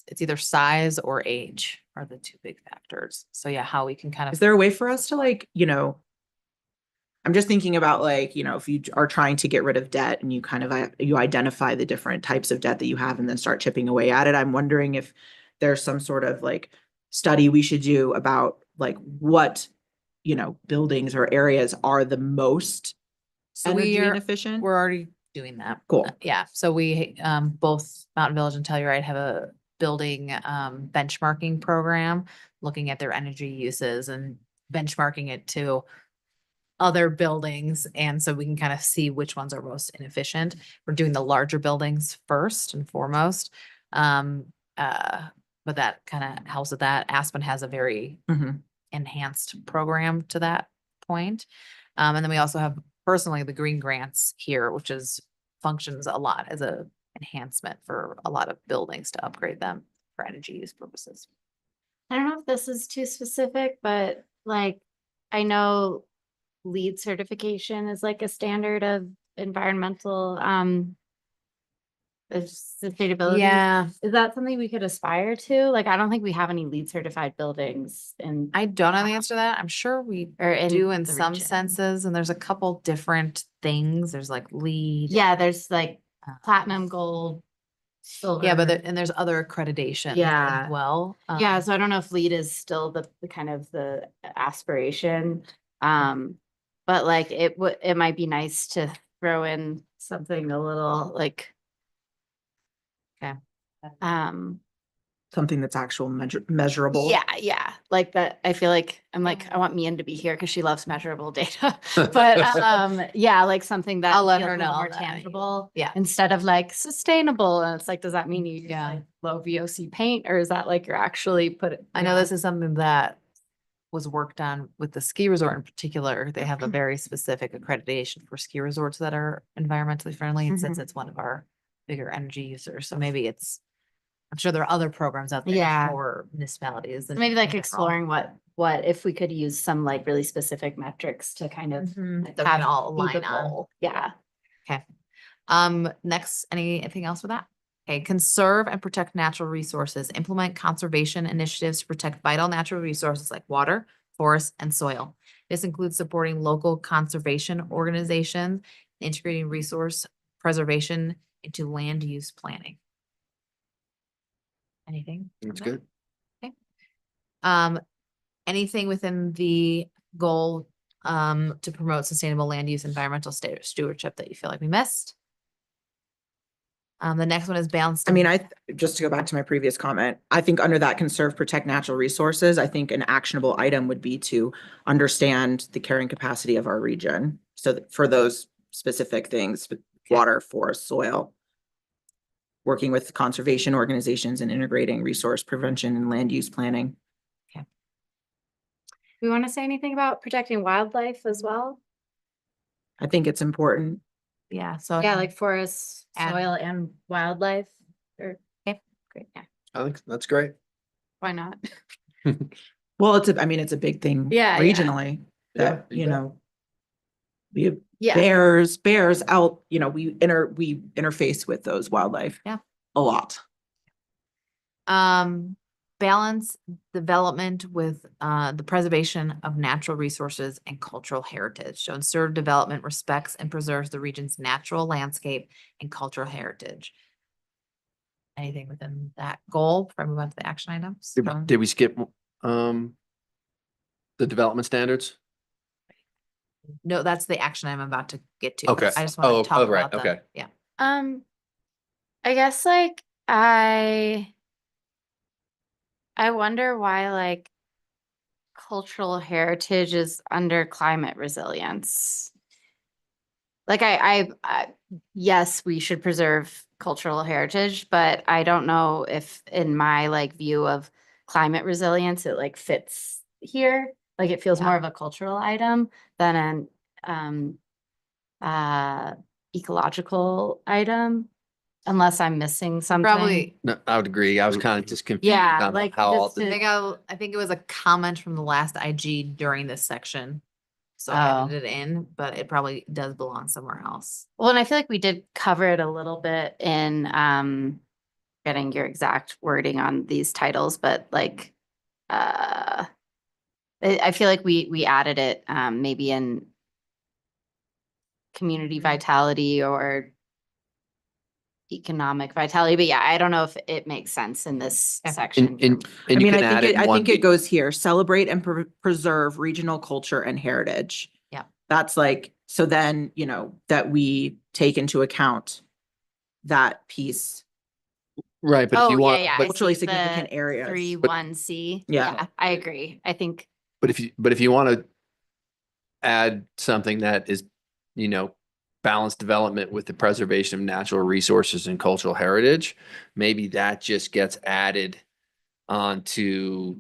It's either size or age are the two big factors. So yeah, how we can kind Is of, there a way for us to like, you know, I'm just thinking about like, you know, if you are trying to get rid of debt and you kind of, you identify the different types of debt that you have and then start chipping away at it. I'm wondering if there's some sort of like study we should do about like what, you know, buildings or areas are the most so energy inefficient. we're already doing that. Cool. Yeah, so we, both Mountain Village and Telluride have a building, benchmarking program, looking at their energy uses and benchmarking it to other buildings. And so we can kind of see which ones are most inefficient. We're doing the larger buildings first and foremost. But that kind of helps with that. Aspen has a very Mhm. enhanced program to that point. And then we also have personally the green grants here, which functions a lot as a enhancement for a lot of buildings to upgrade them for energy use purposes. I don't know if this is too specific, but like, I know LEED certification is like a standard of environmental, sustainability. Yeah, Is that something we could aspire to? Like, I don't think we have any LEED certified buildings in, I don't know the answer to that. I'm sure we or in do in the some region. senses, and there's a couple different things. There's like lead. Yeah, there's like platinum, gold, silver. Yeah, but and there's other accreditations Yeah. as well. Yeah, so I don't know if LEED is still the kind of the aspiration. But like it might be nice to throw in something a little like Okay. Something that's actual measurable. yeah, like that. I feel like I want Mian to be here because she loves measurable data. But yeah, like something that I'll let feels her a little know more that. tangible. Yeah. Instead of like sustainable, and it's like, does that mean you use Yeah. like low VOC paint, or is that like you're actually I know this is something that was worked on with the ski resort in particular. They have a very specific accreditation for ski resorts that are environmentally friendly, and since Mhm. it's one of our bigger energy users, so maybe I'm sure there are other programs out there Yeah. for municipalities. And maybe like in general. exploring what if we could use some like really specific metrics to kind of That we can all be the align on. goal. Yeah. Okay. Next, anything else with that? Okay, conserve and protect natural resources, implement conservation initiatives to protect vital natural resources like water, forests, and soil. This includes supporting local conservation organizations, integrating resource preservation into land use planning. Anything? on That's that? good. Anything within the goal to promote sustainable land use, environmental stewardship that you feel like we missed? The next one is balanced. I mean, just to go back to my previous comment, I think under that conserve, protect natural resources, I think an actionable item would be to understand the carrying capacity of our region. So for those specific things, water, forest, soil, working with conservation organizations and integrating resource prevention and land use planning. We want to say anything about protecting wildlife as well? I think it's important. Yeah, so. Yeah, like forests, Add- soil and wildlife, or, Okay. great, yeah, I think that's great. why not? Well, I mean, it's a big thing Yeah, yeah. regionally that, Yeah, you you bet. know, we have Yeah, bears out, you know, we interface with those wildlife. Yeah. A lot. Balance development with the preservation of natural resources and cultural heritage. So serve development respects and preserves the region's natural landscape and cultural heritage. Anything within that goal before I move on to the action items? Did we skip the development standards? No, that's the action I'm about to get to. Okay. I just want Oh, to talk right, about the, okay. yeah. I guess like I wonder why like cultural heritage is under climate resilience. Like yes, we should preserve cultural heritage, but I don't know if in my like view of climate resilience, it like fits here. Like it feels Yeah. more of a cultural item than an ecological item, unless I'm missing something. Probably, No, I would agree. I was kind of just confused. Yeah, on like, how all just the- to- I think it was a comment from the last IG during this section. So I Oh. added it in, but it probably does belong somewhere else. Well, and I feel like we did cover it a little bit in getting your exact wording on these titles, but like I feel like we added it maybe in community vitality or economic vitality, but yeah, I don't know if it makes sense in this section. And I you mean, can I add think it in one. it goes here, celebrate and preserve regional culture and heritage. Yeah. That's like, so then, you know, that we take into account that piece. Right, but if you want, I but Culturally see significant the areas. 3(1)(c). Yeah. Yeah, I agree. I think if you want to add something that is, you know, balanced development with the preservation of natural resources and cultural heritage, maybe that just gets added onto,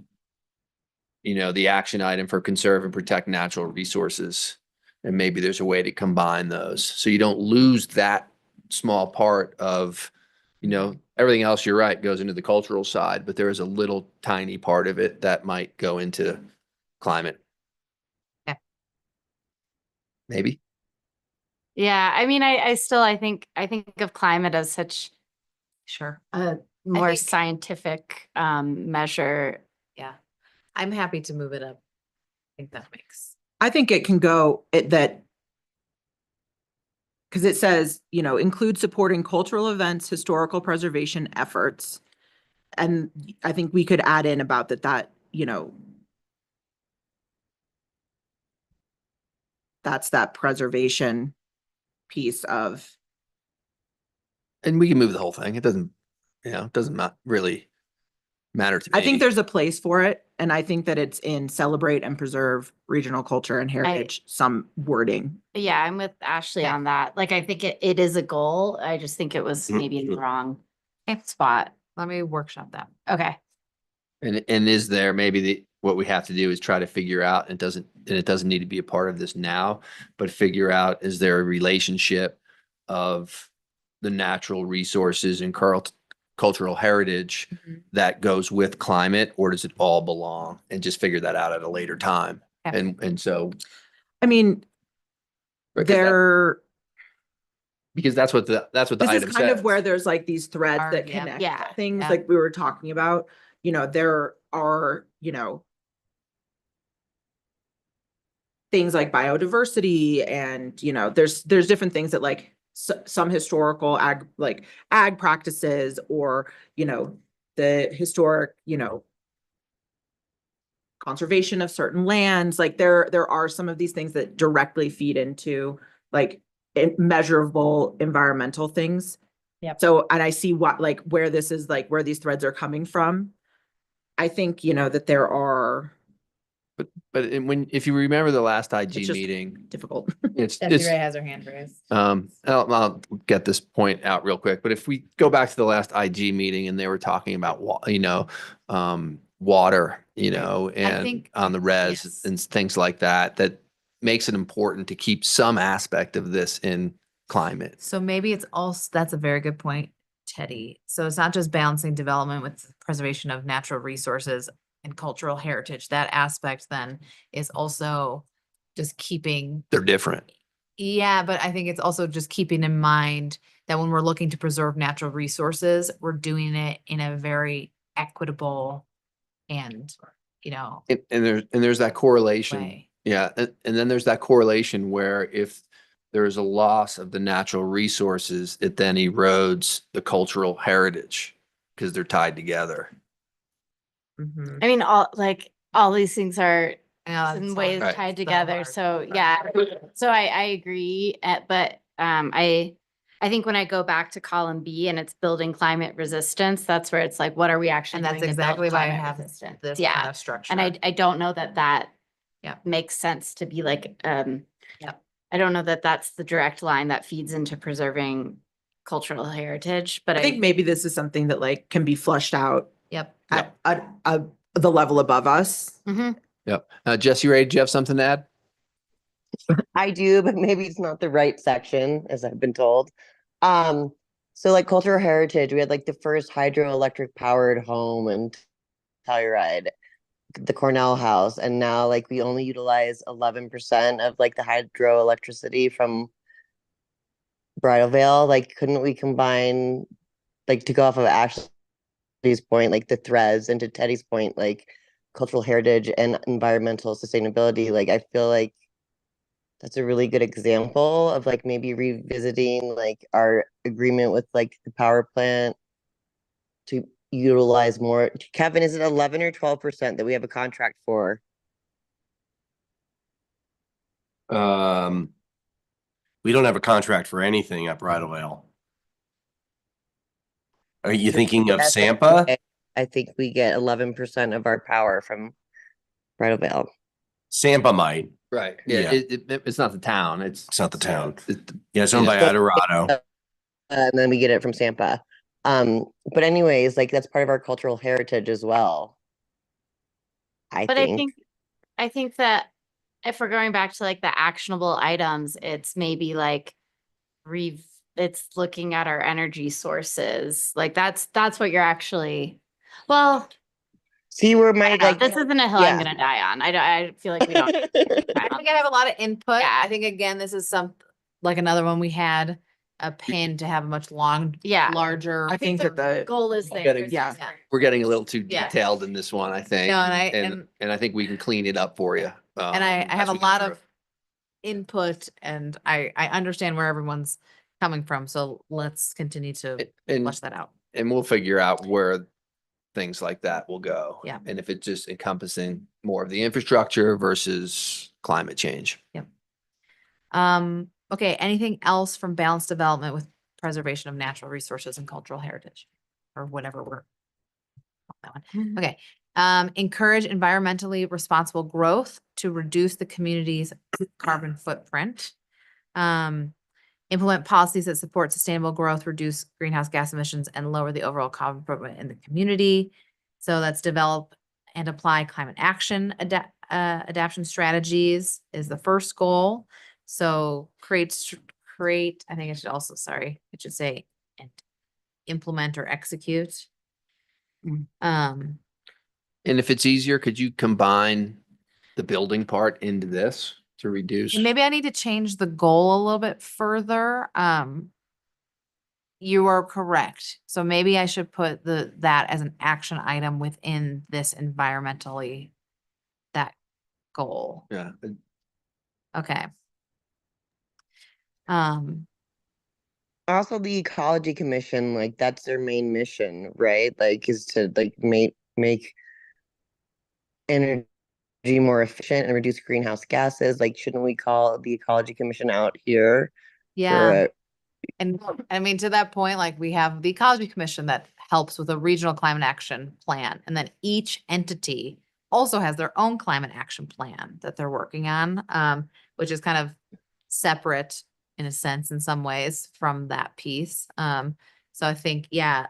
you know, the action item for conserve and protect natural resources. And maybe there's a way to combine those. So you don't lose that small part of, you know, everything else, you're right, goes into the cultural side, but there is a little tiny part of it that might go into climate. Yeah. Maybe. yeah, I mean, I think of climate as such Sure. a more think- scientific measure. Yeah. I'm happy to move it up. I think that makes. I think it can go that. Because it says, you know, include supporting cultural events, historical preservation efforts. And I think we could add in about that, you know, that's that preservation piece of, And we can move the whole thing. It doesn't, you know, it doesn't really matter to me. I think there's a place for it. And I think that it's in celebrate and preserve regional culture and heritage, some wording. Yeah, I'm with Ashley Yeah. on that. Like, I think it is a goal. I just think it was maybe in the wrong spot. Let me workshop that. Okay. And is there maybe what we have to do is try to figure out, and it doesn't need to be a part of this now, but figure out, is there a relationship of the natural resources and cultural heritage Mhm. that goes with climate, or does it all belong? And just figure that out at a later time. Yeah. And so. I mean, Because that's what the this item is kind of says. where there's like these threads Are- that yeah. connect Yeah, things yeah. like we were talking about. You know, there are, you know, things like biodiversity and, you know, there's different things that like some historical ag practices or, you know, the historic, you know, conservation of certain lands. Like there are some of these things that directly feed into like measurable environmental things. Yep. So, and I see what, like, where this is, like, where these threads are coming from. I think, that there are But if you remember the last IG It's just- meeting, difficult. it's, Deputy it's, Ray has her hand raised. I'll get this point out real quick, but if we go back to the last IG meeting and they were talking about, water, and think- on the res yes. and things like that, that makes it important to keep some aspect of this in climate. So maybe it's also, that's a very good point, Teddy. So it's not just balancing development with preservation of natural resources and cultural heritage. That aspect then is also just keeping, They're different. yeah, but I think it's also just keeping in mind that when we're looking to preserve natural resources, we're doing it in a very equitable and, And there's that correlation. way. Yeah, and then there's that correlation where if there is a loss of the natural resources, it then erodes the cultural heritage because they're tied together. Mhm. I mean, all these things are I know, in that's ways hard. tied So together. hard. So yeah, so I agree. But I think when I go back to column B and it's building climate resistance, that's where it's like, what are we actually And that's doing to build exactly why I climate have resistance? this Yeah. kind of structure. And I don't know that Yeah. makes sense to be like, Yep. I don't know that that's the direct line that feeds into preserving cultural heritage, but I think maybe this is something that like can be flushed out Yep. at the level above us. Mhm. Yep. Jesse Ray, do you have something to add? I do, but maybe it's not the right section, as I've been told. So like cultural heritage, we had like the first hydroelectric powered home in Telluride, the Cornell House, and now like we only utilize 11% of like the hydroelectricity from Bridal Veil. Like, couldn't we combine, like, to go off of Ashley's point, like the threads, and to Teddy's point, like cultural heritage and environmental sustainability? Like, I feel like that's a really good example of like maybe revisiting like our agreement with like the power plant to utilize more. Kevin, is it 11 or 12% that we have a contract for? We don't have a contract for anything at Bridal Veil. Are you thinking of Sampa? I think we get 11% of our power from Bridal Veil. Sampa might. Right. Yeah. Yeah. It's not the town. It's not the town. it- Yeah, it's owned by Yeah. Adorado. And then we get it from Sampa. But anyways, like that's part of our cultural heritage as well. But I think that if we're going back to like the actionable items, it's maybe like it's looking at our energy sources. Like that's what you're actually, well, See where I my don't know. like This isn't a hill I'm yeah. gonna die on. I feel like we don't. I think I have a lot of input. Yeah. I think again, this is like another one we had a pin to have a much Yeah. larger. I think that the Goal is there. Getting- Yeah. We're getting a little too Yeah. detailed in this one, I think. No, and And I think we can clean it up for you. I as have a we go lot through of input and I understand where everyone's coming from. So let's continue to it. And flesh that out. and we'll figure out where things like that will go. Yeah. And if it's just encompassing more of the infrastructure versus climate change. Okay, anything else from balanced development with preservation of natural resources and cultural heritage? Or whatever we're. That one. Okay, encourage environmentally responsible growth to reduce the community's carbon footprint. Implement policies that support sustainable growth, reduce greenhouse gas emissions, and lower the overall carbon footprint in the community. So that's develop and apply climate action adaptation strategies is the first goal. So create, I think it should also, it should say and implement or execute. And if it's easier, could you combine the building part into this to reduce? And maybe I need to change the goal a little bit further. You are correct. So maybe I should put that as an action item within this environmentally, that goal. Yeah. Okay. Also the ecology commission, like that's their main mission, right? Like is to like make energy more efficient and reduce greenhouse gases? Like, shouldn't we call the Ecology Commission out here? Yeah. For And I mean, to that point, like we have the Ecology Commission that helps with a regional climate action plan. And then each entity also has their own climate action plan that they're working on, which is kind of separate in a sense, in some ways from that piece. So I think, yeah,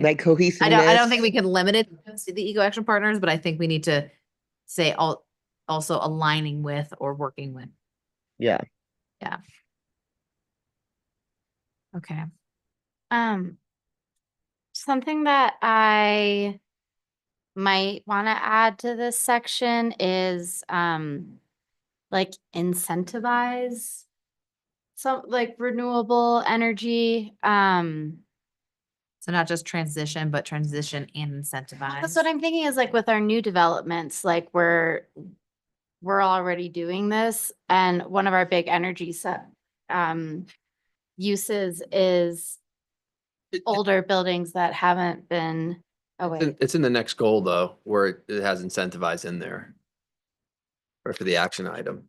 like cohesiveness? I don't think we can limit it to the Eco Action Partners, but I think we need to say also aligning with or working with. Yeah. Okay. Something that I might want to add to this section is, like incentivize some like renewable energy. So not just transition, but transition and incentivize. That's what I'm thinking is like with our new developments, like we're already doing this, and one of our big energy uses is older buildings that haven't been. Oh wait, It's in the next goal though, where it has incentivize in there. Or for the action item.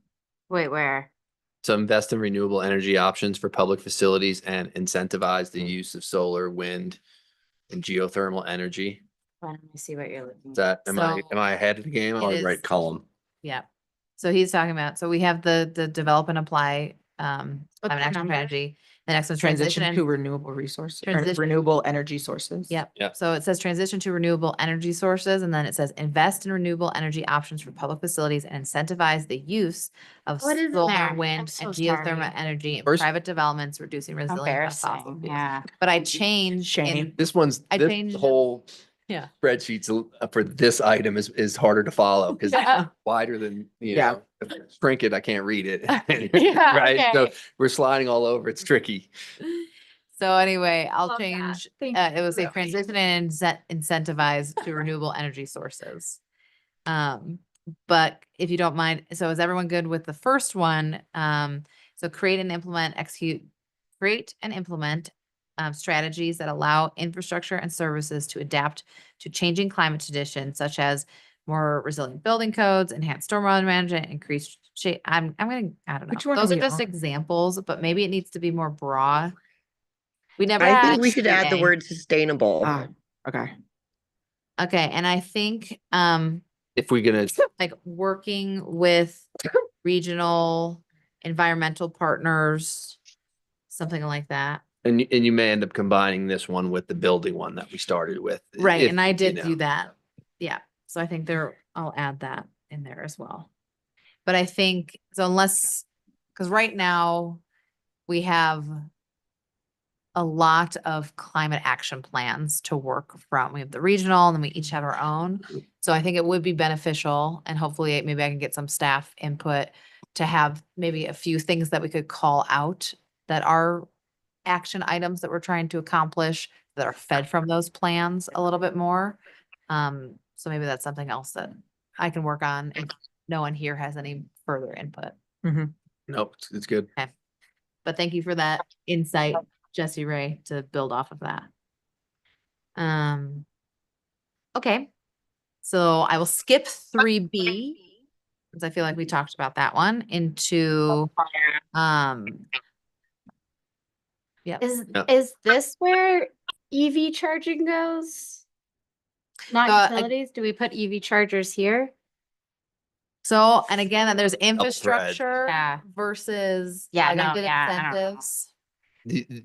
where? So invest in renewable energy options for public facilities and incentivize the use of solar, wind, and geothermal energy. Let me see what you're looking Is that, am I So, ahead of the game? it I'm on is- the right column. Yeah. So he's talking about, so we have the develop and apply, climate the action number? strategy. The next one's transition Transition to and, renewable resources, or Transition- renewable energy sources. yep. Yep. So it says transition to renewable energy sources, and then it says invest in renewable energy options for public facilities and incentivize the use of What is in solar, there? I'm wind, so and geothermal sorry. energy in First- private developments, reducing resilience of fossil Embarrassing, fuels. yeah. But I changed Shame. in, This one's, I this changed- whole yeah. spreadsheet's for this item is harder to follow because Yeah. it's wider than, you Yeah. know, if I shrink it, I can't read it. Yeah, Right? So okay. we're sliding all over. It's tricky. So anyway, I'll Love that. change, Thank it was a Yeah. transition and incentivize to renewable energy sources. But if you don't mind, so is everyone good with the first one? So create and implement strategies that allow infrastructure and services to adapt to changing climate conditions, such as more resilient building codes, enhanced stormwater management, increased I don't know. Which one are Those are we just on? examples, but maybe it needs to be more broad. We never. I think we touched should add the A. word sustainable. Ah, okay. Okay, and I think, If we're gonna, like working with regional environmental partners, something like that. and you may end up combining this one with the building one that we started with. Right, if, and I you did know. do that. Yeah, so I think I'll add that in there as well. But I think, so unless, because right now we have a lot of climate action plans to work from. We have the regional and then we each have our own. So I think it would be beneficial, and hopefully maybe I can get some staff input to have maybe a few things that we could call out that are action items that we're trying to accomplish that are fed from those plans a little bit more. So maybe that's something else that I can work on if no one here has any further input. Nope, it's good. But thank you for that insight, Jesse Ray, to build off of that. Okay, so I will skip 3B because I feel like we talked about that one into yeah. Yeah. Is this where EV charging goes? Not utilities? Do we put EV chargers here? So, and again, there's infrastructure Yeah. versus Yeah, like I no, did yeah, I don't know. incentives.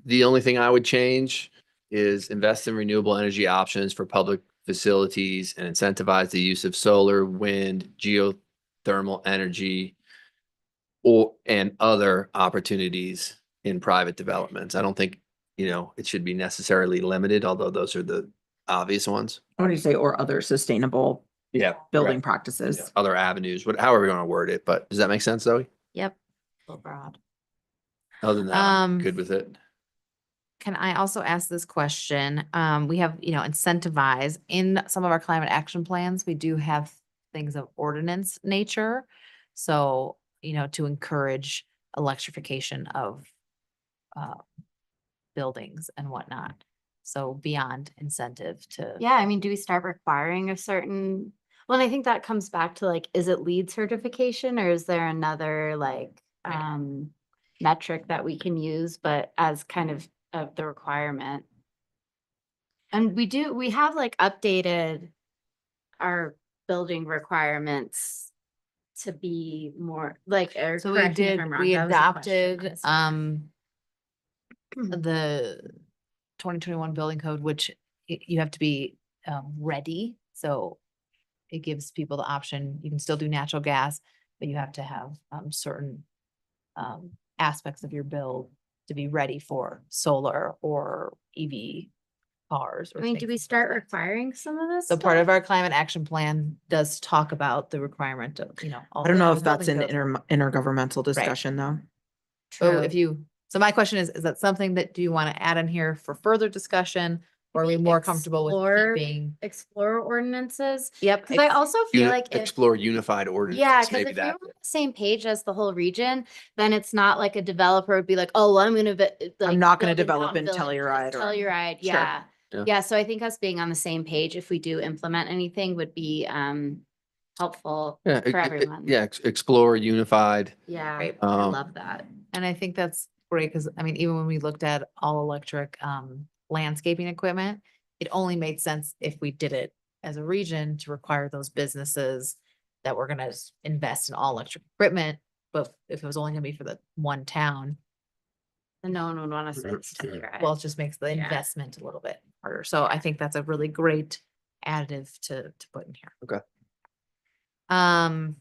The only thing I would change is invest in renewable energy options for public facilities and incentivize the use of solar, wind, geothermal energy and other opportunities in private developments. I don't think, it should be necessarily limited, although those are the obvious ones. What do you say, or other sustainable Yeah. building right. practices? Yeah, other avenues, however you want to word it, but does that make sense, Zoe? Yep. So broad. Other than that, I'm Um, good with it. Can I also ask this question? We have, incentivize in some of our climate action plans. We do have things of ordinance nature. So, to encourage electrification of buildings and whatnot. So beyond incentive to. Yeah, I mean, do we start requiring a certain, Well, and I think that comes back to like, is it LEED certification or is there another like metric that we can use, but as kind of the requirement? And we have like updated our building requirements to be more like, or So we correct me if did, I'm wrong, we that was a question adopted, I was- the 2021 building code, which you have to be, ready. So it gives people the option, you can still do natural gas, but you have to have, certain, aspects of your build to be ready for solar or EV cars. I or mean, do things we like start that. requiring some of this? So part of stuff? our climate action plan does talk about the requirement of, all I don't know the if that's an building codes. intergovernmental discussion though. So True. if you, so my question is that something that do you want to add in here for further discussion? Or are we more comfortable with Explore- keeping? Explore ordinances. Yep. Because I also feel like if, Explore unified ordinance. yeah, because maybe if you're on that. the same page as the whole region, then it's not like a developer would be like, oh, I'm gonna like not gonna build in develop Mountain in Village, Telluride it's or- Telluride, Sure. yeah. Yeah. Yeah, so I think us being on the same page, if we do implement anything, would be helpful Yeah, for everyone. yeah, explore unified. Yeah, Right. I Um, love that. And I think that's great because I mean, even when we looked at all electric landscaping equipment, it only made sense if we did it as a region to require those businesses that we're gonna invest in all electric equipment. But if it was only gonna be for the one town, And no one would want to say it's Telluride. well, it just makes the Yeah. investment a little bit harder. So I think that's a really great additive to put in here. Okay. Um,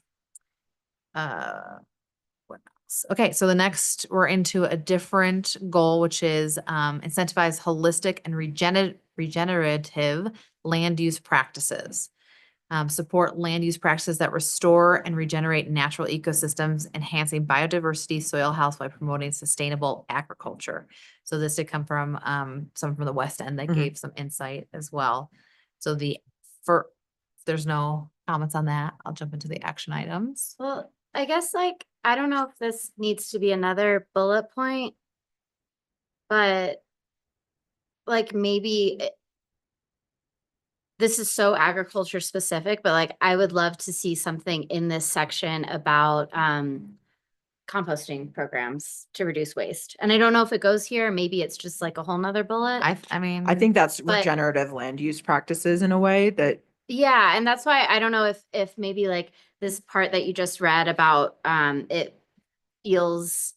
what else? Okay, so the next, we're into a different goal, which is incentivize holistic and regenerative land use practices. Support land use practices that restore and regenerate natural ecosystems, enhancing biodiversity, soil health by promoting sustainable agriculture. So this did come from someone from the West End that Mhm. gave some insight as well. So if there's no comments on that, I'll jump into the action items. Well, I guess like, I don't know if this needs to be another bullet point, but like maybe this is so agriculture specific, but like I would love to see something in this section about composting programs to reduce waste. And I don't know if it goes here, maybe it's just like a whole nother bullet. I mean, I think that's But- regenerative land use practices in a way that Yeah, and that's why I don't know if maybe like this part that you just read about it feels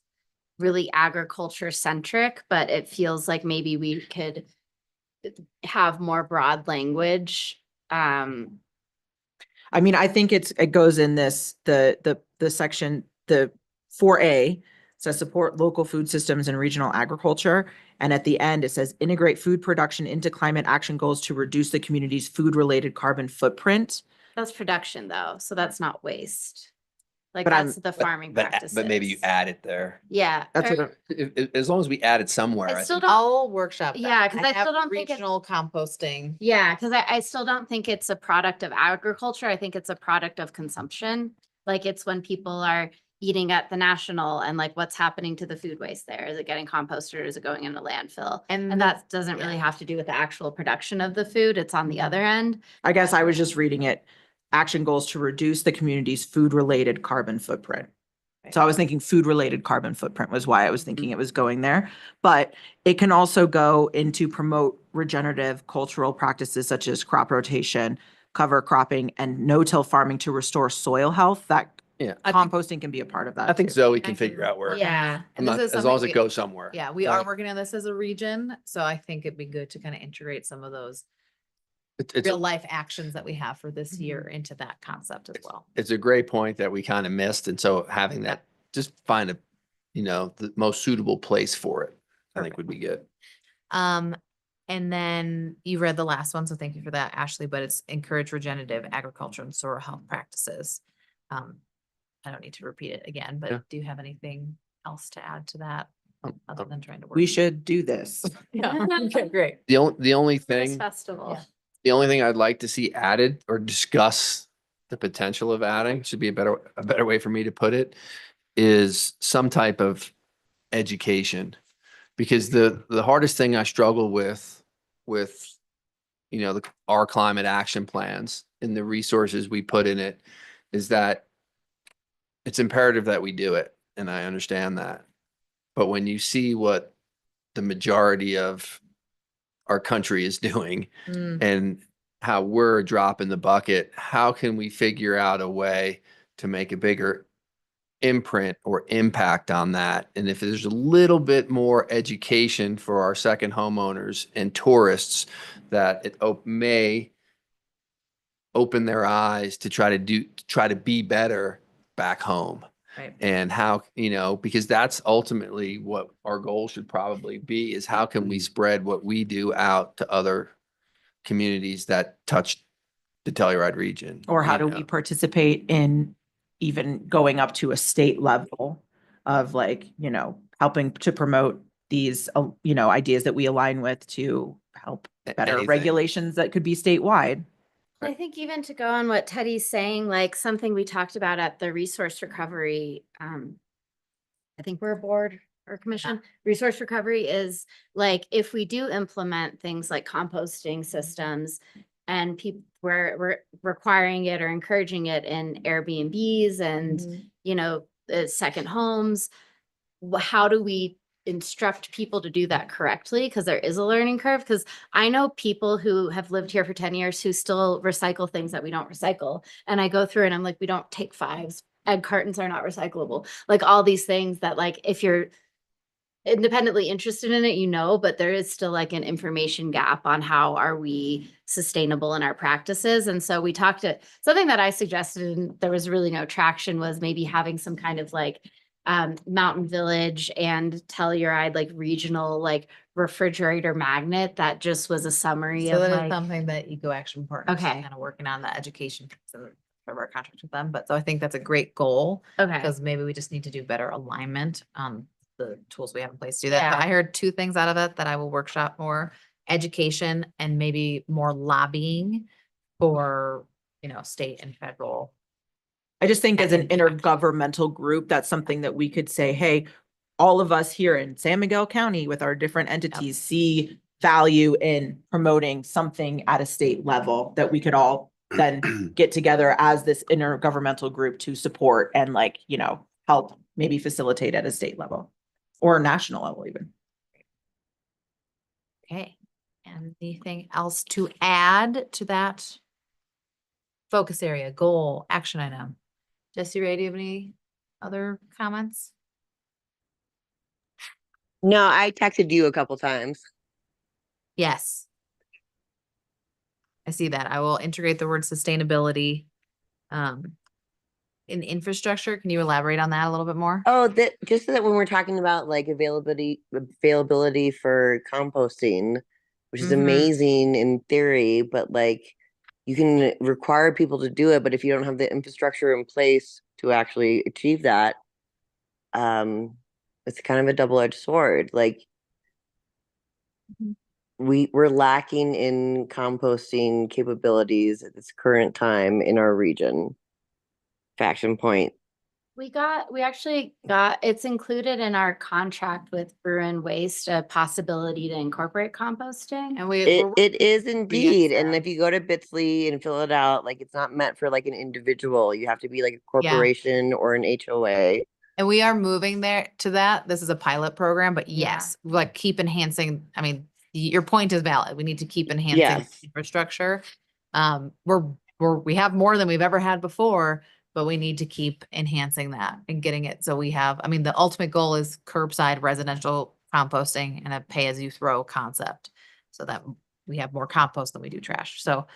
really agriculture centric, but it feels like maybe we could have more broad language. I mean, I think it goes in this, the section, the 4A says support local food systems and regional agriculture. And at the end, it says integrate food production into climate action goals to reduce the community's food-related carbon footprint. That's production though, so that's not waste. Like But I'm- that's the farming practices. But maybe you add it there. Yeah. That's or- what, As long as we add it somewhere. I I still think- don't, I'll workshop that. Yeah, 'cause I have still don't think it's- regional composting. yeah, because I still don't think it's a product of agriculture. I think it's a product of consumption. Like it's when people are eating at the national and like what's happening to the food waste there? Is it getting composted or is it going in a landfill? And And the- that doesn't really have to do with the actual production of the food. It's on the other end. I guess I was just reading it, action goals to reduce the community's food-related carbon footprint. So I was thinking food-related carbon footprint was why I was thinking it was going there. But it can also go into promote regenerative cultural practices such as crop rotation, cover cropping, and no-till farming to restore soil health. That Yeah. composting can be a part of that. I think too. Zoe can figure out where. Yeah. I'm And not- this is As long as something it goes somewhere. Yeah, we are Right. working on this as a region, so I think it'd be good to kind of integrate some of those It's real life actions that we have for this year Mm-hmm. into that concept as well. it's a great point that we kind of missed. And so having that, just find the most suitable place for it, I think would be good. And then you read the last one, so thank you for that, Ashley, but it's encourage regenerative agriculture and soil health practices. I don't need to repeat it again, Yeah. but do you have anything else to add to that other than trying to work? We should do this. Yeah, okay, great. The only This thing, festival. Yeah. the only thing I'd like to see added or discuss the potential of adding, should be a better way for me to put it, is some type of education. Because the hardest thing I struggle with our climate action plans and the resources we put in it, is that it's imperative that we do it. And I understand that. But when you see what the majority of our country is doing Mm. and how we're dropping the bucket, how can we figure out a way to make a bigger imprint or impact on that? And if there's a little bit more education for our second homeowners and tourists, that it may open their eyes to try to be better back home. Right. And how, because that's ultimately what our goal should probably be, is how can we spread what we do out to other communities that touch the Telluride region? Or how you do know? we participate in even going up to a state level of like, helping to promote these, ideas that we align with to help better Anything. regulations that could be statewide. I think even to go on what Teddy's saying, like something we talked about at the resource recovery, I think we're a board or commission. Resource recovery is like, if we do implement things like composting systems and people, we're requiring it or encouraging it in Airbnbs and, second homes, how do we instruct people to do that correctly? Because there is a learning curve. Because I know people who have lived here for 10 years who still recycle things that we don't recycle. And I go through and I'm like, we don't take fives. Egg cartons are not recyclable. Like all these things that, like, if you're independently interested in it, but there is still like an information gap on how are we sustainable in our practices. And so we talked to something that I suggested and there was really no traction, was maybe having some kind of like Mountain Village and Telluride, like regional, like refrigerator magnet that just was a summary So of that is like, something that Eco Action Partners is Okay. kind of working on, the education piece of our contract with them. But so I think that's a great goal, okay, because maybe we just need to do better alignment on the tools we have in place to do that. But Yeah. I heard two things out of it that I will workshop more: education and maybe more lobbying for, state and federal. I just think as an Impact. intergovernmental group, that's something that we could say, hey, all of us here in San Miguel County with our different entities see value in promoting something at a state level that we could all then get together as this intergovernmental group to support and help maybe facilitate at a state level or national level even. Okay. Anything else to add to that focus area, goal, action item? Jesse Ray, do you have any other comments? No, I texted you a couple times. Yes. I see that. I will integrate the word sustainability in infrastructure. Can you elaborate on that a little bit more? Oh, that just so that when we're talking about like availability for composting, which is Mhm. amazing in theory, but like you can require people to do it, but if you don't have the infrastructure in place to actually achieve that, it's kind of a double-edged sword. Like Mhm. we're lacking in composting capabilities at this current time in our region. Faction point. we actually got, it's included in our contract with Bruin Waste, a possibility to incorporate composting. And we're It is indeed. And that. if you go to Bitsley and fill it out, like it's not meant for like an individual. You have to be like a corporation or an HOA. And we are moving there to that. This is a pilot program, but Yeah. yes, like keep enhancing. I mean, your point is valid. We need to keep enhancing Yes. infrastructure. We have more than we've ever had before, but we need to keep enhancing that and getting it. So we have, I mean, the ultimate goal is curbside residential composting and a pay as you throw concept, so that we have more compost than we do trash. So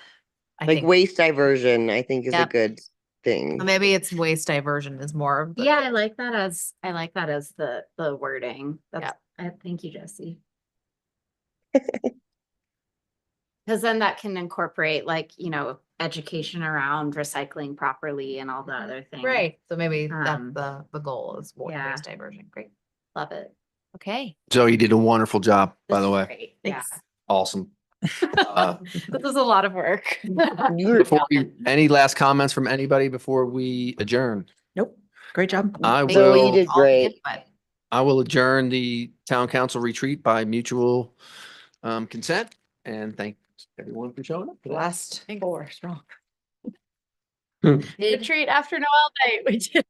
I Like think waste diversion, I think is a Yep. good thing. maybe it's waste diversion is more of the Yeah, goal. I like that as the wording. Thank you, Jesse. Because then that can incorporate education around recycling properly and all the other things. Right. So maybe that's Um, the goal is yeah. waste diversion. Great. Love it. Okay. So you did a wonderful job, by This the is way. great. Thanks. Awesome. Uh, This was a lot of work. Any last comments from anybody before we adjourn? Nope. Great job. I Thank Zoe, you will, did for all the great. input. I will adjourn the town council retreat by mutual consent, and thank everyone for showing up. today. Last four strong. Retreat after Noel night, we did.